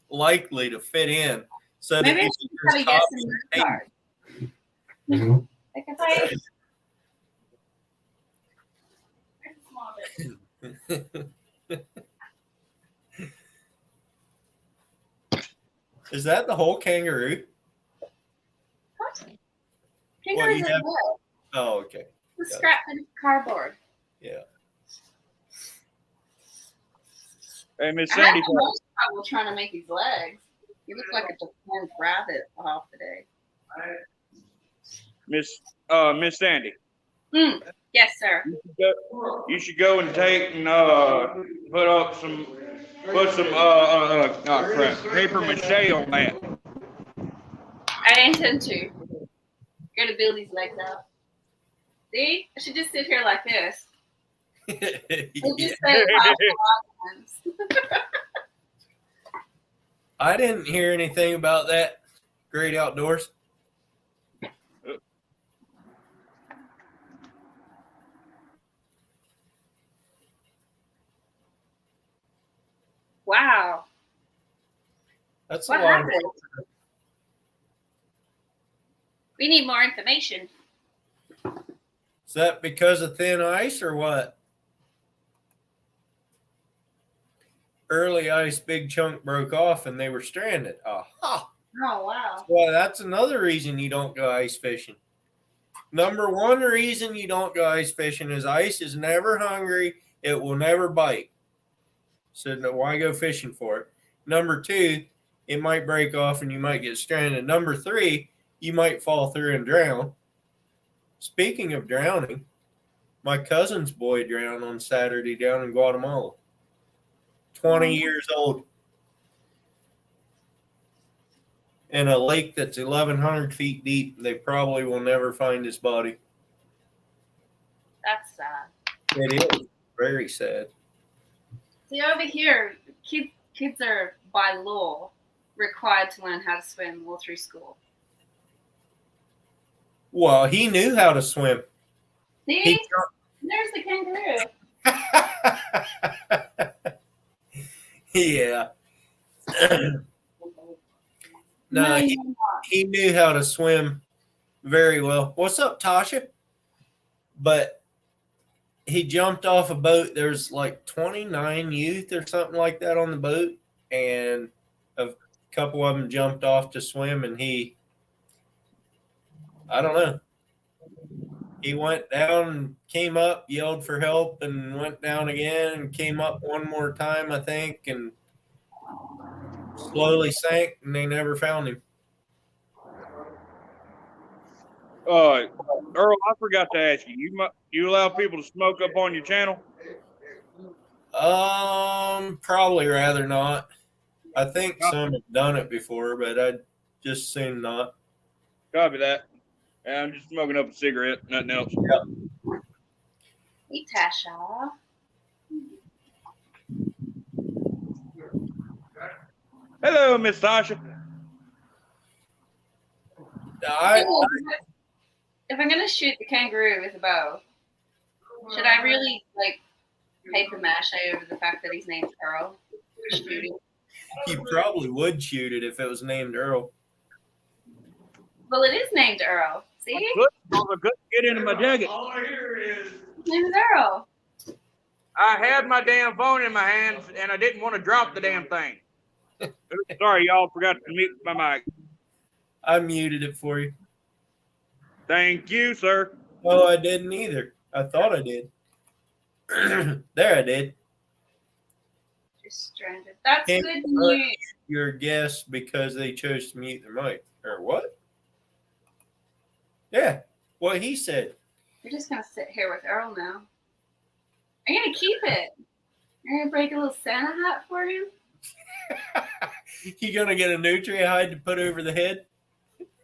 likely to fit in. So Maybe I that should have a yes and no card. Like if Is that the whole kangaroo? Kangaroos you are have- good. Oh, okay. The scrap bit of cardboard. Yeah. Hey, Miss I Sandy. have the most trouble trying to make his legs. He looks like a deformed rabbit half the day. Miss Sandy. Yes, sir. You should go and take and put some paper mache on that. I intend to. Gonna build these legs out. See? I should just sit here like this. And just say I didn't hear anything about that. Great Uh, Outdoors. That's What a lot. happened? We need more information. Is that because of thin ice or what? Early ice, big chunk broke off and they were stranded. Aha. Oh wow. Well, that's another reason you don't go ice fishing. Number one reason you don't go ice fishing is ice is never hungry. It will never bite. So why go fishing for it? Number two, it might break off and you might get stranded. Number three, you might fall through and drown. Speaking of drowning, my cousin's boy drowned on Saturday down in Guatemala. 20 years old. In a lake that's 1,100 feet deep. They probably will never find his body. That's sad. It is very sad. See, over here, kids are by law required to learn how to swim all through school. Well, he knew how to swim. See, there's the kangaroo. Yeah. No, he knew how to swim very well. What's up, Tasha? But he jumped off a boat. There's like 29 youth or something like that on the boat, and a couple of them jumped off to swim, and I don't know. He went down and came up, yelled for help, and went down again and came up one more time, I think, and slowly sank, and they never found him. Earl, I forgot to ask you. You allow people to smoke up on your channel? Probably rather not. I think some have done it before, but I'd just soon not. Copy that. Yeah, I'm just smoking up a cigarette, nothing else. Hey, Tasha. Hello, Miss Tasha. If I'm gonna shoot the kangaroo with a bow, should I really like paper mache over the fact that he's named Earl? Shooting. You probably would shoot it if it was named Earl. Well, it is named Earl. See? I couldn't get into my jacket. All I hear is His name is Earl. I had my damn phone in my hands and I didn't want to drop the damn thing. Sorry, y'all, forgot to mute my mic. I muted it for you. Thank you, sir. Oh, I didn't either. I thought I did. There, I did. Just stranded. That's Can't good news. Your guess because they chose to mute their mic. Or what? Yeah, what he said. You're just gonna sit here with Earl now. I'm gonna keep it. You're gonna break a little Santa hat for him. You gonna get a nutria hide to put over the head?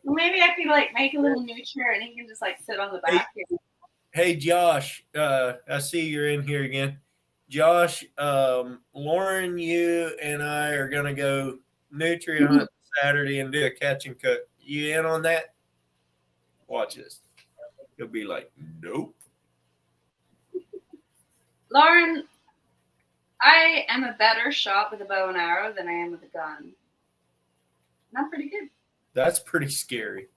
Well, maybe I could like make a little nutria and he can just like sit on the back here. Hey Josh, I see you're in here again. Josh, Lauren, you and I are gonna go nutria hunt Saturday and do a catch and cook. You in on that? Watch this. You'll be like, nope. Lauren, I am a better shot with a bow and arrow than I am with a gun. And I'm pretty good. That's pretty scary.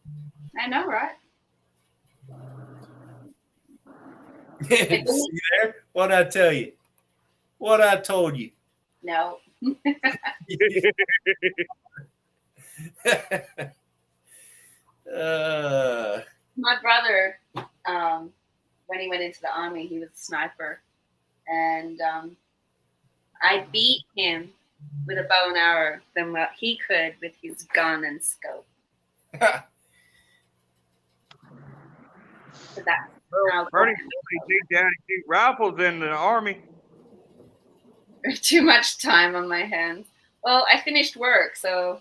I know, right? See there? What'd I tell you? What I told you. No. My brother, when he went into the army, he was a sniper. And I beat him with a bow and arrow than what he could with his gun and scope. So that's how Bernie teach how to shoot rifles in the army. too much time on my hands. Well, I finished work, so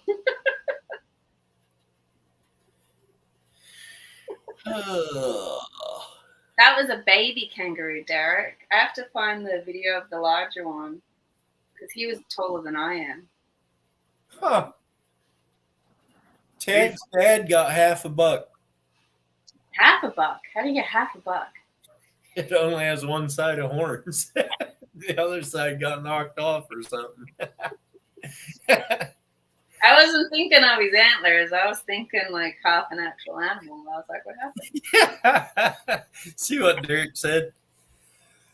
that was a baby kangaroo, Derek. I have to find the video of the larger one because he was taller than I am. Huh. Ted's dad got $50. $50? How do you get $50? It only has one side of horns. The other side got knocked off or something. I I wasn't thinking of his antlers. I was thinking like half an actual animal. I was like, what happened? See what Derek said?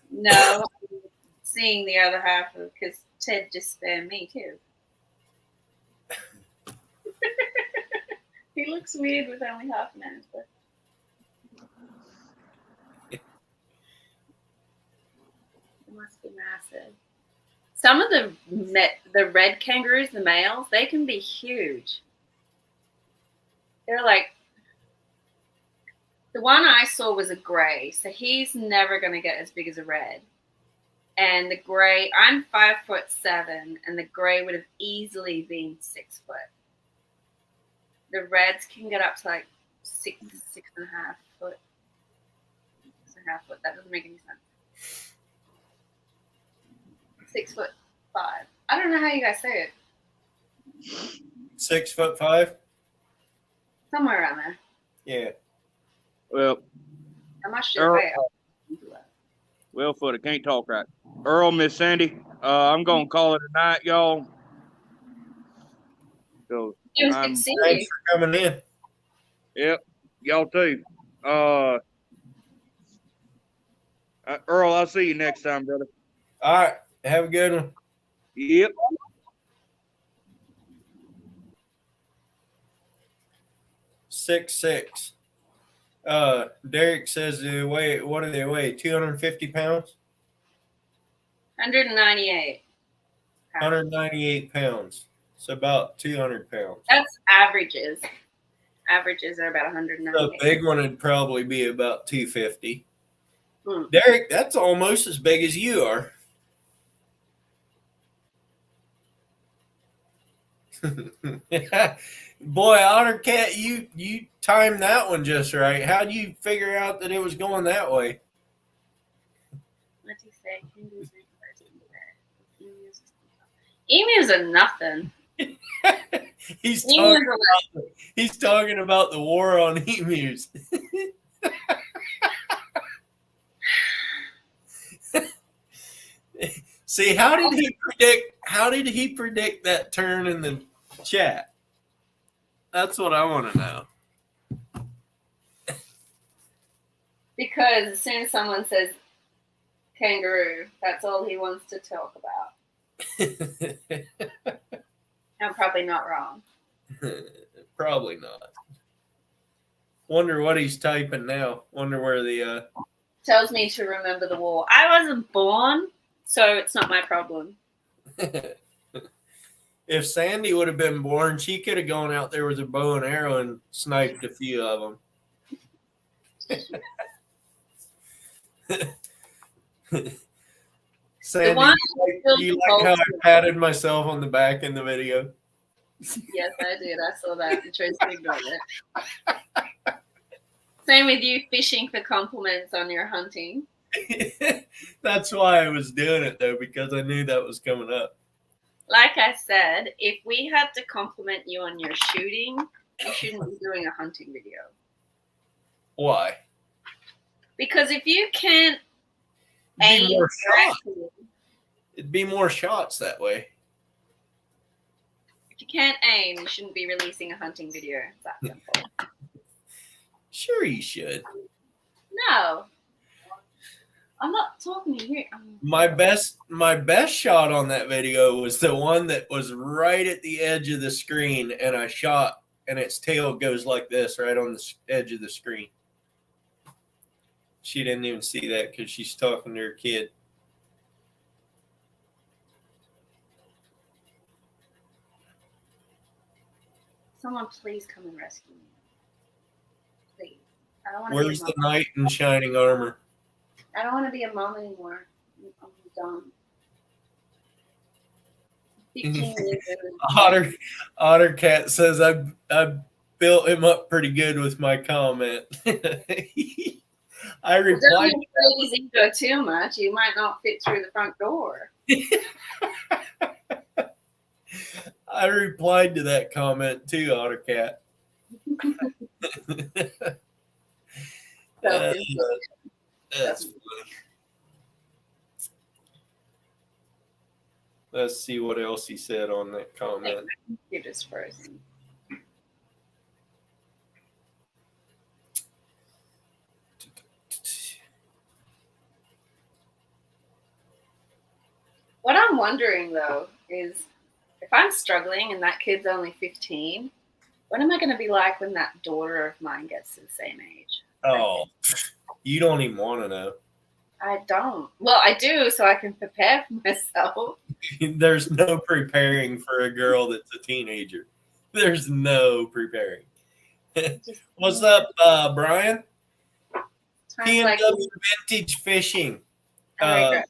No, seeing the other half of because Ted just spared me too. He looks weird with only half an antler. It must be massive. Some of the red kangaroos, the males, they can be huge. They're like, the one I saw was a gray, so he's never going to get as big as a red. And the gray, I'm 5'7", and the gray would have easily been 6 foot. The reds can get up to like 6.5 foot. 6.5 foot. That doesn't make any sense. 6'5". I don't know how you guys say it. 6'5"? Somewhere around there. Yeah. Well, I'm not sure. well, foot, I can't talk right. Earl, Miss Sandy, I'm gonna call it a night, y'all. So It was good to see Thanks you. for coming in. yep, y'all too. Earl, I'll see you next time, brother. All right. Have a good one. Yep. Six. Derek says they weigh, what do they weigh? 250 pounds? 198. 198 pounds. So about 200 pounds. That's averages. Averages are about 198. The big one would probably be about 250. Hmm. Derek, that's almost as big as you are. Boy, Otter Cat, you timed that one just right. How'd you figure out that it was going that way? What do you say? Emus are nothing. He's Emus talking about the war on emus. See, how did he predict that turn in the chat? That's what I want to know. because as soon as someone says kangaroo, that's all he wants to talk about. I'm probably not wrong. Probably not. Wonder what he's typing now. Wonder where the Tells me to remember the war. I wasn't born, so it's not my problem. If Sandy would have been born, she could have gone out there with a bow and arrow and sniped a few of them. Sandy, one you like how I patted myself on the back in the video? Yes, I did. I saw that and chose to ignore it. Same with you fishing for compliments on your hunting. That's why I was doing it, though, because I knew that was coming up. Like I said, if we had to compliment you on your shooting, you shouldn't be doing a hunting video. Why? Because if you can't It'd be aim more shots. correctly, It'd be more shots that way. if you can't aim, you shouldn't be releasing a hunting video. It's that simple. Sure, you should. No. I'm not talking to you. My best shot on that video was the one that was right at the edge of the screen, and I shot, and its tail goes like this right on the edge of the screen. She didn't even see that because she's talking to her kid. Someone please come and rescue me. Please. I don't want to Where's be the knight in shining armor? I don't want to be a mom anymore. I'm done. 15 years Otter Cat says I built him up pretty good with my comment. I replied. Don't inflate his ego too much. You might not fit through the front door. I replied to that comment too, Otter Cat. That's funny. Let's see what else he said on that comment. You're just frozen. What I'm wondering though is if I'm struggling and that kid's only 15, what am I going to be like when that daughter of mine gets to the same age? Oh, you don't even want to know. I don't. Well, I do, so I can prepare for myself. There's no preparing for a girl that's a teenager. There's no preparing. What's up, Brian? Times like PNW Vintage Fishing. I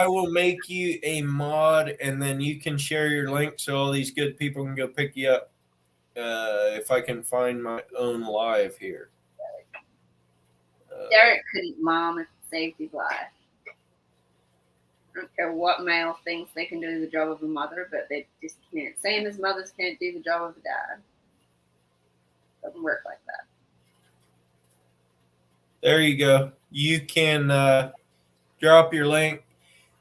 will make you a mod, and then you can share your link so all these good people can go pick you up. If I can find my own live here. Derek couldn't mom if it saved his life. I don't care what male thinks they can do the job of a mother, but they just can't. Same as mothers can't do the job of a dad. Doesn't work like that. There you go. You can drop your link.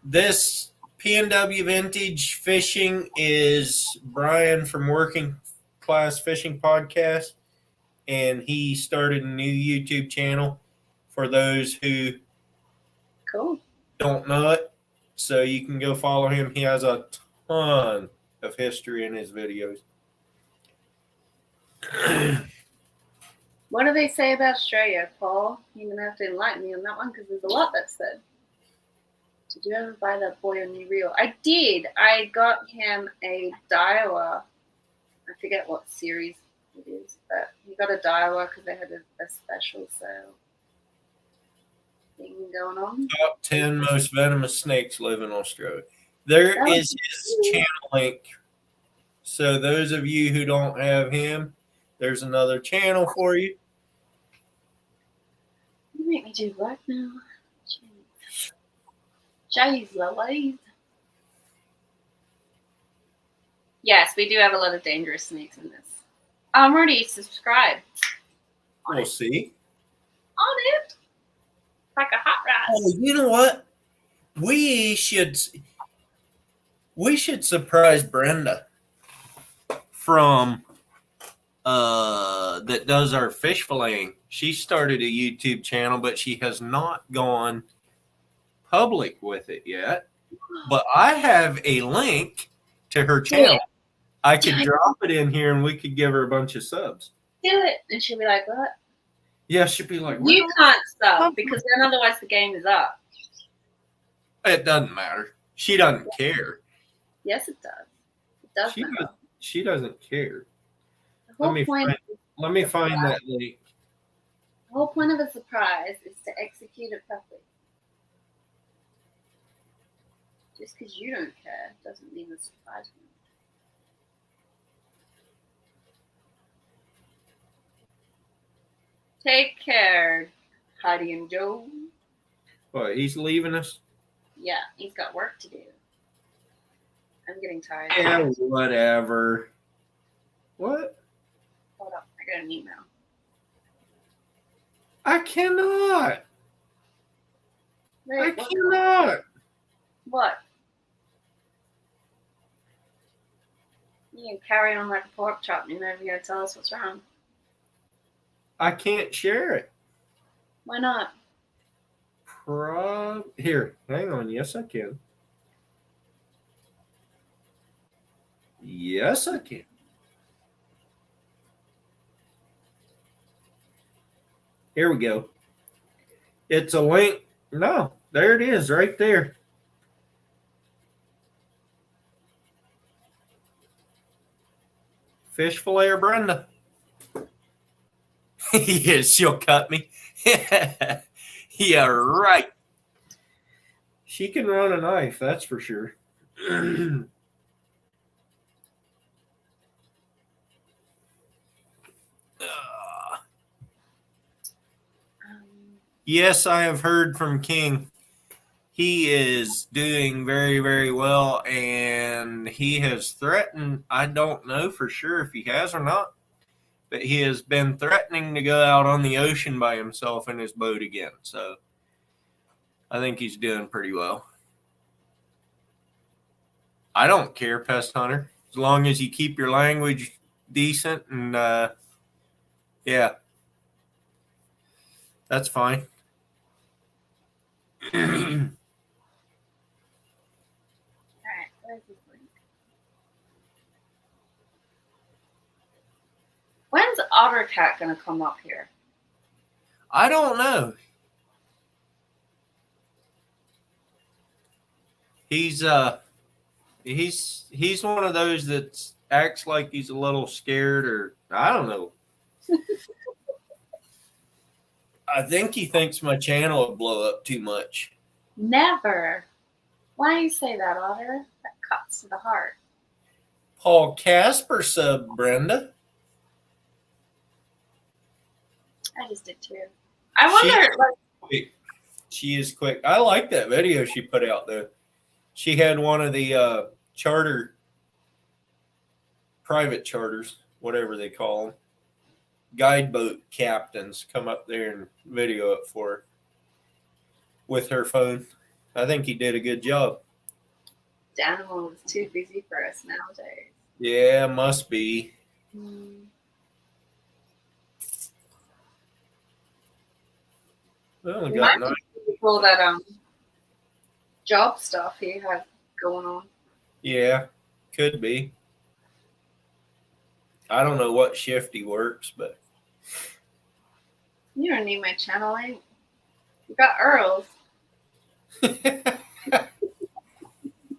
This PNW Vintage Fishing is Brian from Working Class Fishing Podcast, and he started a new YouTube channel for those who Cool. don't know it. So you can go follow him. He has a ton of history in his videos. What do they say about Australia, Paul? You're going to have to enlighten me on that one because there's a lot that's said. Did you ever buy that boy a new reel? I did. I got him a Daiwa. I forget what series it is, but he got a Daiwa because they had a special sale thing going on. Top 10 most venomous snakes live in Australia. There is his channel link. So those of you who don't have him, there's another channel for you. You make me do work now. Jeez Louise. Yes, we do have a lot of dangerous snakes in this. I'm already subscribed. We'll see. On it. Like a hot rod. Oh, you know what? We should surprise Brenda from that does our fish filleting. She started a YouTube channel, but she has not gone public with it yet. But I have a link to her channel. I could drop it in here and we could give her a bunch of subs. Do it. And she'll be like, what? Yeah, she'd be like, You can't sub because then otherwise the game is up. it doesn't matter. She doesn't care. Yes, it does. It does matter. She doesn't care. The whole point Let me find that link. The whole point of a surprise is to execute it properly. Just because you don't care doesn't mean the surprise won't. Take care, Heidi and Joe. What, he's leaving us? Yeah, he's got work to do. I'm getting tired. Yeah, whatever. What? Hold up, I got an email. I cannot. Wait, I what? cannot. What? You can carry on like a pork chop and you're never going to tell us what's wrong. I can't share it. Why not? Here, hang on. Yes, I can. Yes, I can. Here we go. It's a link. No, there it is right there. Fish fillet Brenda. Yes, she'll cut me. Yeah, right. She can run a knife, that's for sure. Yes, I have heard from King. He is doing very, very well, and he has threatened, I don't know for sure if he has or not, but he has been threatening to go out on the ocean by himself in his boat again. So I think he's doing pretty well. I don't care, pest hunter, as long as you keep your language decent and yeah, that's fine. All right, where's this link? When's OtterCat gonna come up here? I don't know. He's one of those that acts like he's a little scared, or I don't know. I think he thinks my channel will blow up too much. Never. Why do you say that, Otter? That cuts to the heart. Paul Casper sub, Brenda. I just did too. I wonder, She is quick. I like that video she put out though. She had one of the private charters, whatever they call them, guide boat captains come up there and video it for her with her phone. I think he did a good job. Danimal is too busy for us nowadays. Yeah, must be. Well, we got Might be all that job stuff he has going on. Yeah, could be. I don't know what shift he works, but You don't need my channel link. You got Earl's.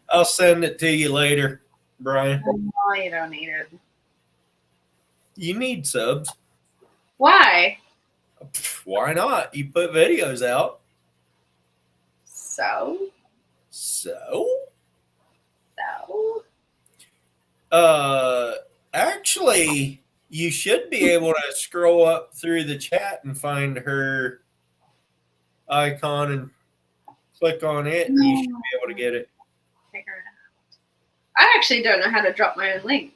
I'll send it to you later, Brian. No, you don't need it. You need subs. Why? Why not? You put videos out. So? Actually, you should be able to scroll up through the chat and find her icon and click on it, and you should be able to get it. Figure it out. I actually don't know how to drop my own link.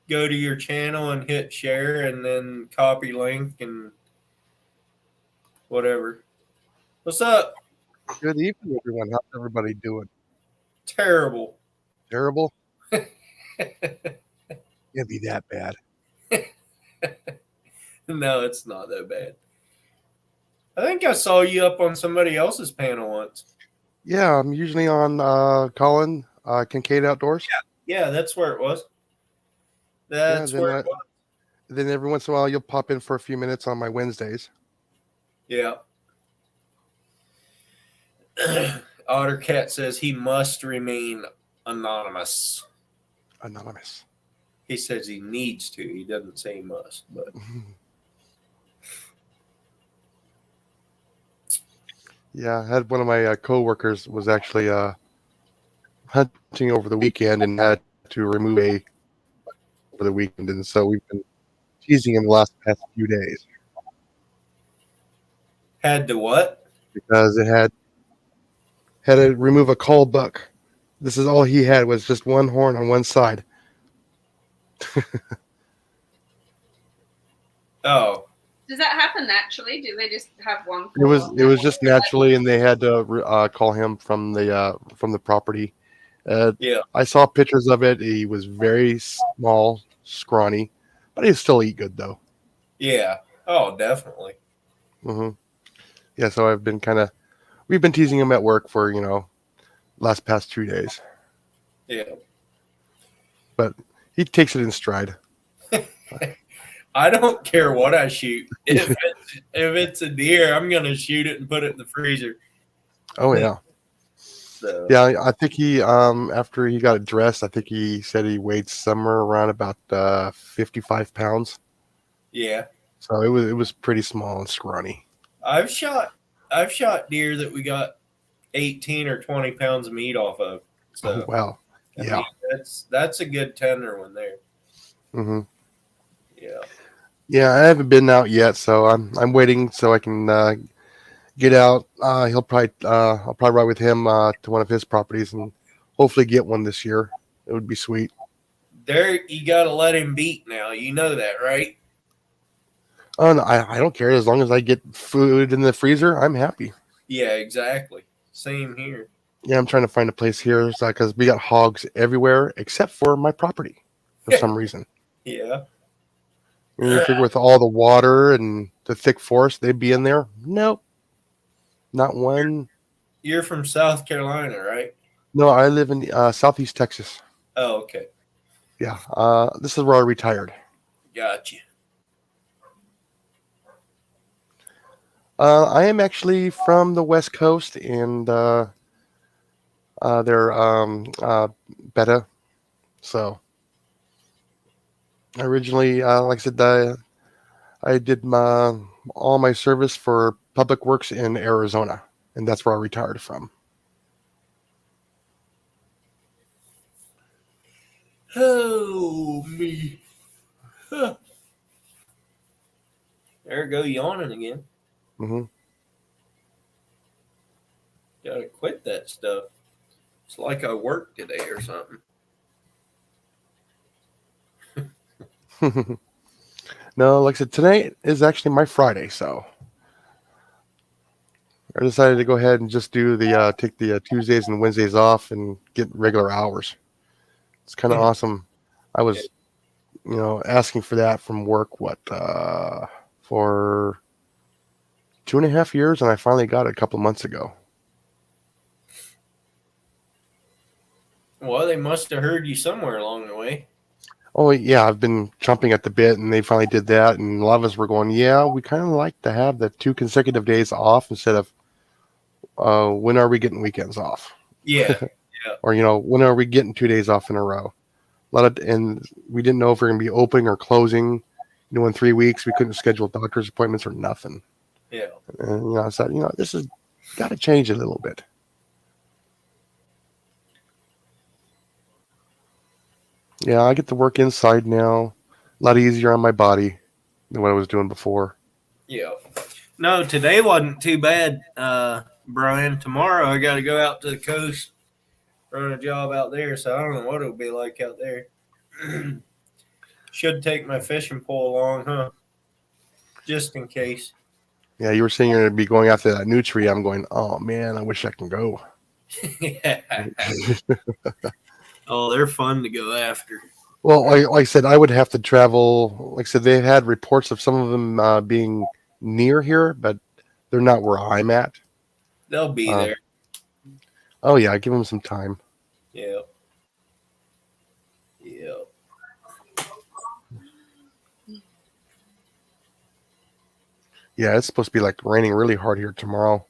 Go to your channel and hit share, and then copy link and whatever. What's up? Good evening, everyone. How's everybody doing? Terrible. Terrible? Can't be that bad. No, it's not that bad. I think I saw you up on somebody else's panel once. Yeah, I'm usually on Colin Kincaid Outdoors. Yeah, that's where it was. That's where it was. Then every once in a while, you'll pop in for a few minutes on my Wednesdays. Yeah. OtterCat says he must remain anonymous. Anonymous. He says he needs to. He doesn't say he must, but Yeah, I had one of my coworkers was actually hunting over the weekend and had to remove a over the weekend, and so we've been teasing him the past few days had to what? because it had to remove a cull buck. This is all he had was just one horn on one side. Oh, Does that happen naturally? Do they just have one? It was just naturally, and they had to call him from the property. yeah. I saw pictures of it. He was very small, scrawny, but he still eat good though. Yeah. Oh, definitely. Mm-hmm. Yeah, so we've been teasing him at work for past 2 days, Yeah. but he takes it in stride. I don't care what I shoot. If it's a deer, I'm gonna shoot it and put it in the freezer. Oh yeah. So Yeah, I think he after he got it dressed, I think he said he weighed somewhere around about 55 pounds. yeah. So it was pretty small and scrawny. I've shot deer that we got 18 or 20 pounds of meat off of. So Oh, wow. I Yeah. mean, that's a good tender one there. Mm-hmm. Yeah. Yeah, I haven't been out yet, so I'm waiting so I can get out. I'll probably ride with him to one of his properties and hopefully get one this year. It would be sweet. There, you gotta let him beat now. You know that, right? Oh no, I don't care as long as I get food in the freezer. I'm happy. Yeah, exactly. Same here. Yeah, I'm trying to find a place here because we got hogs everywhere except for my property for some reason. Yeah. And you figure with all the water and the thick forest, they'd be in there. Nope, not one. You're from South Carolina, right? No, I live in Southeast Texas. Oh, okay. Yeah, this is where I retired. Gotcha. I am actually from the West Coast, and they're Beta. So originally, like I said, I did all my service for Public Works in Arizona, and that's where I retired from. Oh, me. Huh. There we go, yawning again. Hmm. Gotta quit that stuff. It's like I worked today or something. No, like I said, tonight is actually my Friday, so I decided to go ahead and just do the take the Tuesdays and Wednesdays off and get regular hours. It's kind of awesome. I was, asking for that from work. For 2.5 years, and I finally got it a couple months ago. Well, they must have heard you somewhere along the way. Oh yeah, I've been chomping at the bit, and they finally did that. And a lot of us were going, "Yeah, we kind of like to have the 2 consecutive days off instead of when are we getting weekends off?" Yeah. Or when are we getting 2 days off in a row? And we didn't know if we are going to be opening or closing. In 3 weeks, we couldn't schedule doctor's appointments or nothing. Yeah. And I said, this has got to change a little bit. Yeah, I get to work inside now. A lot easier on my body than what I was doing before. Yeah. No, today wasn't too bad, Brian. Tomorrow I got to go out to the coast, run a job out there, so I don't know what it'll be like out there. Should take my fishing pole along, huh? Just in case. Yeah, you were saying you're going to be going after that new tree. I'm going, oh, man, I wish I can go. Yeah. Oh, they're fun to go after. Well, like I said, I would have to travel. Like I said, they had reports of some of them being near here, but they're not where I'm at. They'll be there. Oh, yeah, give them some time. Yeah. Yeah. Yeah, it's supposed to be like raining really hard here tomorrow.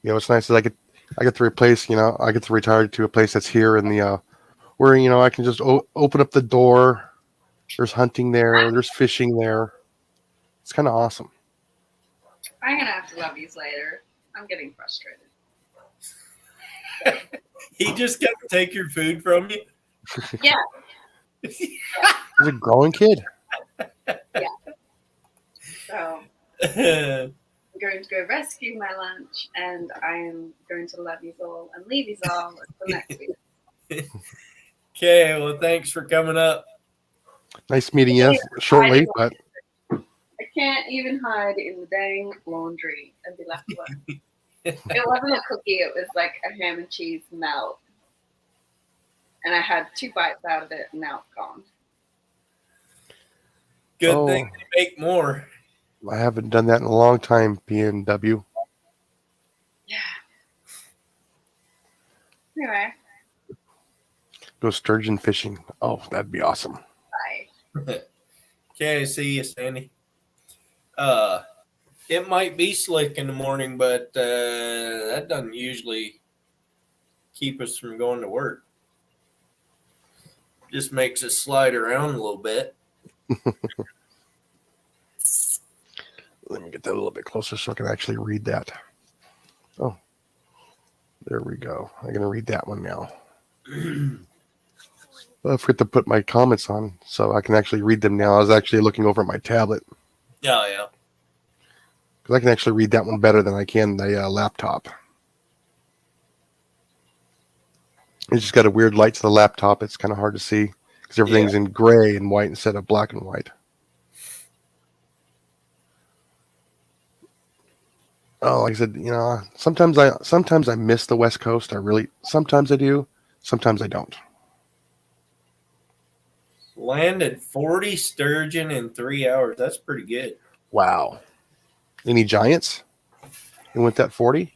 What's nice is I get to replace, I get to retire to a place that's here in the where I can just open up the door. There's hunting there. There's fishing there. It's kind of awesome. I'm gonna have to love these later. I'm getting frustrated. He just got to take your food from you? Yeah. He's a growing kid. Yeah. So I'm going to go rescue my lunch, and I am going to love you all and leave you all until next week. Okay, well, thanks for coming up. Nice meeting you shortly, but I can't even hide in the dang laundry and be left alone. It wasn't a cookie, it was like a ham and cheese melt. And I had 2 bites out of it, and now it's gone. Good thing to make more. I haven't done that in a long time, PNW. Yeah. Anyway. Go sturgeon fishing. Oh, that'd be awesome. Bye. Okay, see you, Sandy. It might be slick in the morning, but that doesn't usually keep us from going to work. Just makes us slide around a little bit. Let me get that a little bit closer so I can actually read that. Oh, there we go. I'm going to read that one now. I forgot to put my comments on so I can actually read them now. I was actually looking over at my tablet. Yeah. Because I can actually read that one better than I can the laptop. It's just got a weird light to the laptop. It's kind of hard to see because everything's in gray and white instead of black and white. Oh, like I said, sometimes I miss the West Coast. Sometimes I do, sometimes I don't. Landed 40 sturgeon in 3 hours. That's pretty good. Wow. Any giants? You went that 40?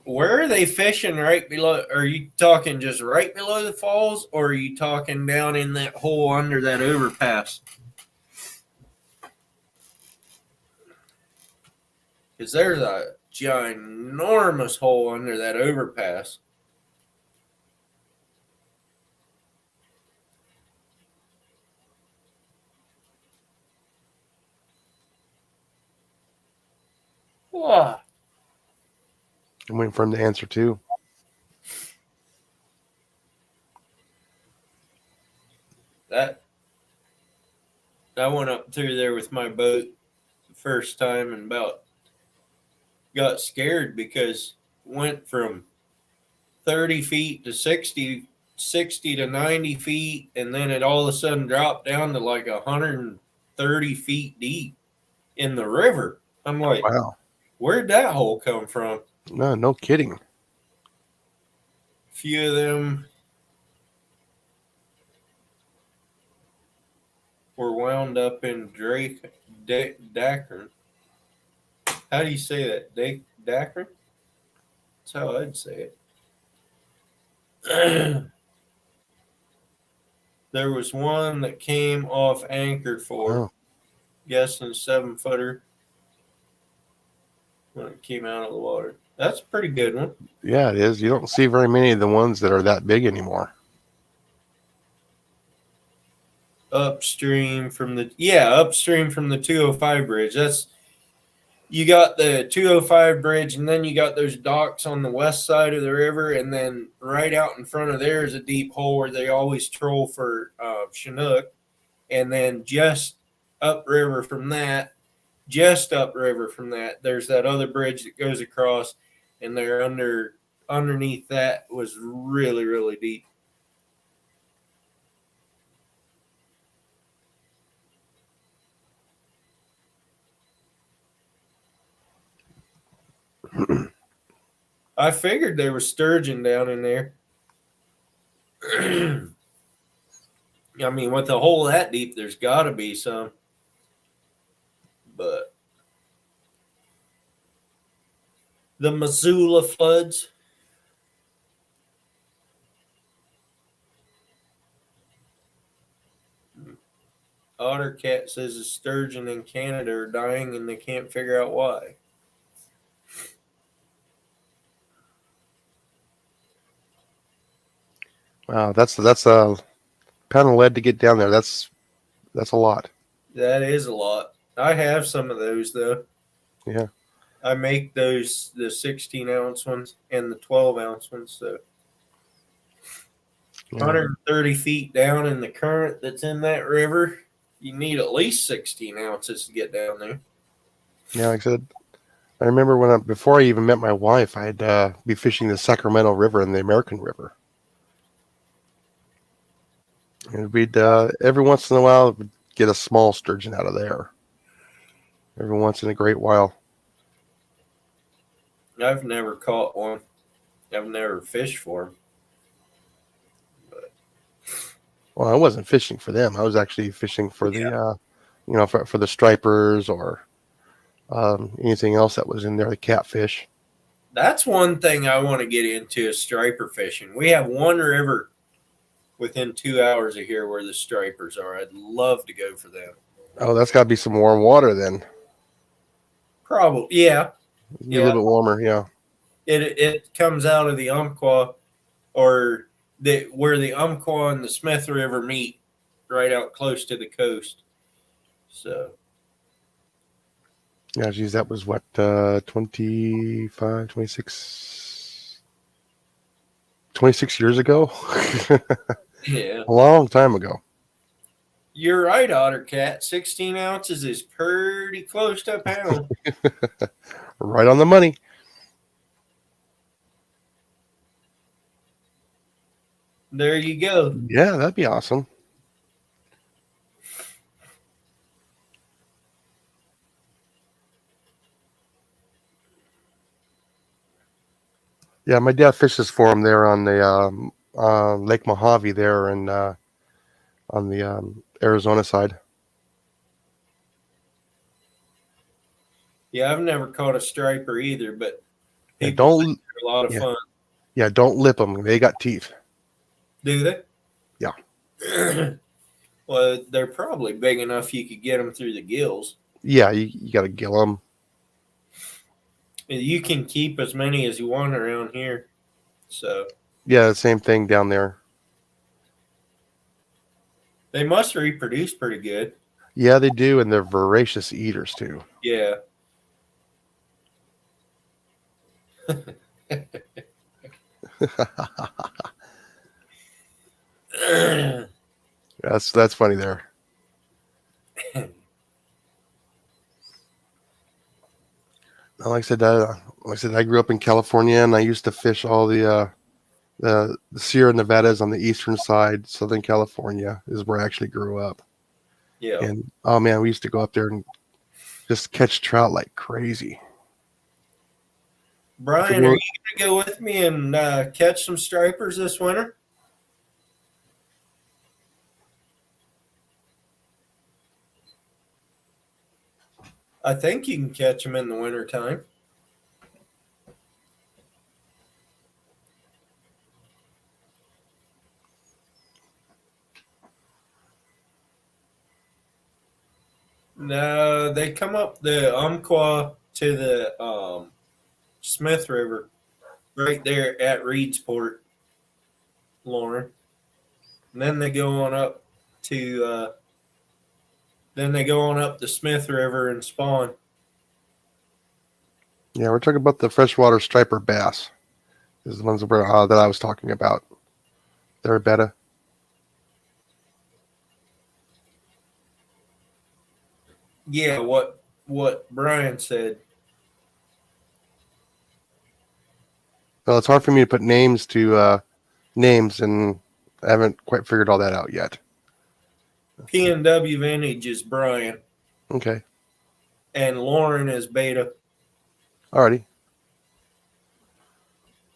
Where are they fishing right below? Are you talking just right below the falls, or are you talking down in that hole under that overpass? Because there's a ginormous hole under that overpass. Wow. I'm waiting for him to answer too. I went up through there with my boat the first time and about got scared because went from 30 feet to 60 to 90 feet, and then it all of a sudden dropped down to like 130 feet deep in the river. I'm like, Wow. where'd that hole come from? No kidding. A few of them were wound up in Dacron. How do you say that? Dacron? That's how I'd say it. There was one that came off anchor for, Wow. guessing 7-footer when it came out of the water. That's a pretty good one. Yeah, it is. You don't see very many of the ones that are that big anymore. Upstream from the 205 bridge. You got the 205 bridge, and then you got those docks on the west side of the river, and then right out in front of there is a deep hole where they always troll for Chinook, and then just upriver from that, there's that other bridge that goes across, and they're underneath that was really, really deep. I figured there was sturgeon down in there. I mean, with the hole that deep, there's got to be some. But the Missoula floods. Ottercat says the sturgeon in Canada are dying and they can't figure out why. Wow, that's a pound of lead to get down there. That's a lot. That is a lot. I have some of those though. Yeah. I make those the 16-ounce ones and the 12-ounce ones. So Yeah. 130 feet down in the current that's in that river, you need at least 16 ounces to get down there. Yeah, like I said, I remember before I even met my wife, I'd be fishing the Sacramento River and the American River. And we'd every once in a while we'd get a small sturgeon out of there. Every once in a great while. I've never caught one. I've never fished for them. Well, I wasn't fishing for them. I was actually fishing for the, for the stripers or anything else that was in there, the catfish. That's one thing I want to get into is striper fishing. We have one river within 2 hours of here where the stripers are. I'd love to go for them. Oh, that's got to be some warm water then. Probably, yeah. A little bit warmer, yeah. It comes out of the Umpqua, or where the Umpqua and the Smith River meet, right out close to the coast. So. Yeah, geez, that was what, 26 years ago? Yeah. A long time ago. You're right, Ottercat. 16 ounces is pretty close to a pound. Right on the money. There you go. Yeah, that'd be awesome. Yeah, my dad fishes for him there on the Lake Mojave there and on the Arizona side. Yeah, I've never caught a striper either, but Yeah, people don't think they're a lot of yeah. fun. Yeah, don't lip them. They got teeth. Do they? Yeah. Well, they're probably big enough you could get them through the gills. Yeah, you got to gill them. You can keep as many as you want around here. So Yeah, the same thing down there. they must reproduce pretty good. Yeah, they do, and they're voracious eaters too. Yeah. That's funny there. Like I said, I grew up in California, and I used to fish all the Sierra Nevadas on the eastern side. Southern California is where I actually grew up. Yeah. And oh man, we used to go up there and just catch trout like crazy. Brian, are you going to go with me and catch some stripers this winter? I think you can catch them in the wintertime. No, they come up the Umpqua to the Smith River, right there at Reedsport, Lauren. And then they go on up to the Smith River and spawn. Yeah, we're talking about the freshwater striper bass. Is the ones that I was talking about. They're better. Yeah, what Brian said. Well, it's hard for me to put names to names, and I haven't quite figured all that out yet. PNW Vintage is Brian, Okay. and Lauren is Beta. Alrighty.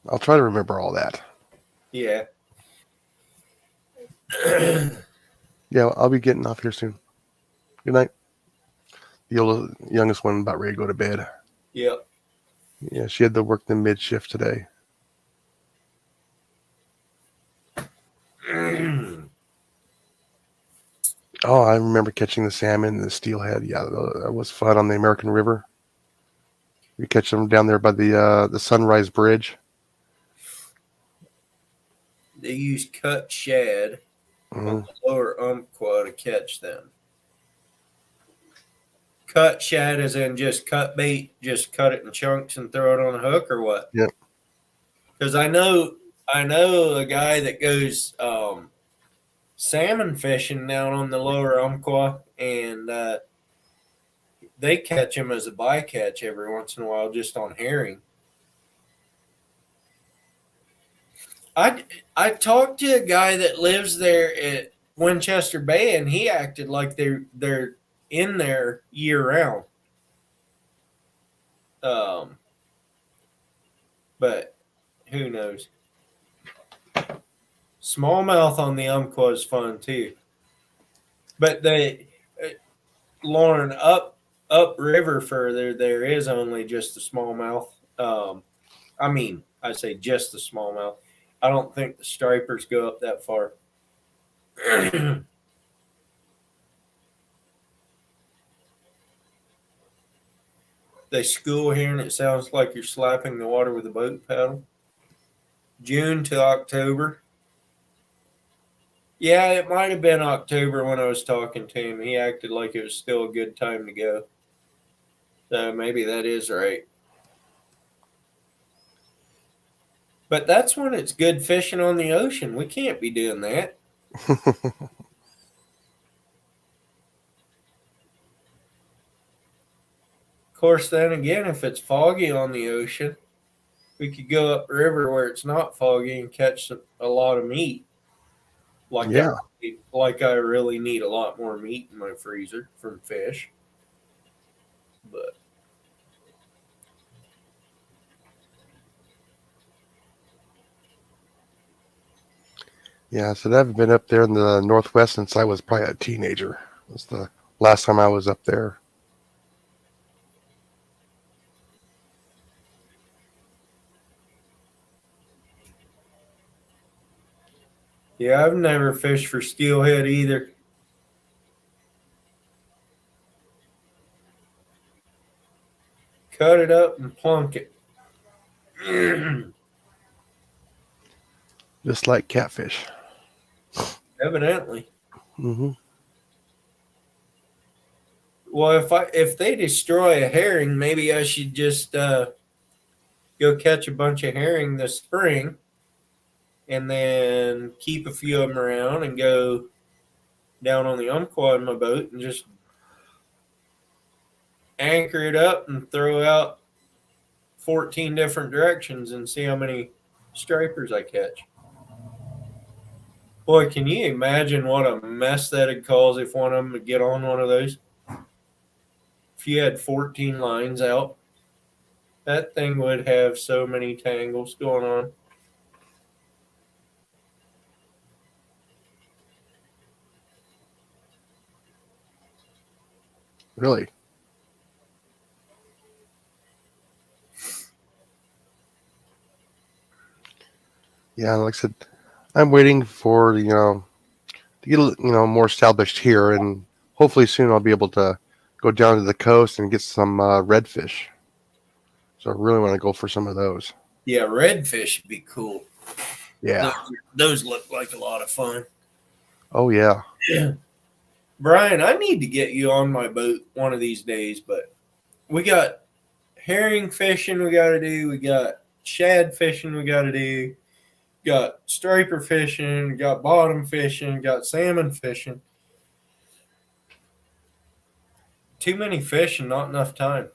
I'll try to remember all that. Yeah. Yeah, I'll be getting off here soon. Good night. The youngest one about ready to go to bed. Yep. Yeah, she had to work the mid shift today. Oh, I remember catching the salmon and the steelhead. Yeah, that was fun on the American River. We catch them down there by the Sunrise Bridge. They use cut shad on the lower Umpqua to catch them. Cut shad as in just cut bait, just cut it in chunks and throw it on a hook, or what? Yep. Because I know a guy that goes salmon fishing down on the lower Umpqua, and they catch them as a bycatch every once in a while, just on herring. I talked to a guy that lives there at Winchester Bay, and he acted like they're in there year round. But who knows? Smallmouth on the Umpqua is fun too. But Lauren, up river further, there is only just the smallmouth. I mean, I say just the smallmouth. I don't think the stripers go up that far. They school here, and it sounds like you're slapping the water with a boat paddle. June to October. Yeah, it might have been October when I was talking to him. He acted like it was still a good time to go. So maybe that is right. But that's when it's good fishing on the ocean. We can't be doing that. Of course, then again, if it's foggy on the ocean, we could go up river where it's not foggy and catch a lot of meat. Like I really need a lot more meat in my freezer from fish. But Yeah, so I haven't been up there in the Northwest since I was probably a teenager. That's the last time I was up there. Yeah, I've never fished for steelhead either. Cut it up and plunk it. Just like catfish. Evidently. Hmm. Well, if they destroy a herring, maybe I should just go catch a bunch of herring this spring, and then keep a few of them around and go down on the Umpqua in my boat and just anchor it up and throw out 14 different directions and see how many stripers I catch. Boy, can you imagine what a mess that'd cause if one of them would get on one of those? If you had 14 lines out, that thing would have so many tangles going on. Really? Yeah, like I said, I'm waiting for to get more established here, and hopefully soon I'll be able to go down to the coast and get some redfish. So I really want to go for some of those. Yeah, redfish would be cool. Yeah. Those look like a lot of fun. Oh yeah. Brian, I need to get you on my boat one of these days, but we got herring fishing we got to do. We got shad fishing we got to do. Got striper fishing, got bottom fishing, got salmon fishing. Too many fish and not enough time.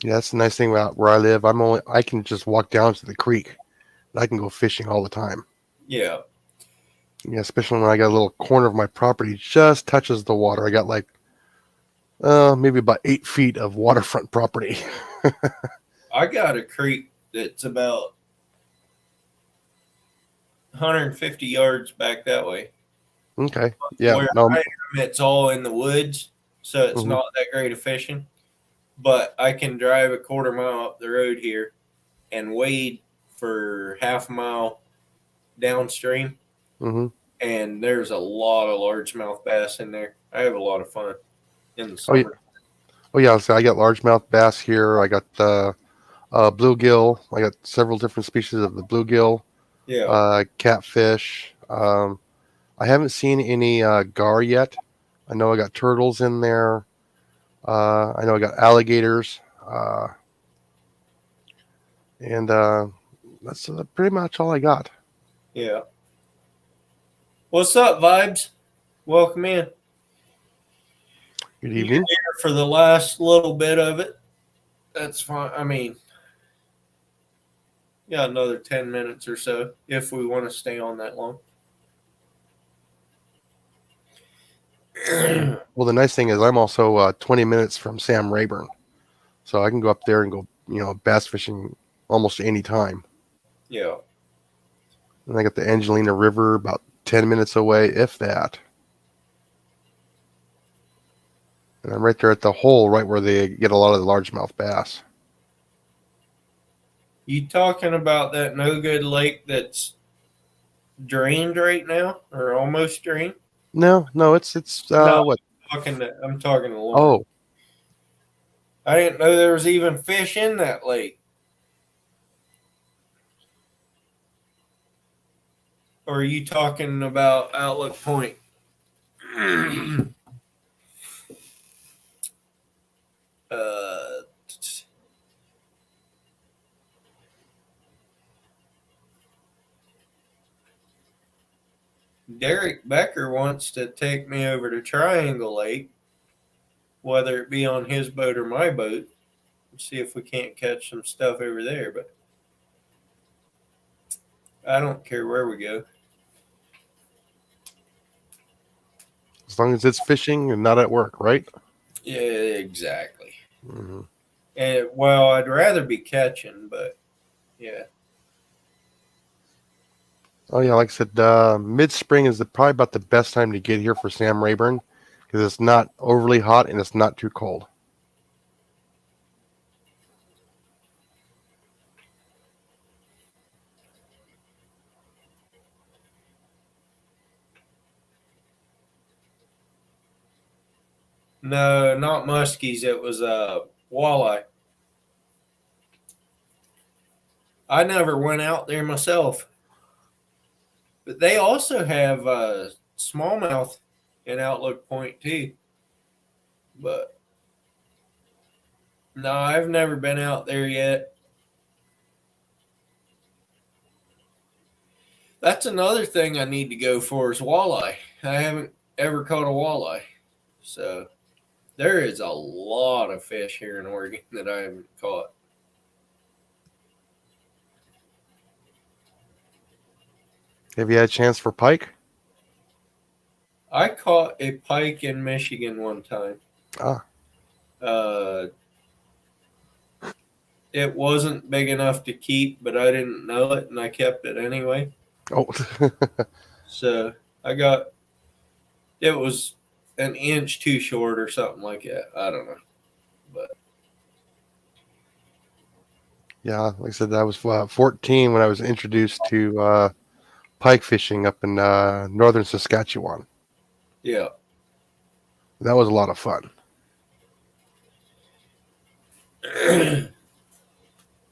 Yeah, that's the nice thing about where I live. I can just walk down to the creek. I can go fishing all the time. Yeah. Yeah, especially when I got a little corner of my property just touches the water. I got like maybe about 8 feet of waterfront property. I got a creek that's about 150 yards back that way. Okay. Yeah. Where No. I am, it's all in the woods, so it's not that great of fishing. But I can drive a quarter mile up the road here and wade for half a mile downstream. Mm-hmm. And there's a lot of largemouth bass in there. I have a lot of fun in the summer. Oh yeah. So I got largemouth bass here. I got the bluegill. I got several different species of the bluegill. Yeah. Catfish. I haven't seen any gar yet. I know I got turtles in there. I know I got alligators. And that's pretty much all I got. Yeah. What's up, Vibes? Welcome in. Good evening. Here for the last little bit of it. That's fine. I mean, yeah, another 10 minutes or so if we want to stay on that long. Well, the nice thing is I'm also 20 minutes from Sam Rayburn, so I can go up there and go, bass fishing almost any time. Yeah. And I got the Angelina River about 10 minutes away, if that. And I'm right there at the hole, right where they get a lot of the largemouth bass. You talking about that no good lake that's drained right now, or almost drained? No, it's No, what? I'm talking to Lauren. Oh, I didn't know there was even fish in that lake. Or are you talking about Outlook Point? Derek Becker wants to take me over to Triangle Lake, whether it be on his boat or my boat, and see if we can't catch some stuff over there. But I don't care where we go. as long as it's fishing and not at work, right? Yeah, exactly. Hmm. And well, I'd rather be catching, but yeah. Oh yeah, like I said, mid-spring is probably about the best time to get here for Sam Rayburn because it's not overly hot and it's not too cold. No, not muskies. It was walleye. I never went out there myself, but they also have smallmouth in Outlook Point too. But no, I've never been out there yet. That's another thing I need to go for is walleye. I haven't ever caught a walleye, so there is a lot of fish here in Oregon that I haven't caught. Have you had a chance for pike? I caught a pike in Michigan one time. Ah. It wasn't big enough to keep, but I didn't know it, and I kept it anyway. Oh. So it was an inch too short or something like that. I don't know, but Yeah, like I said, I was 14 when I was introduced to pike fishing up in northern Saskatchewan. yeah. That was a lot of fun.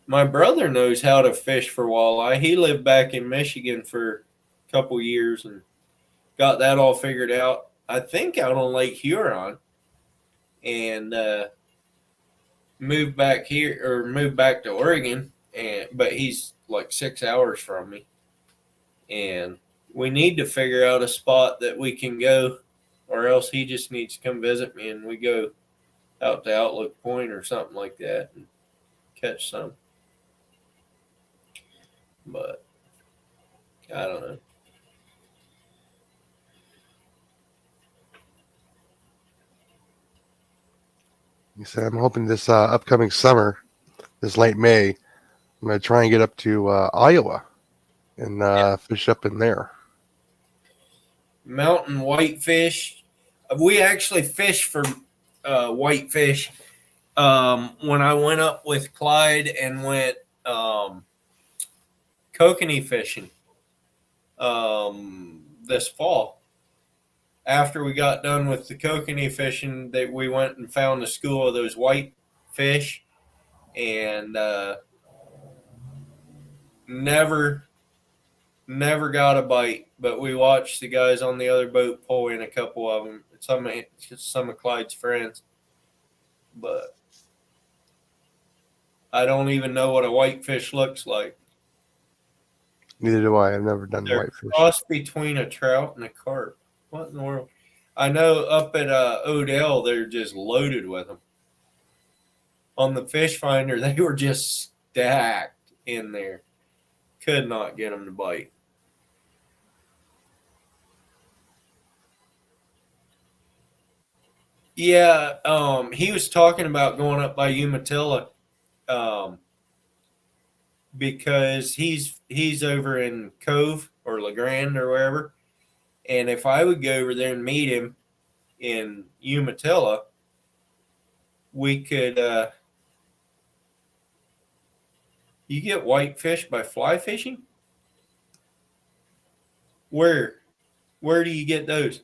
My brother knows how to fish for walleye. He lived back in Michigan for a couple years and got that all figured out. I think out on Lake Huron, and moved back to Oregon. But he's like 6 hours from me, and we need to figure out a spot that we can go, or else he just needs to come visit me, and we go out to Outlook Point or something like that and catch some. But I don't know. He said, I'm hoping this upcoming summer, this late May, I'm going to try and get up to Iowa and fish up in there. Mountain whitefish. We actually fished for whitefish when I went up with Clyde and went kokanee fishing this fall. After we got done with the kokanee fishing, we went and found a school of those white fish, and never got a bite. But we watched the guys on the other boat pull in a couple of them. Some of Clyde's friends, but I don't even know what a whitefish looks like. Neither do I. I've never done They're whitefish. cross between a trout and a carp. What in the world? I know up at Odell, they're just loaded with them. On the fish finder, they were just stacked in there. Could not get them to bite. Yeah, he was talking about going up by Umatilla, because he's over in Cove or LeGrand or wherever. And if I would go over there and meet him in Umatilla, we could you get whitefish by fly fishing? Where do you get those?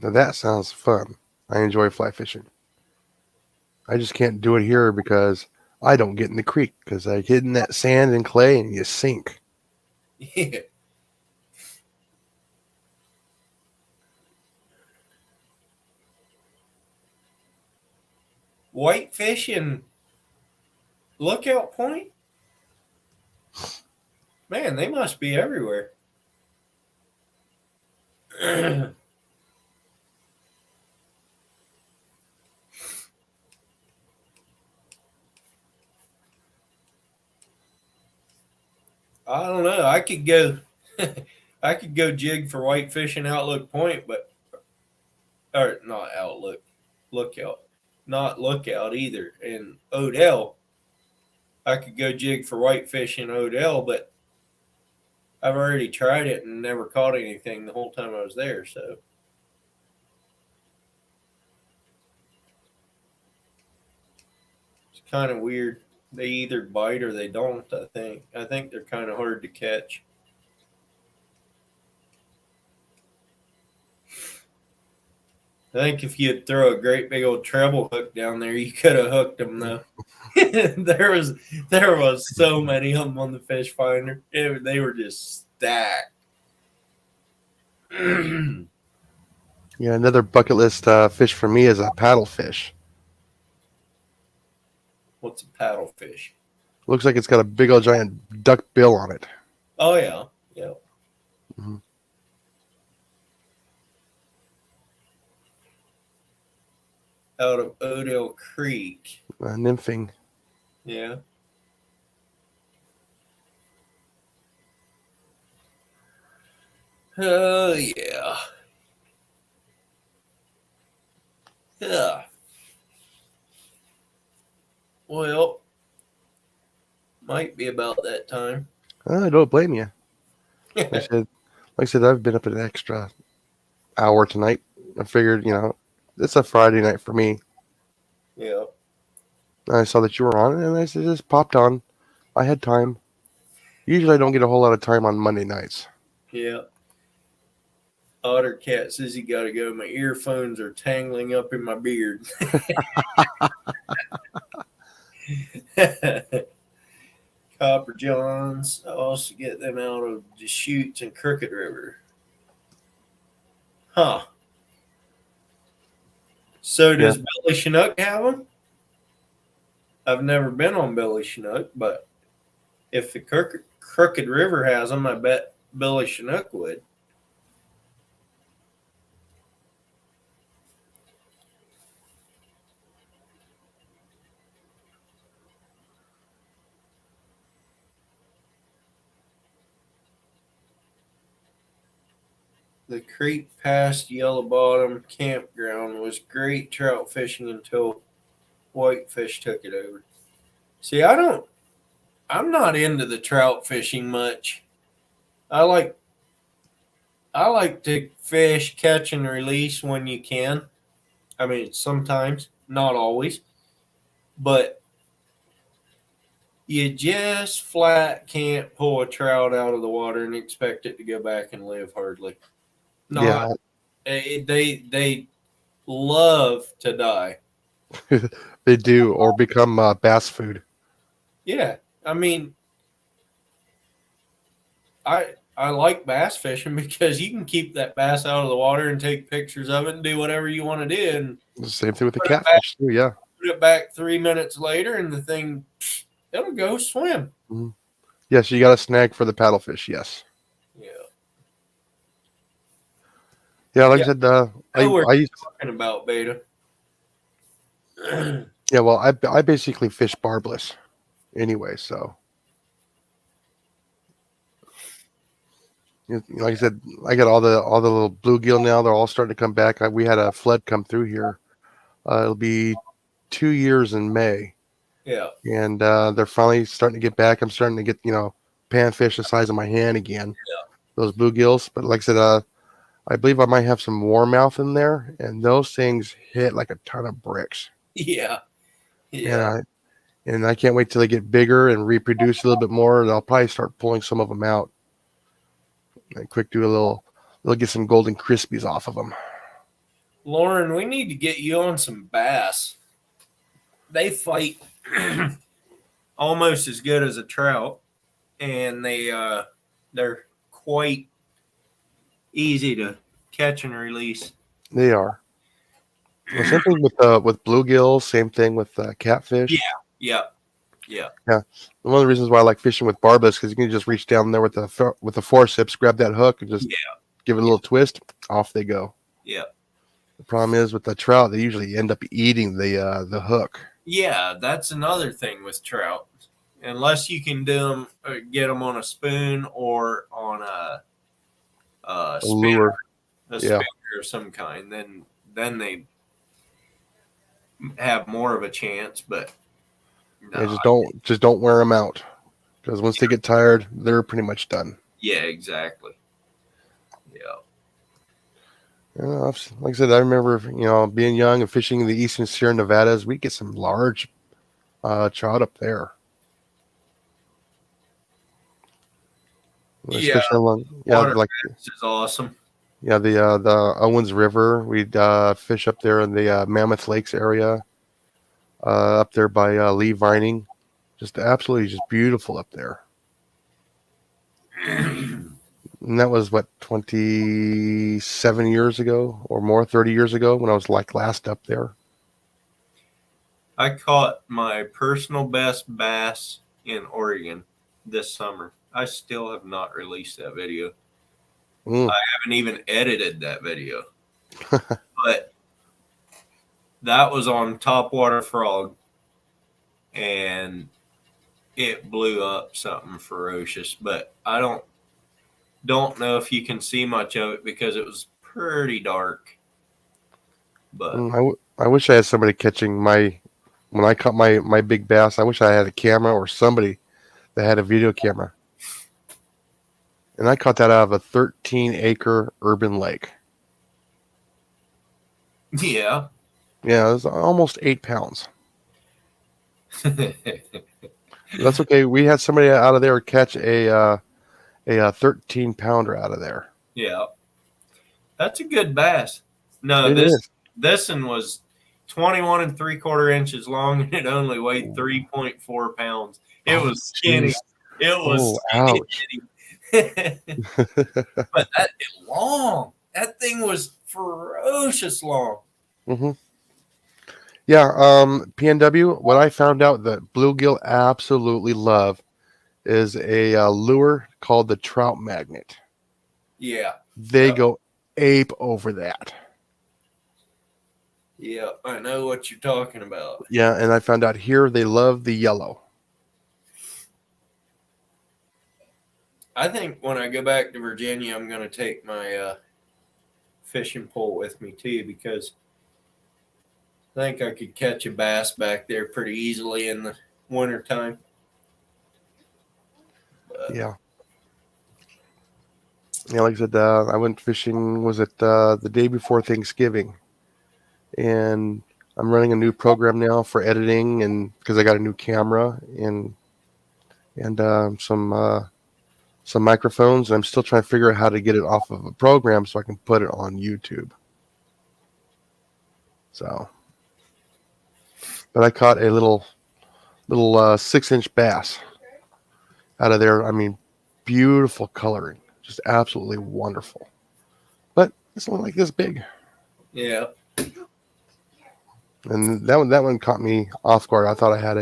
Now that sounds fun. I enjoy fly fishing. I just can't do it here because I don't get in the creek because I get in that sand and clay and you sink. Yeah. Whitefish in Lookout Point? Man, they must be everywhere. I don't know. I could go. I could go jig for whitefish in Outlook Point, or not Outlook, Lookout, not Lookout either. In Odell, I could go jig for whitefish in Odell, but I've already tried it and never caught anything the whole time I was there. So it's kind of weird. They either bite or they don't. I think they're kind of hard to catch. I think if you'd throw a great big old treble hook down there, you could have hooked them though. there was so many of them on the fish finder. They were just stacked. Yeah, another bucket list fish for me is a paddlefish. What's a paddlefish? Looks like it's got a big old giant duck bill on it. Oh yeah, yeah. Mm-hmm. Out of Odell Creek. Nymphing. Yeah. Oh yeah. Yeah. Well, might be about that time. I don't blame you. Like I said, I've been up an extra hour tonight. I figured, it's a Friday night for me. Yeah. I saw that you were on, and I just popped on. I had time. Usually, I don't get a whole lot of time on Monday nights. Yeah. Otter Cat says he got to go. My earphones are tangling up in my beard. Copper Johns. I also get them out of Deschutes and Crooked River. Huh. So does Billy Chinook have them? I've never been on Billy Chinook, but if the Crooked River has them, I bet Billy Chinook would. The creek past Yellow Bottom campground was great trout fishing until whitefish took it over. See, I'm not into the trout fishing much. I like to fish, catch and release when you can. I mean, sometimes, not always, but you just flat can't pull a trout out of the water and expect it to go back and live hardly. No, they love to die. They do, or become bass food. Yeah, I mean, I like bass fishing because you can keep that bass out of the water and take pictures of it and do whatever you want to do. And the same thing with the catfish too. Yeah. Put it back 3 minutes later, and the thing, it'll go swim. Mm-hmm. Yes, you got a snag for the paddlefish. Yes. Yeah. Yeah, like I said, I used talking about Beta. Yeah, well, I basically fish barbless anyway, so like I said, I got all the little bluegill now. They're all starting to come back. We had a flood come through here. It'll be 2 years in May. Yeah, and they're finally starting to get back. I'm starting to get panfish the size of my hand again. Yeah, those bluegills. But like I said, I believe I might have some warmouth in there, and those things hit like a ton of bricks. Yeah. Yeah. And I can't wait till they get bigger and reproduce a little bit more, and I'll probably start pulling some of them out. And quick do a little get some golden crispies off of them. Lauren, we need to get you on some bass. They fight almost as good as a trout, and they're quite easy to catch and release. They are. Well, same thing with bluegills. Same thing with catfish. Yeah. One of the reasons why I like fishing with barbless because you can just reach down there with the forceps, grab that hook, and just give it a little twist. Off they go. Yeah. The problem is with the trout, they usually end up eating the hook. Yeah, that's another thing with trout. Unless you can do them, get them on a spoon or on A spinner, lure. a Yeah. spinner of some kind, then they have more of a chance. But no, Yeah, just don't wear them out, because once they get tired, they're pretty much done. yeah, exactly. Yeah. Like I said, I remember being young and fishing in the eastern Sierra Nevadas. We get some large trout up there. Yeah, Especially along, water like bass is awesome. the Owens River. We'd fish up there in the Mammoth Lakes area, up there by Lee Vining. Just absolutely just beautiful up there. And that was 27 years ago or more, 30 years ago, when I was like last up there. I caught my personal best bass in Oregon this summer. I still have not released that video. Mm. I haven't even edited that video. But that was on Topwater Frog, and it blew up something ferocious. But I don't know if you can see much of it because it was pretty dark. But I wish I had somebody catching when I caught my big bass. I wish I had a camera or somebody that had a video camera. And I caught that out of a 13-acre urban lake. yeah. Yeah, it was almost 8 pounds. That's okay. We had somebody out of there catch a 13-pounder out of there. Yeah. That's a good bass. No, It is. this one was 21 3/4 inches long, and it only weighed 3.4 pounds. It was skinny. Jeez. It was Oh, skinny. ouch. But that long. That thing was ferocious long. Mm-hmm. Yeah, PNW, what I found out that bluegill absolutely love is a lure called the trout magnet. Yeah. They Yep. go ape over that. Yeah, I know what you're talking about. Yeah, and I found out here they love the yellow. I think when I go back to Virginia, I'm going to take my fishing pole with me too, because I think I could catch a bass back there pretty easily in the wintertime. Yeah. Yeah, like I said, I went fishing, was it the day before Thanksgiving? And I'm running a new program now for editing, and because I got a new camera and some microphones, and I'm still trying to figure out how to get it off of a program so I can put it on YouTube. So, but I caught a little 6-inch bass out of there. I mean, beautiful coloring, just absolutely wonderful. But it's only like this big. Yeah. And that one caught me off guard. I thought I had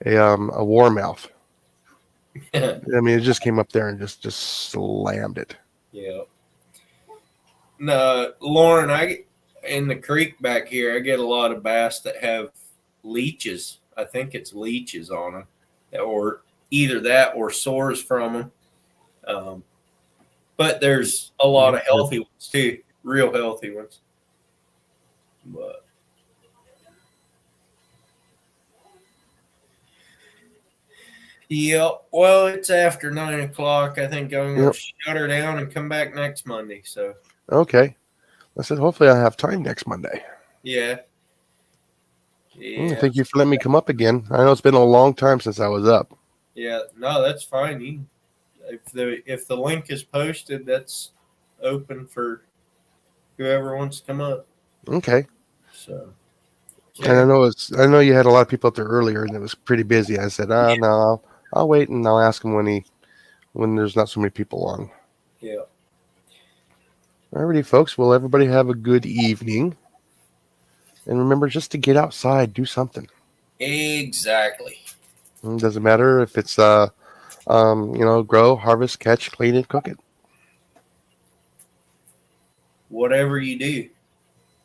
a warmouth. I mean, it just came up there and just slammed it. Yeah. No, Lauren, in the creek back here, I get a lot of bass that have leeches. I think it's leeches on them, or either that or sores from them. But there's a lot of healthy ones too, real healthy ones. But yeah, well, it's after 9 o'clock. I think I'm going to shut her down and come back next Monday. So Okay. I said, hopefully I have time next Monday. yeah. Yeah. Thank you for letting me come up again. I know it's been a long time since I was up. Yeah, no, that's fine. If the link is posted, that's open for whoever wants to come up. Okay. So, And I know you had a lot of people up there earlier, and it was pretty busy. I said, no, I'll wait and I'll ask him when there's not so many people on. yeah. Alrighty, folks. Well, everybody have a good evening, and remember just to get outside, do something. Exactly. It doesn't matter if it's grow, harvest, catch, clean it, cook it. Whatever you do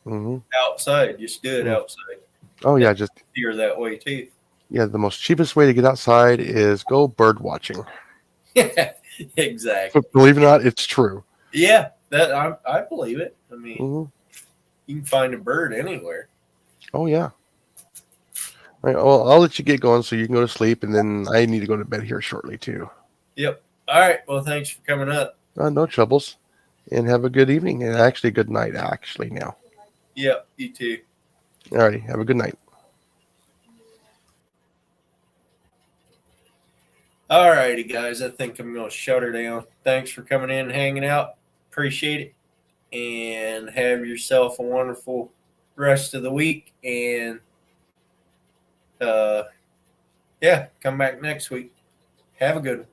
Mm-hmm. outside, just do it outside. Oh yeah, just You're that way too. yeah. The most cheapest way to get outside is go bird watching. Yeah, exactly. Believe it or not, it's true. Yeah, that I believe it. I mean, Hmm. you can find a bird anywhere. Oh yeah. All right, well, I'll let you get going so you can go to sleep, and then I need to go to bed here shortly too. Yep. All right. Well, thanks for coming up. No troubles, and have a good evening, and actually good night. Actually, now. Yep. You too. Alrighty, have a good night. All righty, guys. I think I'm going to shut her down. Thanks for coming in and hanging out. Appreciate it. And have yourself a wonderful rest of the week. And yeah, come back next week. Have a good one.